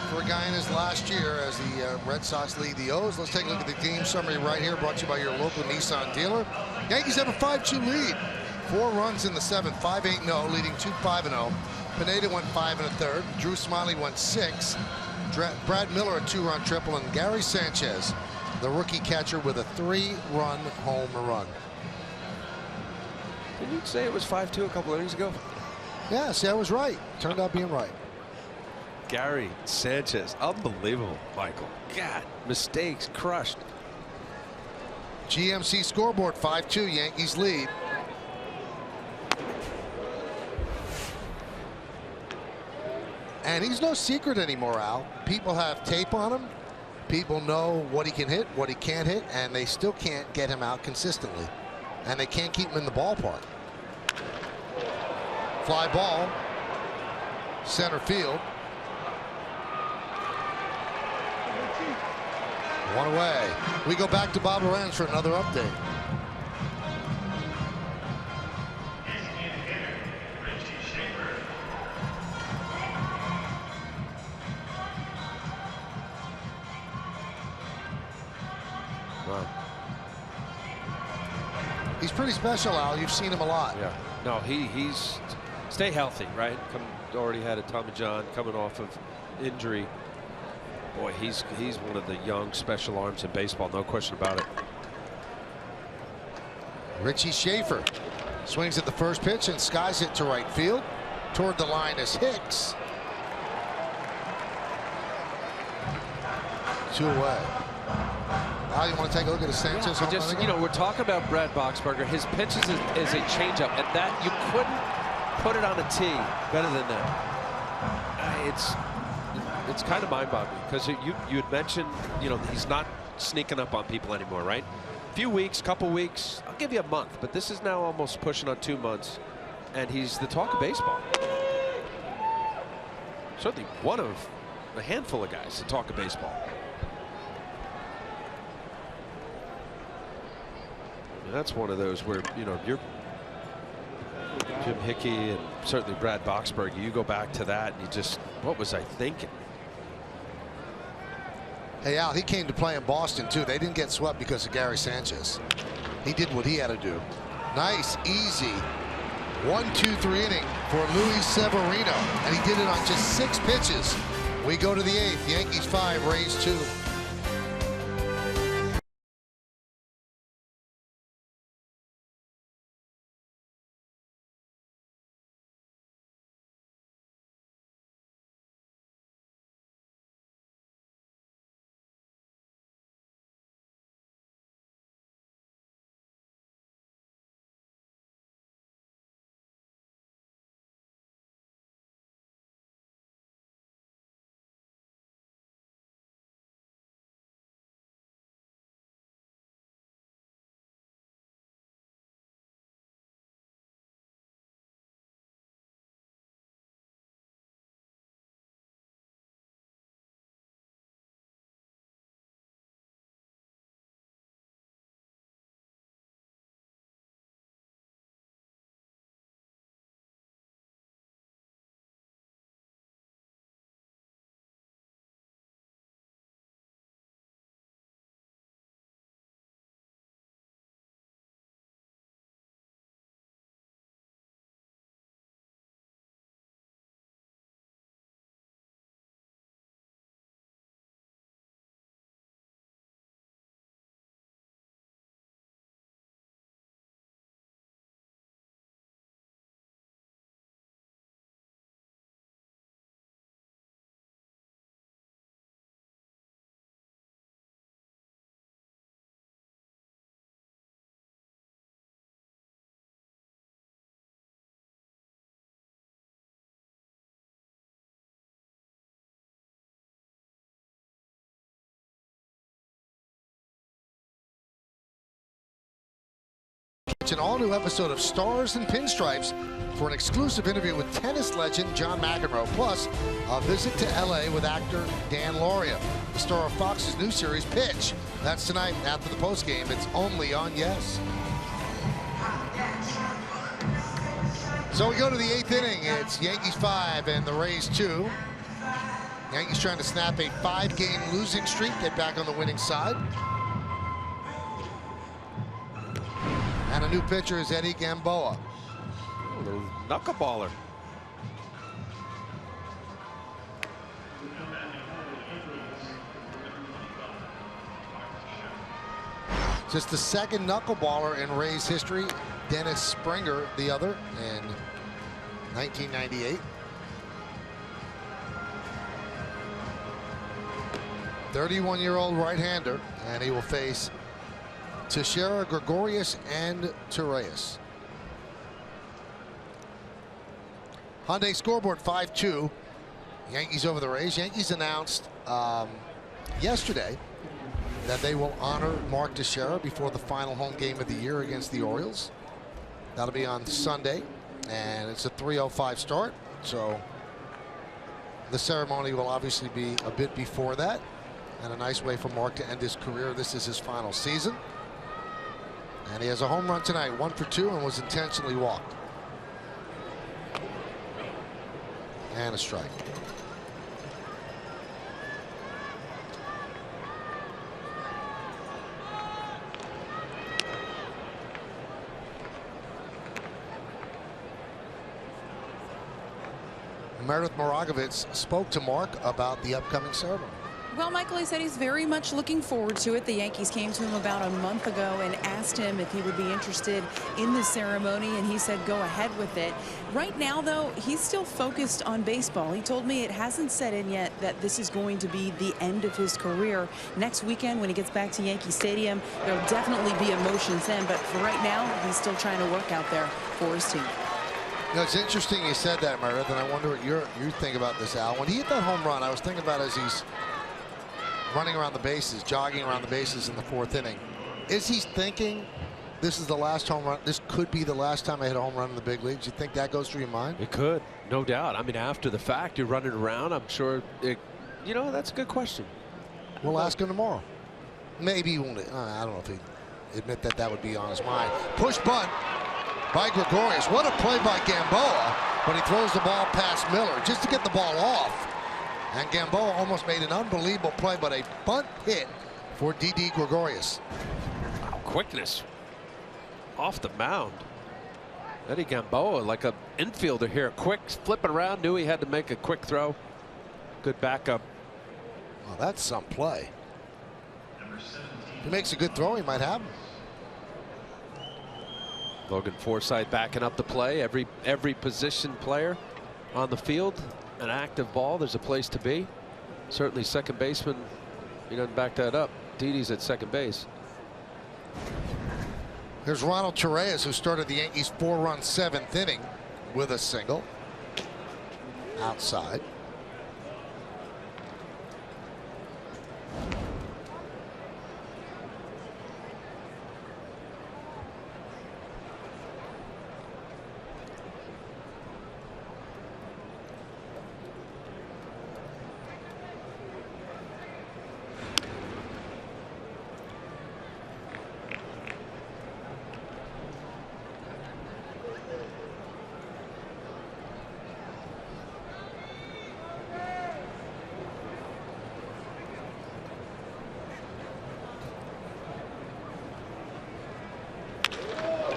For a guy in his last year as the Red Sox lead the O's. Let's take a look at the team summary right here, brought to you by your local Nissan dealer. Yankees have a 5-2 lead. 4 runs in the 7th, 5-8-0, leading 2-5-0. Pineda went 5 1/3. Drew Smiley went 6. Brad Miller a 2-run triple, and Gary Sanchez the rookie catcher, with a 3-run home run. Didn't you say it was 5-2 a couple innings ago? Yeah, see, I was right. Turned out being right. Gary Sanchez, unbelievable, Michael. God, mistakes crushed. GMC scoreboard, 5-2, Yankees lead. And he's no secret anymore, Al. People have tape on him. People know what he can hit, what he can't hit, and they still can't get him out consistently. And they can't keep him in the ballpark. Fly ball, center field. One away. We go back to Bob Lorenz for another update. Wow. He's pretty special, Al. You've seen him a lot. Yeah. No, he's stay healthy, right? Already had a Tommy John, coming off of injury. Boy, he's one of the young special arms in baseball, no question about it. Richie Schaefer swings at the first pitch and skies it to right field. Toward the line is Hicks. 2 away. Now you want to take a look at the Sanchez? Yeah, just, you know, we're talking about Brad Boxberger. His pitches is a changeup, and that you couldn't put it on a tee better than that. It's kind of mind-boggling, because you had mentioned, you know, he's not sneaking up on people anymore, right? Few weeks, couple weeks, I'll give you a month, but this is now almost pushing on 2 months, and he's the talk of baseball. Certainly one of a handful of guys to talk of baseball. And that's one of those where, you know, you're Jim Hickey and certainly Brad Boxberger, you go back to that and you just, what was I thinking? Hey, Al, he came to play in Boston, too. They didn't get swept because of Gary Sanchez. He did what he had to do. Nice, easy 1-2-3 inning for Luis Severino, and he did it on just 6 pitches. We go to the 8th. Yankees 5, Rays 2. An all-new episode of Stars and Pinstripes for an exclusive interview with tennis legend John McEnroe, plus a visit to LA with actor Dan Lauria, the star of Fox's new series Pitch. That's tonight after the postgame. It's only on Yes. So we go to the 8th inning. It's Yankees 5 and the Rays 2. Yankees trying to snap a 5-game losing streak, get back on the winning side. And a new pitcher is Eddie Gamboa. Oh, little knuckleballer. Just the second knuckleballer in Rays history. Dennis Springer, the other, in 1998. 31-year-old right-hander, and he will face Teixeira, Gregorius, and Torreyes. Hyundai scoreboard 5-2. Yankees over the Rays. Yankees announced yesterday that they will honor Mark Teixeira before the final home game of the year against the Orioles. That'll be on Sunday, and it's a 3:05 start, so the ceremony will obviously be a bit before that, and a nice way for Mark to end his career. This is his final season, and he has a home run tonight, 1 for 2, and was intentionally walked. And a strike. Meredith Moragovitz spoke to Mark about the upcoming ceremony. Well, Michael, he said he's very much looking forward to it. The Yankees came to him about a month ago and asked him if he would be interested in the ceremony, and he said go ahead with it. Right now, though, he's still focused on baseball. He told me it hasn't set in yet that this is going to be the end of his career. Next weekend, when he gets back to Yankee Stadium, there'll definitely be emotions then, but for right now, he's still trying to work out there for his team. You know, it's interesting you said that, Meredith, and I wonder what you think about this, Al. When he hit that home run, I was thinking about as he's running around the bases, jogging around the bases in the 4th inning. Is he thinking this is the last home run? This could be the last time I hit a home run in the big leagues. You think that goes through your mind? It could, no doubt. I mean, after the fact, you're running around. I'm sure, you know, that's a good question. We'll ask him tomorrow. Maybe he won't. I don't know if he'd admit that would be on his mind. Push bunt by Gregorius. What a play by Gamboa, but he throws the ball past Miller just to get the ball off. And Gamboa almost made an unbelievable play, but a bunt hit for Didi Gregorius. Wow, quickness off the mound. Eddie Gamboa, like an infielder here, quick, flipping around, knew he had to make a quick throw. Good backup. Well, that's some play. If he makes a good throw, he might have him. Logan Forsythe backing up the play. Every position player on the field, an active ball, there's a place to be. Certainly second baseman, he doesn't back that up. Didi's at second base. Here's Ronald Torreyes, who started the Yankees' 4-run 7th inning with a single. Outside.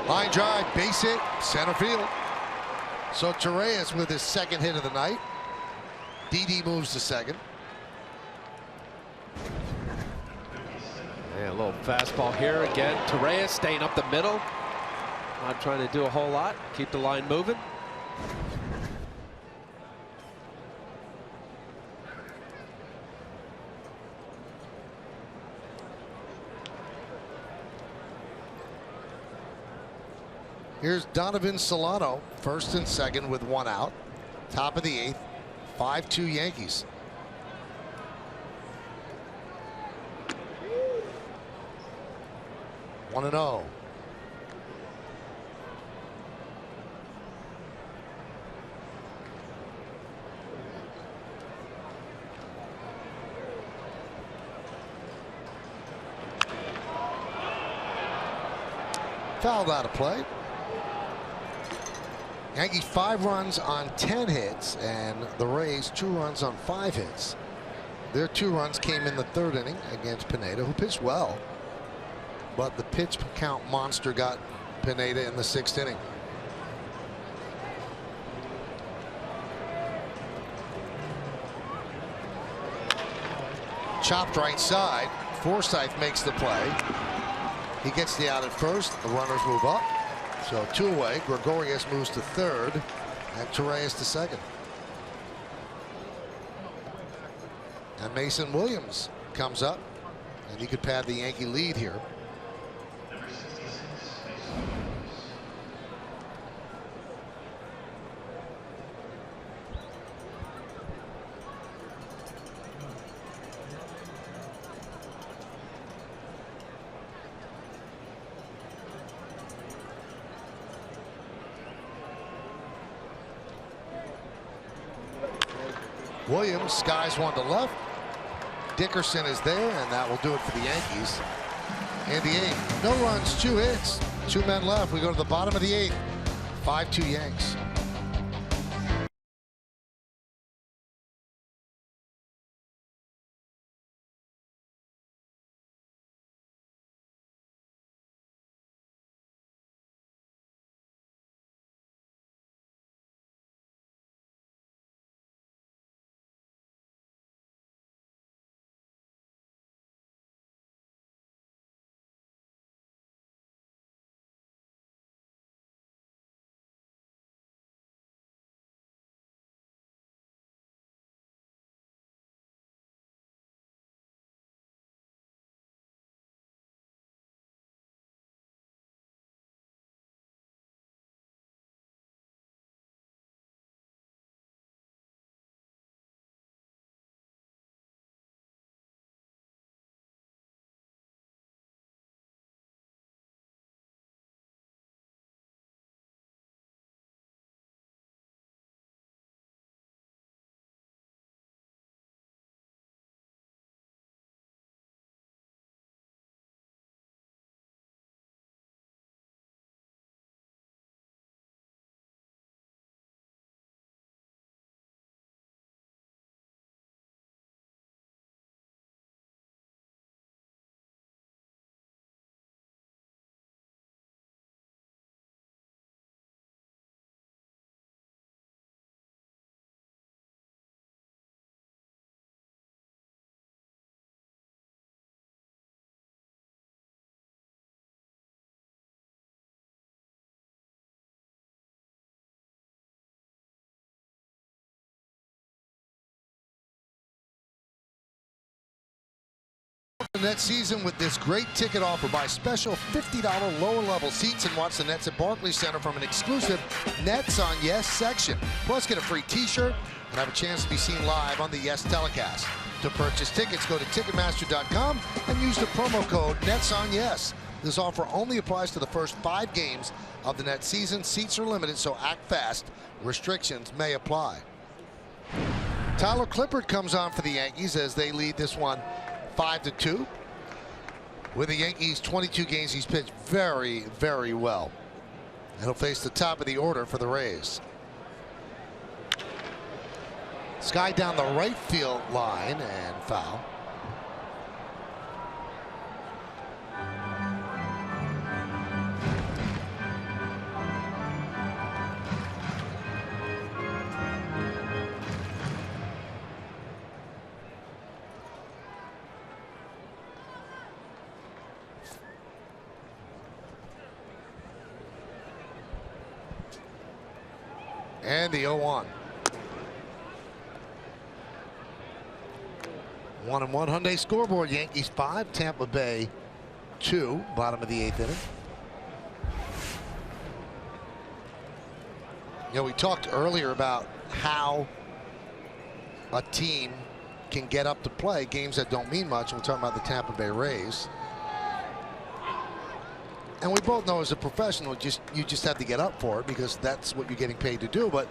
Line drive, base hit, center field. So Torreyes with his 2nd hit of the night. Didi moves to second. Yeah, a little fastball here again. Torreyes staying up the middle. Not trying to do a whole lot. Keep the line moving. Here's Donovan Solano, 1st and 2nd with 1 out. Top of the 8th, 5-2 Yankees. One and 0. Fouled out of play. Yankees 5 runs on 10 hits, and the Rays 2 runs on 5 hits. Their 2 runs came in the 3rd inning against Pineda, who pitched well, but the pitch count monster got Pineda in the 6th inning. Chopped right side. Forsythe makes the play. He gets the out at first. The runners move up. So 2 away. Gregorius moves to third, and Torreyes to second. And Mason Williams comes up, and he could pad the Yankee lead here. Number 66, Mason Williams skies one to left. Dickerson is there, and that will do it for the Yankees. In the 8th, no runs, 2 hits, 2 men left. We go to the bottom of the 8th. 5-2 Yanks. The Nets season with this great ticket offer. Buy special $50 lower level seats and watch the Nets at Barclays Center from an exclusive Nets on Yes section. Plus get a free t-shirt and have a chance to be seen live on the Yes telecast. To purchase tickets, go to Ticketmaster.com and use the promo code Nets on Yes. This offer only applies to the first 5 games of the Nets season. Seats are limited, so act fast. Restrictions may apply. Tyler Clippard comes on for the Yankees as they lead this one 5-2. With the Yankees 22 games, he's pitched very, very well. And he'll face the top of the order for the Rays. Sky down the right field line and foul. And the 0-1. 1-1 Hyundai scoreboard. Yankees 5, Tampa Bay 2. Bottom of the 8th inning. You know, we talked earlier about how a team can get up to play games that don't mean much. We're talking about the Tampa Bay Rays. And we both know as a professional, you just have to get up for it because that's what you're getting paid to do. But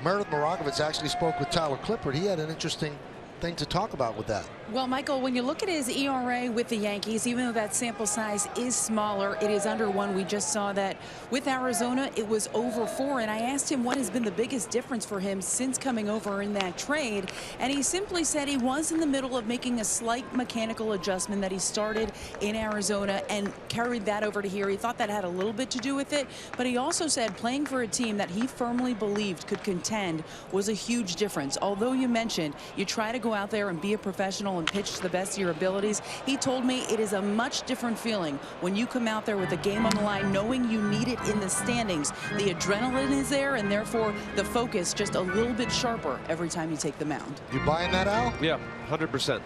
Meredith Marakovitz actually spoke with Tyler Clippard. He had an interesting thing to talk about with that. Well, Michael, when you look at his ERA with the Yankees, even though that sample size is smaller, it is under 1. We just saw that with Arizona, it was over 4. And I asked him what has been the biggest difference for him since coming over in that trade. And he simply said he was in the middle of making a slight mechanical adjustment that he started in Arizona and carried that over to here. He thought that had a little bit to do with it. But he also said playing for a team that he firmly believed could contend was a huge difference. Although you mentioned you try to go go out there and be a professional and pitch to the best of your abilities. He told me it is a much different feeling when you come out there with a game on the line, knowing you need it in the standings. The adrenaline is there, and therefore the focus just a little bit sharper every time you take the mound. You buying that, Al? Yeah, 100%.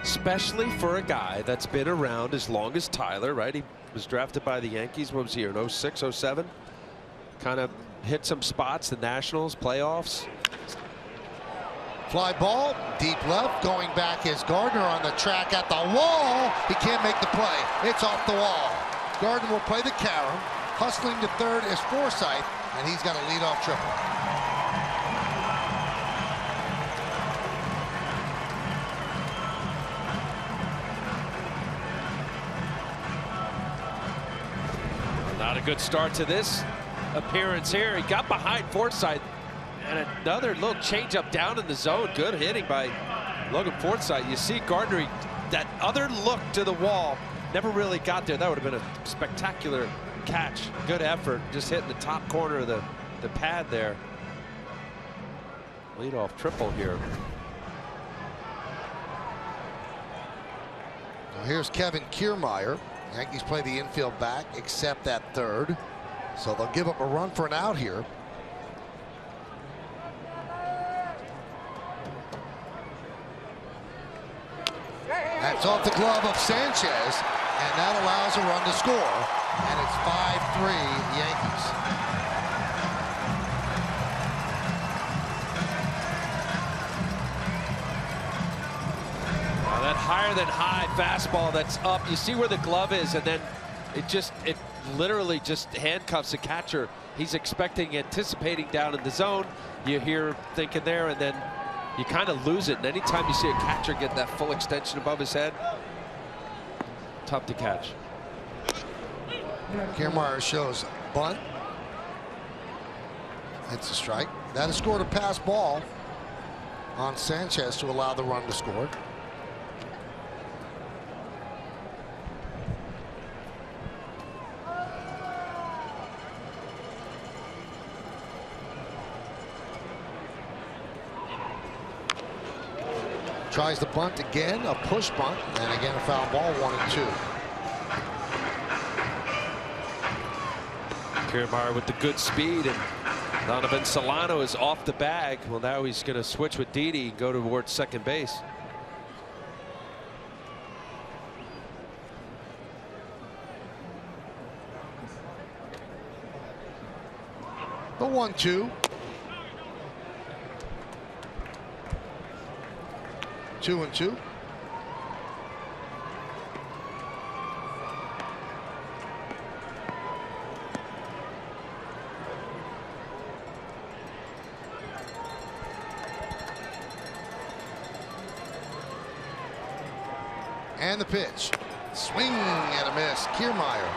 Especially for a guy that's been around as long as Tyler, right? He was drafted by the Yankees. What was he, in 06, 07? Kind of hit some spots, the Nationals, playoffs. Fly ball, deep left, going back is Gardner on the track at the wall. He can't make the play. It's off the wall. Gardner will play the carom. Hustling to third is Forsythe, and he's got a leadoff triple. Not a good start to this appearance here. He got behind Forsythe, and another little changeup down in the zone. Good hitting by Logan Forsythe. You see Gardner, that other look to the wall, never really got there. That would have been a spectacular catch. Good effort, just hitting the top corner of the pad there. Leadoff triple here. Now here's Kevin Kiermaier. Yankees play the infield back, except at third. So they'll give up a run for an out here. That's off the glove of Sanchez, and that allows a run to score. And it's 5-3 Yankees. Now that higher than high fastball that's up. You see where the glove is, and then it literally just handcuffs the catcher. He's anticipating down in the zone. You hear thinking there, and then you kind of lose it. And anytime you see a catcher get that full extension above his head, tough to catch. Kiermaier shows bunt. It's a strike. That has scored a pass ball on Sanchez to allow the run to score. Tries the bunt again, a push bunt, and again a foul ball, 1-2. Kiermaier with the good speed, and Donovan Solano is off the bag. Well, now he's going to switch with Didi and go towards second base. The 1-2. 2-2. And the pitch. Swing and a miss. Kiermaier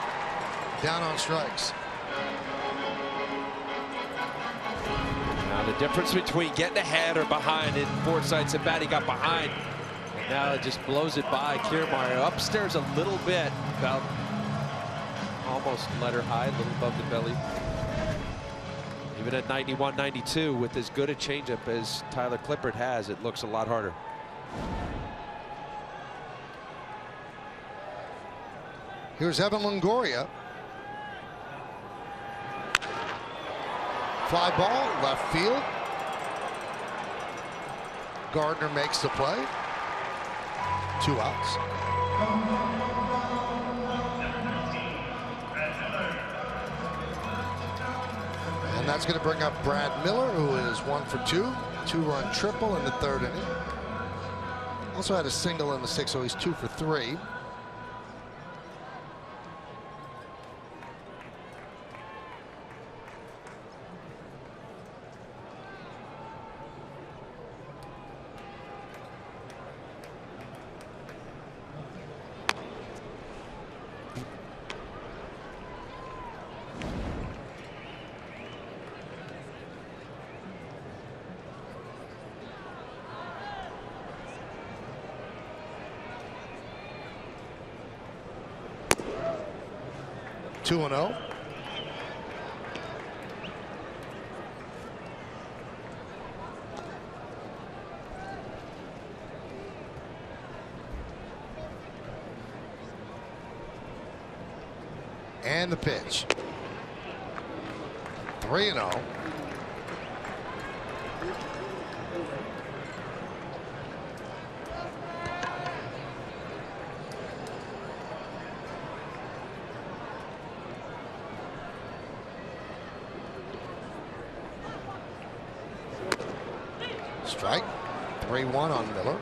down on strikes. Now the difference between getting ahead or behind, in Forsythe's at bat, he got behind. And now it just blows it by. Kiermaier upstairs a little bit, about almost letter high, a little above the belly. Even at 91, 92, with as good a changeup as Tyler Clippard has, it looks a lot harder. Here's Evan Longoria. Fly ball, left field. Gardner makes the play. 2 outs. And that's going to bring up Brad Miller, who is 1 for 2. 2-run triple in the 3rd inning. Also had a single in the 6th, so he's 2 for 3. Two and 0. And the pitch. 3-0. Strike. 3-1 on Miller.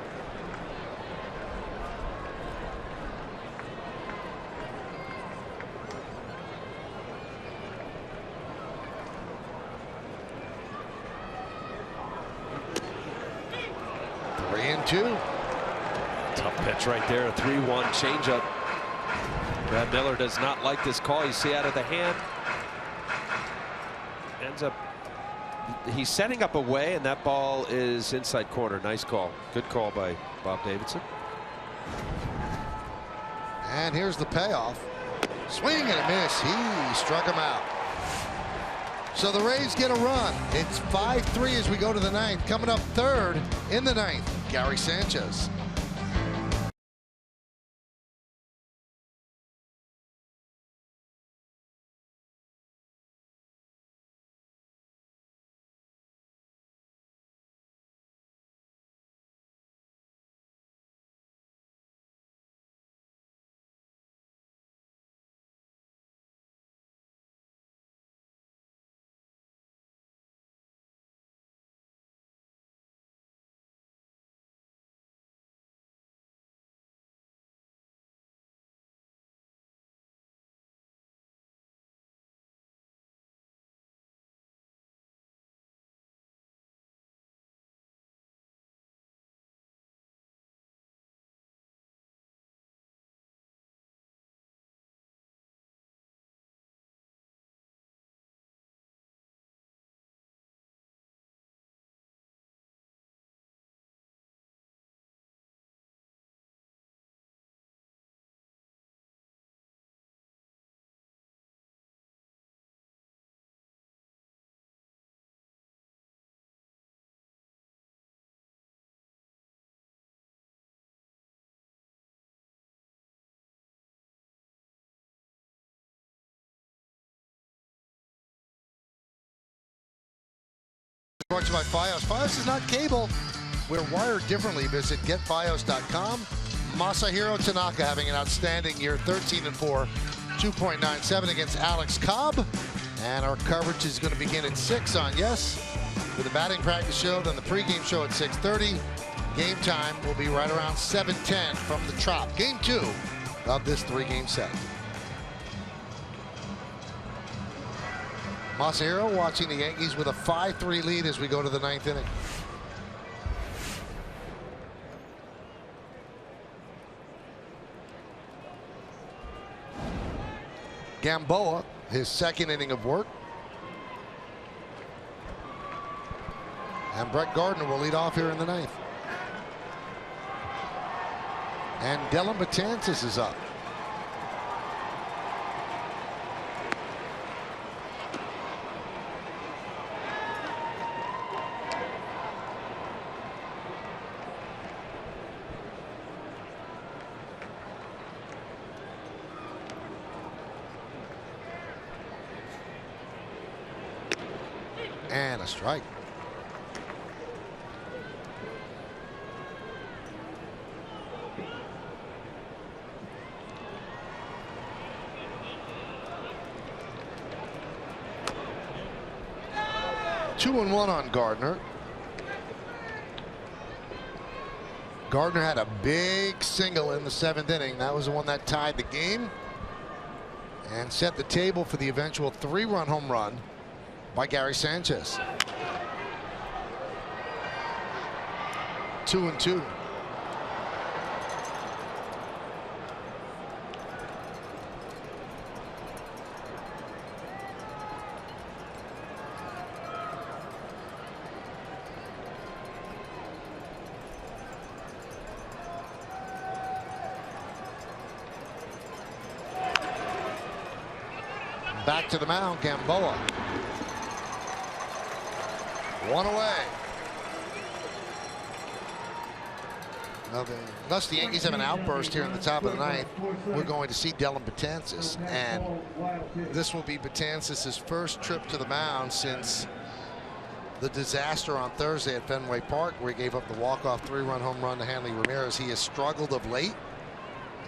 Tough pitch right there. A 3-1 changeup. Brad Miller does not like this call. You see out of the hand. Ends up. He's setting up away, and that ball is inside corner. Nice call. Good call by Bob Davidson. And here's the payoff. Swing and a miss. He struck him out. So the Rays get a run. It's 5-3 as we go to the ninth. Coming up third in the ninth, Gary Sanchez. Brought to you by Fios. Fios is not cable. We're wired differently. Visit getfios.com. Masahiro Tanaka having an outstanding year, 13-4, 2.97 against Alex Cobb. And our coverage is going to begin at 6 on Yes, with the batting practice show, then the pregame show at 6:30. Game time will be right around 7:10 from the Trop. Game 2 of this 3-game set. Masahiro watching the Yankees with a 5-3 lead as we go to the 9th inning. Gamboa, his 2nd inning of work. And Brett Gardner will lead off here in the 9th. And Dylan Betances is up. And a strike. Two and one on Gardner. Gardner had a big single in the 7th inning. That was the one that tied the game and set the table for the eventual 3-run home run by Gary Sanchez. 2-2. Back to the mound, Gamboa. One away. Unless the Yankees have an outburst here in the top of the ninth, we're going to see Dellin Betances, and this will be Betances' first trip to the mound since the disaster on Thursday at Fenway Park, where he gave up the walk-off 3-run home run to Hanley Ramirez. He has struggled of late,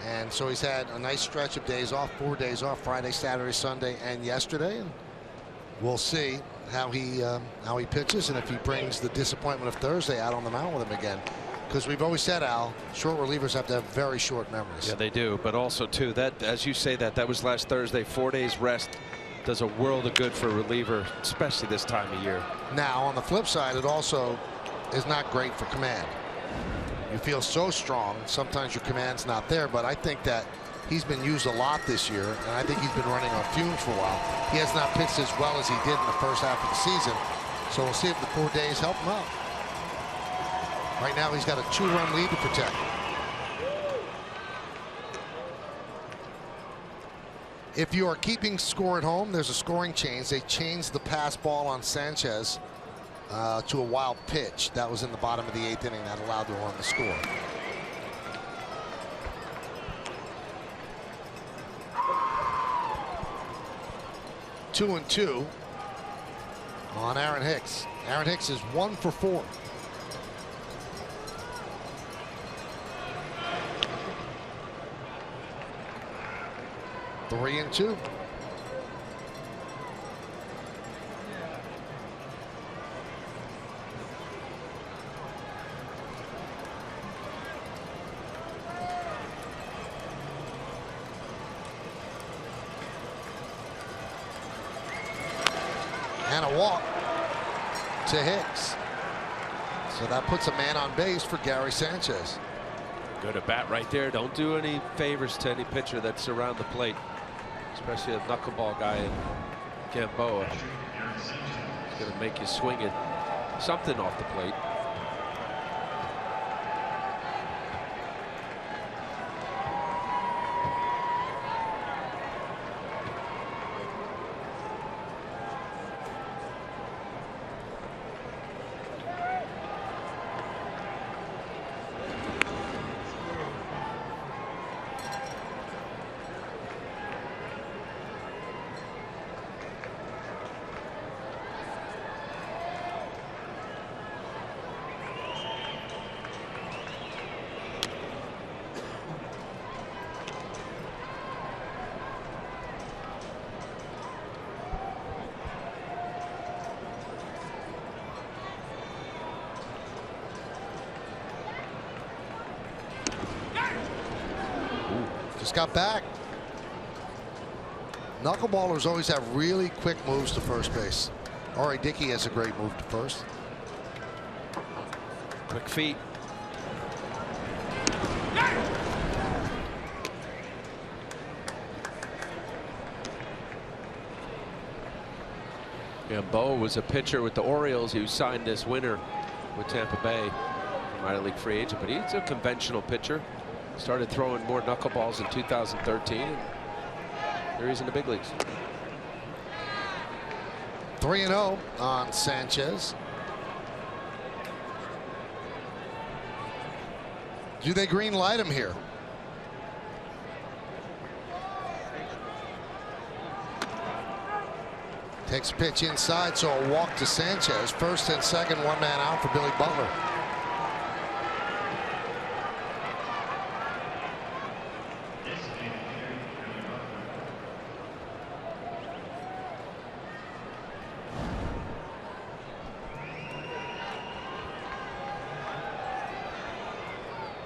and so he's had a nice stretch of days off, 4 days off, Friday, Saturday, Sunday, and yesterday. And we'll see how he pitches, and if he brings the disappointment of Thursday out on the mound with him again. Because we've always said, Al, short relievers have to have very short memories. Yeah, they do. But also, too, that, as you say, that was last Thursday. 4 days rest does a world of good for a reliever, especially this time of year. Now, on the flip side, it also is not great for command. You feel so strong, sometimes your command's not there. But I think that he's been used a lot this year, and I think he's been running on fumes for a while. He has not pitched as well as he did in the first half of the season. So we'll see if the 4 days help him out. Right now, he's got a 2-run lead to protect. If you are keeping score at home, there's a scoring change. They changed the pass ball on Sanchez to a wild pitch. That was in the bottom of the 8th inning. That allowed to run the score. Two and two on Aaron Hicks. Aaron Hicks is 1 for 4. Three and two. And a walk to Hicks. So that puts a man on base for Gary Sanchez. Good at bat right there. Don't do any favors to any pitcher that's around the plate, especially a knuckleball guy in Gamboa. He's going to make you swing it something off the plate. Just got back. Knuckleballers always have really quick moves to first base. R.A. Dickey has a great move to first. Quick feet. Gamboa was a pitcher with the Orioles. He was signed this winter with Tampa Bay, minor league free agent, but he's a conventional pitcher. Started throwing more knuckleballs in 2013. There he's in the big leagues. 3-0 on Sanchez. Do they green light him here? Takes a pitch inside, so a walk to Sanchez. First and second, 1 man out for Billy Butler.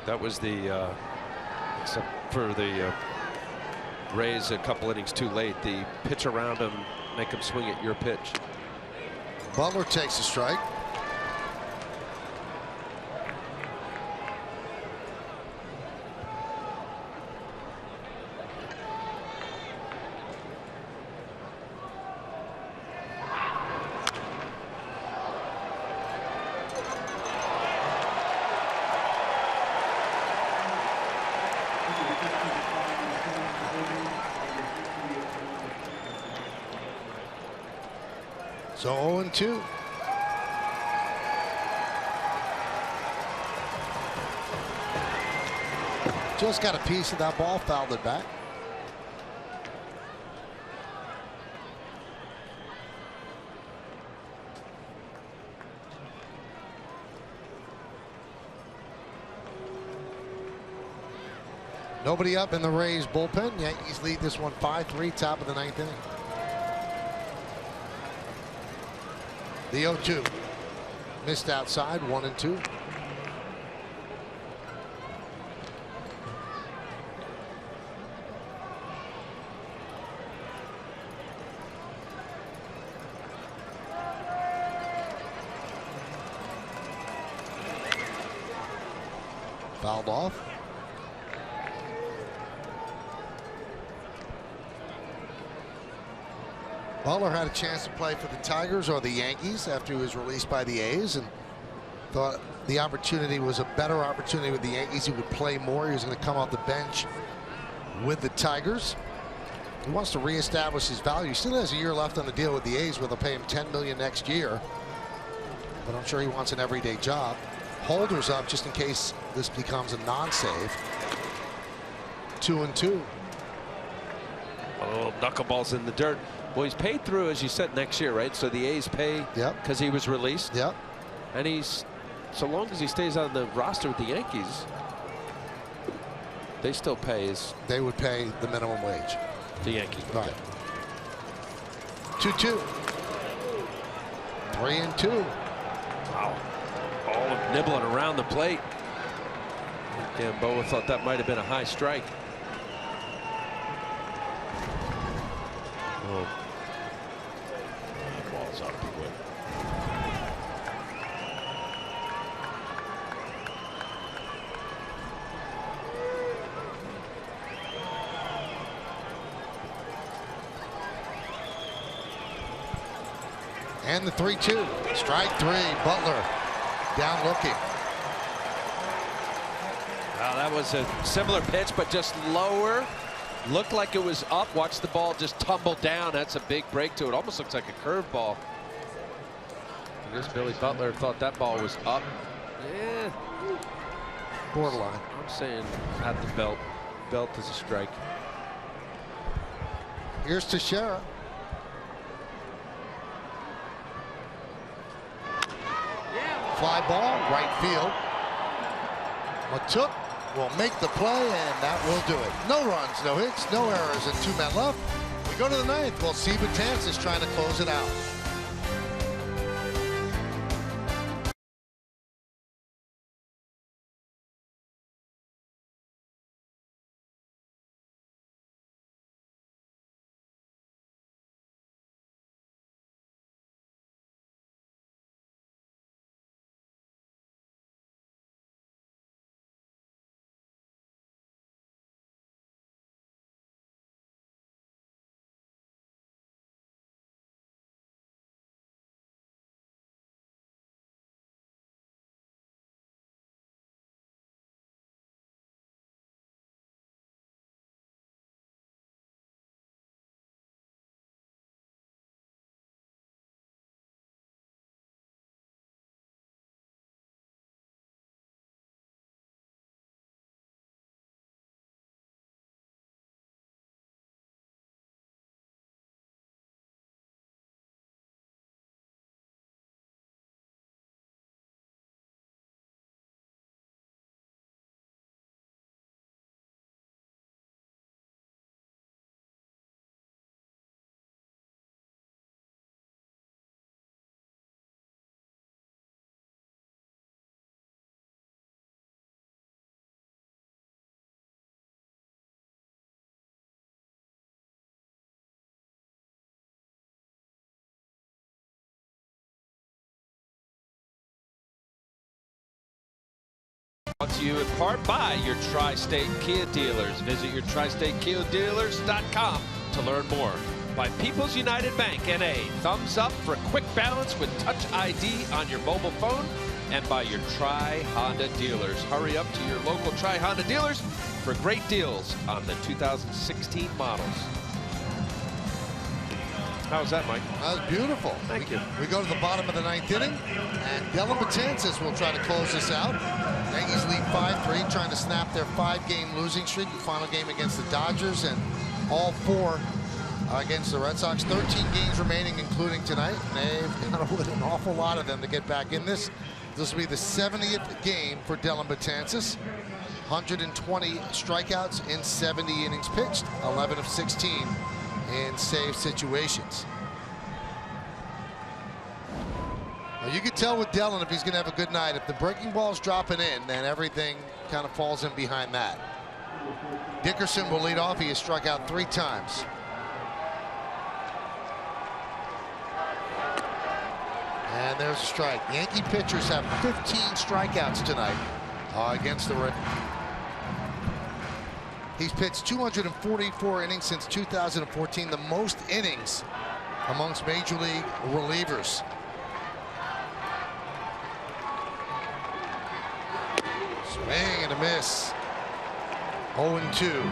That was the, except for the Rays a couple innings too late, the pitch around him, make him swing at your pitch. Butler takes a strike. So 0-2. Just got a piece of that ball, fouled it back. Nobody up in the Rays bullpen. Yankees lead this one 5-3, top of the 9th inning. The 0-2. Missed outside, 1-2. Fouled off. Butler had a chance to play for the Tigers or the Yankees after he was released by the A's, and thought the opportunity was a better opportunity with the Yankees. He would play more. He was going to come off the bench with the Tigers. He wants to reestablish his value. He still has a year left on the deal with the A's, where they'll pay him $10 million next year. But I'm sure he wants an everyday job. Holder's up just in case this becomes a non-save. 2-2. Oh, knuckleballs in the dirt. Well, he's paid through, as you said, next year, right? So the A's pay because he was released. Yep. And he's, so long as he stays on the roster with the Yankees, they still pay his. They would pay the minimum wage. The Yankees. Right. 2-2. 3-2. Wow. All nibbling around the plate. Gamboa thought that might have been a high strike. Oh. Ball's up quick. And the 3-2. Strike 3. Butler down looking. Wow, that was a similar pitch, but just lower. Looked like it was up. Watch the ball just tumble down. That's a big break to it. Almost looks like a curveball. I guess Billy Butler thought that ball was up. Yeah. Borderline. I'm saying at the belt. Belt is a strike. Here's Teixeira. Fly ball, right field. Matuk will make the play, and that will do it. No runs, no hits, no errors, and 2 men left. We go to the 9th. Well, Steve Betances is trying to close it out. Brought to you in part by your Tri-State Kia dealers. Visit your TriStateKiaDealers.com to learn more. By People's United Bank, NA. Thumbs up for quick balance with Touch ID on your mobile phone. And by your Tri-Honda dealers. Hurry up to your local Tri-Honda dealers for great deals on the 2016 models. How was that, Mike? That was beautiful. Thank you. We go to the bottom of the 9th inning, and Dellin Betances will try to close this out. Yankees lead 5-3, trying to snap their 5-game losing streak. The final game against the Dodgers, and all 4 against the Red Sox. 13 games remaining, including tonight. They've got to win an awful lot of them to get back in this. This will be the 70th game for Dellin Betances. 120 strikeouts in 70 innings pitched, 11 of 16 in save situations. Well, you can tell with Dellin if he's going to have a good night. If the breaking ball's dropping in, then everything kind of falls in behind that. Dickerson will lead off. He has struck out 3 times. And there's a strike. Yankee pitchers have 15 strikeouts tonight against the Red. He's pitched 244 innings since 2014, the most innings amongst major league relievers. Swing and a miss. 0-2.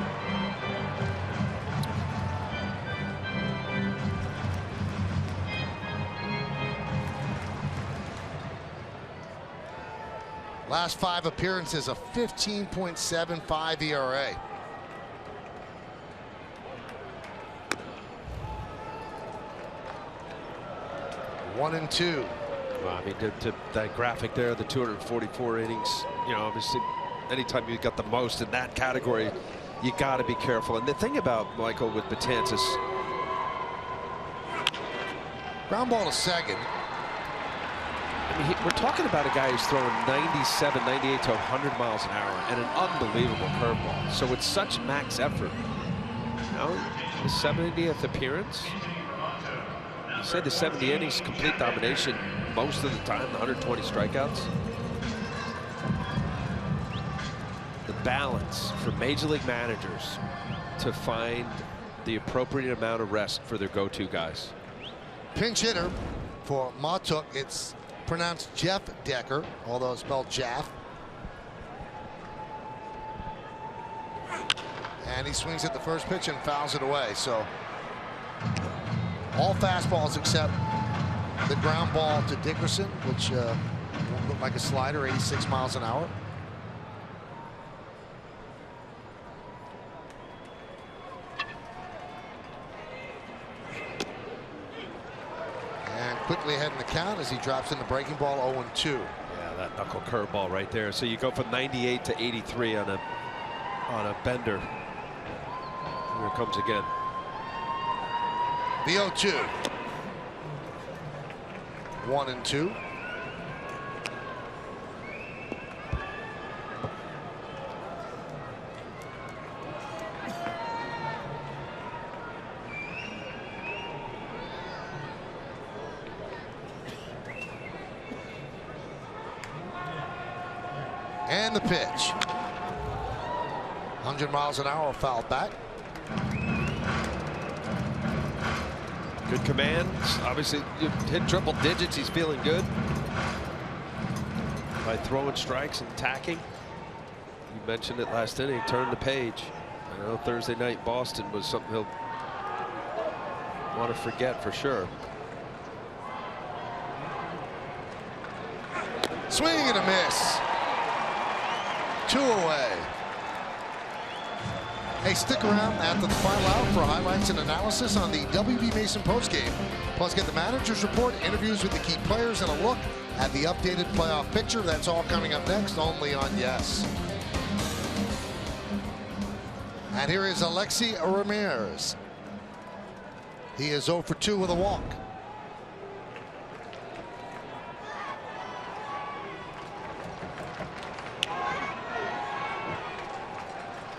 Last 5 appearances, a 15.75 ERA. One and two. Well, I mean, to that graphic there, the 244 innings, you know, obviously, anytime you got the most in that category, you got to be careful. And the thing about Michael with Betances, ground ball to second. I mean, we're talking about a guy who's throwing 97, 98 to 100 miles an hour and an unbelievable curveball. So it's such max effort. You know, the 70th appearance. You said the 70 innings, complete domination most of the time, the 120 strikeouts. The balance for major league managers to find the appropriate amount of rest for their go-to guys. Pinch hitter for Matuk. It's pronounced Jeff Decker, although it's spelled Jaff. And he swings at the first pitch and fouls it away. So all fastballs except the ground ball to Dickerson, which looked like a slider, 86 miles an hour. And quickly ahead in the count as he drops in the breaking ball, 0-2. Yeah, that knuckle curveball right there. So you go from 98 to 83 on a bender. Here it comes again. The 0-2. 1-2. And the pitch. 100 miles an hour, fouled back. Good command. Obviously, you hit triple digits. He's feeling good by throwing strikes and attacking. You mentioned it last inning. Turned the page. I know Thursday night Boston was something he'll want to forget for sure. Swing and a miss. 2 away. Hey, stick around after the final out for highlights and analysis on the WB Mason postgame. Plus, get the manager's report, interviews with the key players, and a look at the updated playoff picture. That's all coming up next, only on Yes. And here is Alexi Ramirez. He is 0 for 2 with a walk.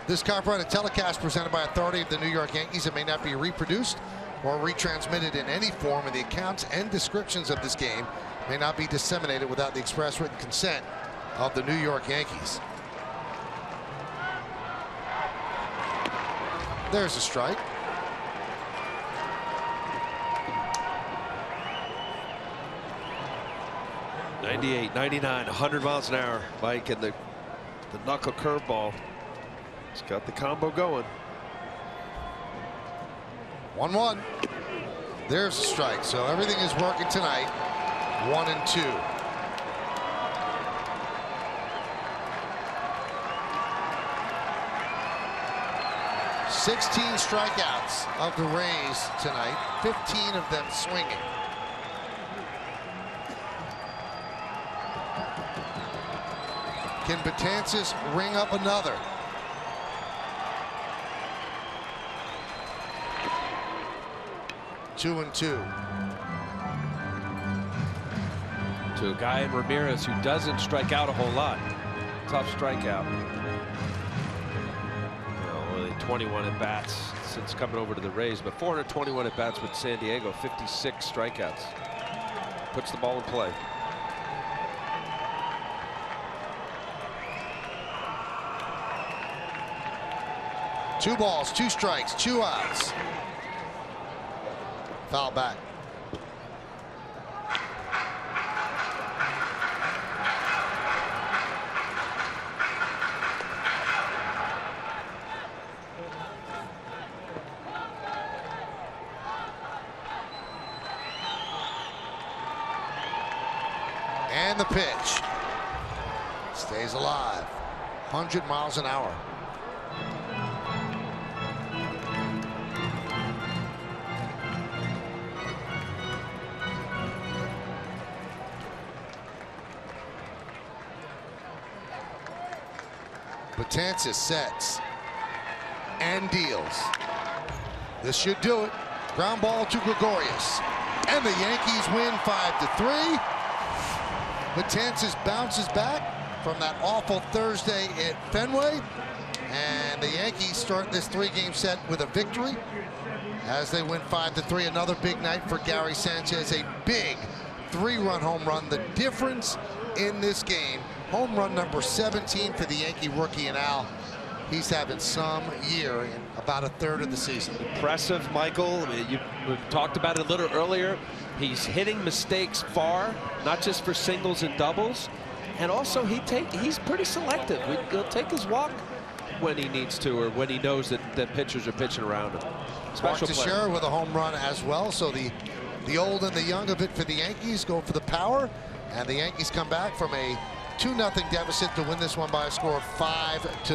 This copyrighted telecast presented by authority of the New York Yankees. It may not be reproduced or retransmitted in any form, and the accounts and descriptions of this game may not be disseminated without the express written consent of the New York Yankees. There's a strike. '98, '99, 100 miles an hour, Mike, and the knuckle curveball. He's got the combo going. 1-1. There's a strike. So everything is working tonight. 1-2. 16 strikeouts of the Rays tonight, 15 of them swinging. Can Betances ring up another? Two and two. To a guy in Ramirez who doesn't strike out a whole lot. Tough strikeout. Only 21 at bats since coming over to the Rays, but 421 at bats with San Diego, 56 strikeouts. Puts the ball in play. Two balls, two strikes, 2 outs. Foul back. And the pitch. Stays alive. 100 miles an hour. Betances sets and deals. This should do it. Ground ball to Gregorius. And the Yankees win 5-3. Betances bounces back from that awful Thursday at Fenway. And the Yankees start this 3-game set with a victory as they win 5-3. Another big night for Gary Sanchez. A big 3-run home run. The difference in this game, home run number 17 for the Yankee rookie. And Al, he's having some year in about a third of the season. Impressive, Michael. I mean, we talked about it a little earlier. He's hitting mistakes far, not just for singles and doubles, and also he's pretty selective. He'll take his walk when he needs to, or when he knows that pitchers are pitching around him. Special player. Teixeira with a home run as well. So the old and the young of it for the Yankees go for the power, and the Yankees come back from a 2-0 deficit to win this one by a score of 5-3.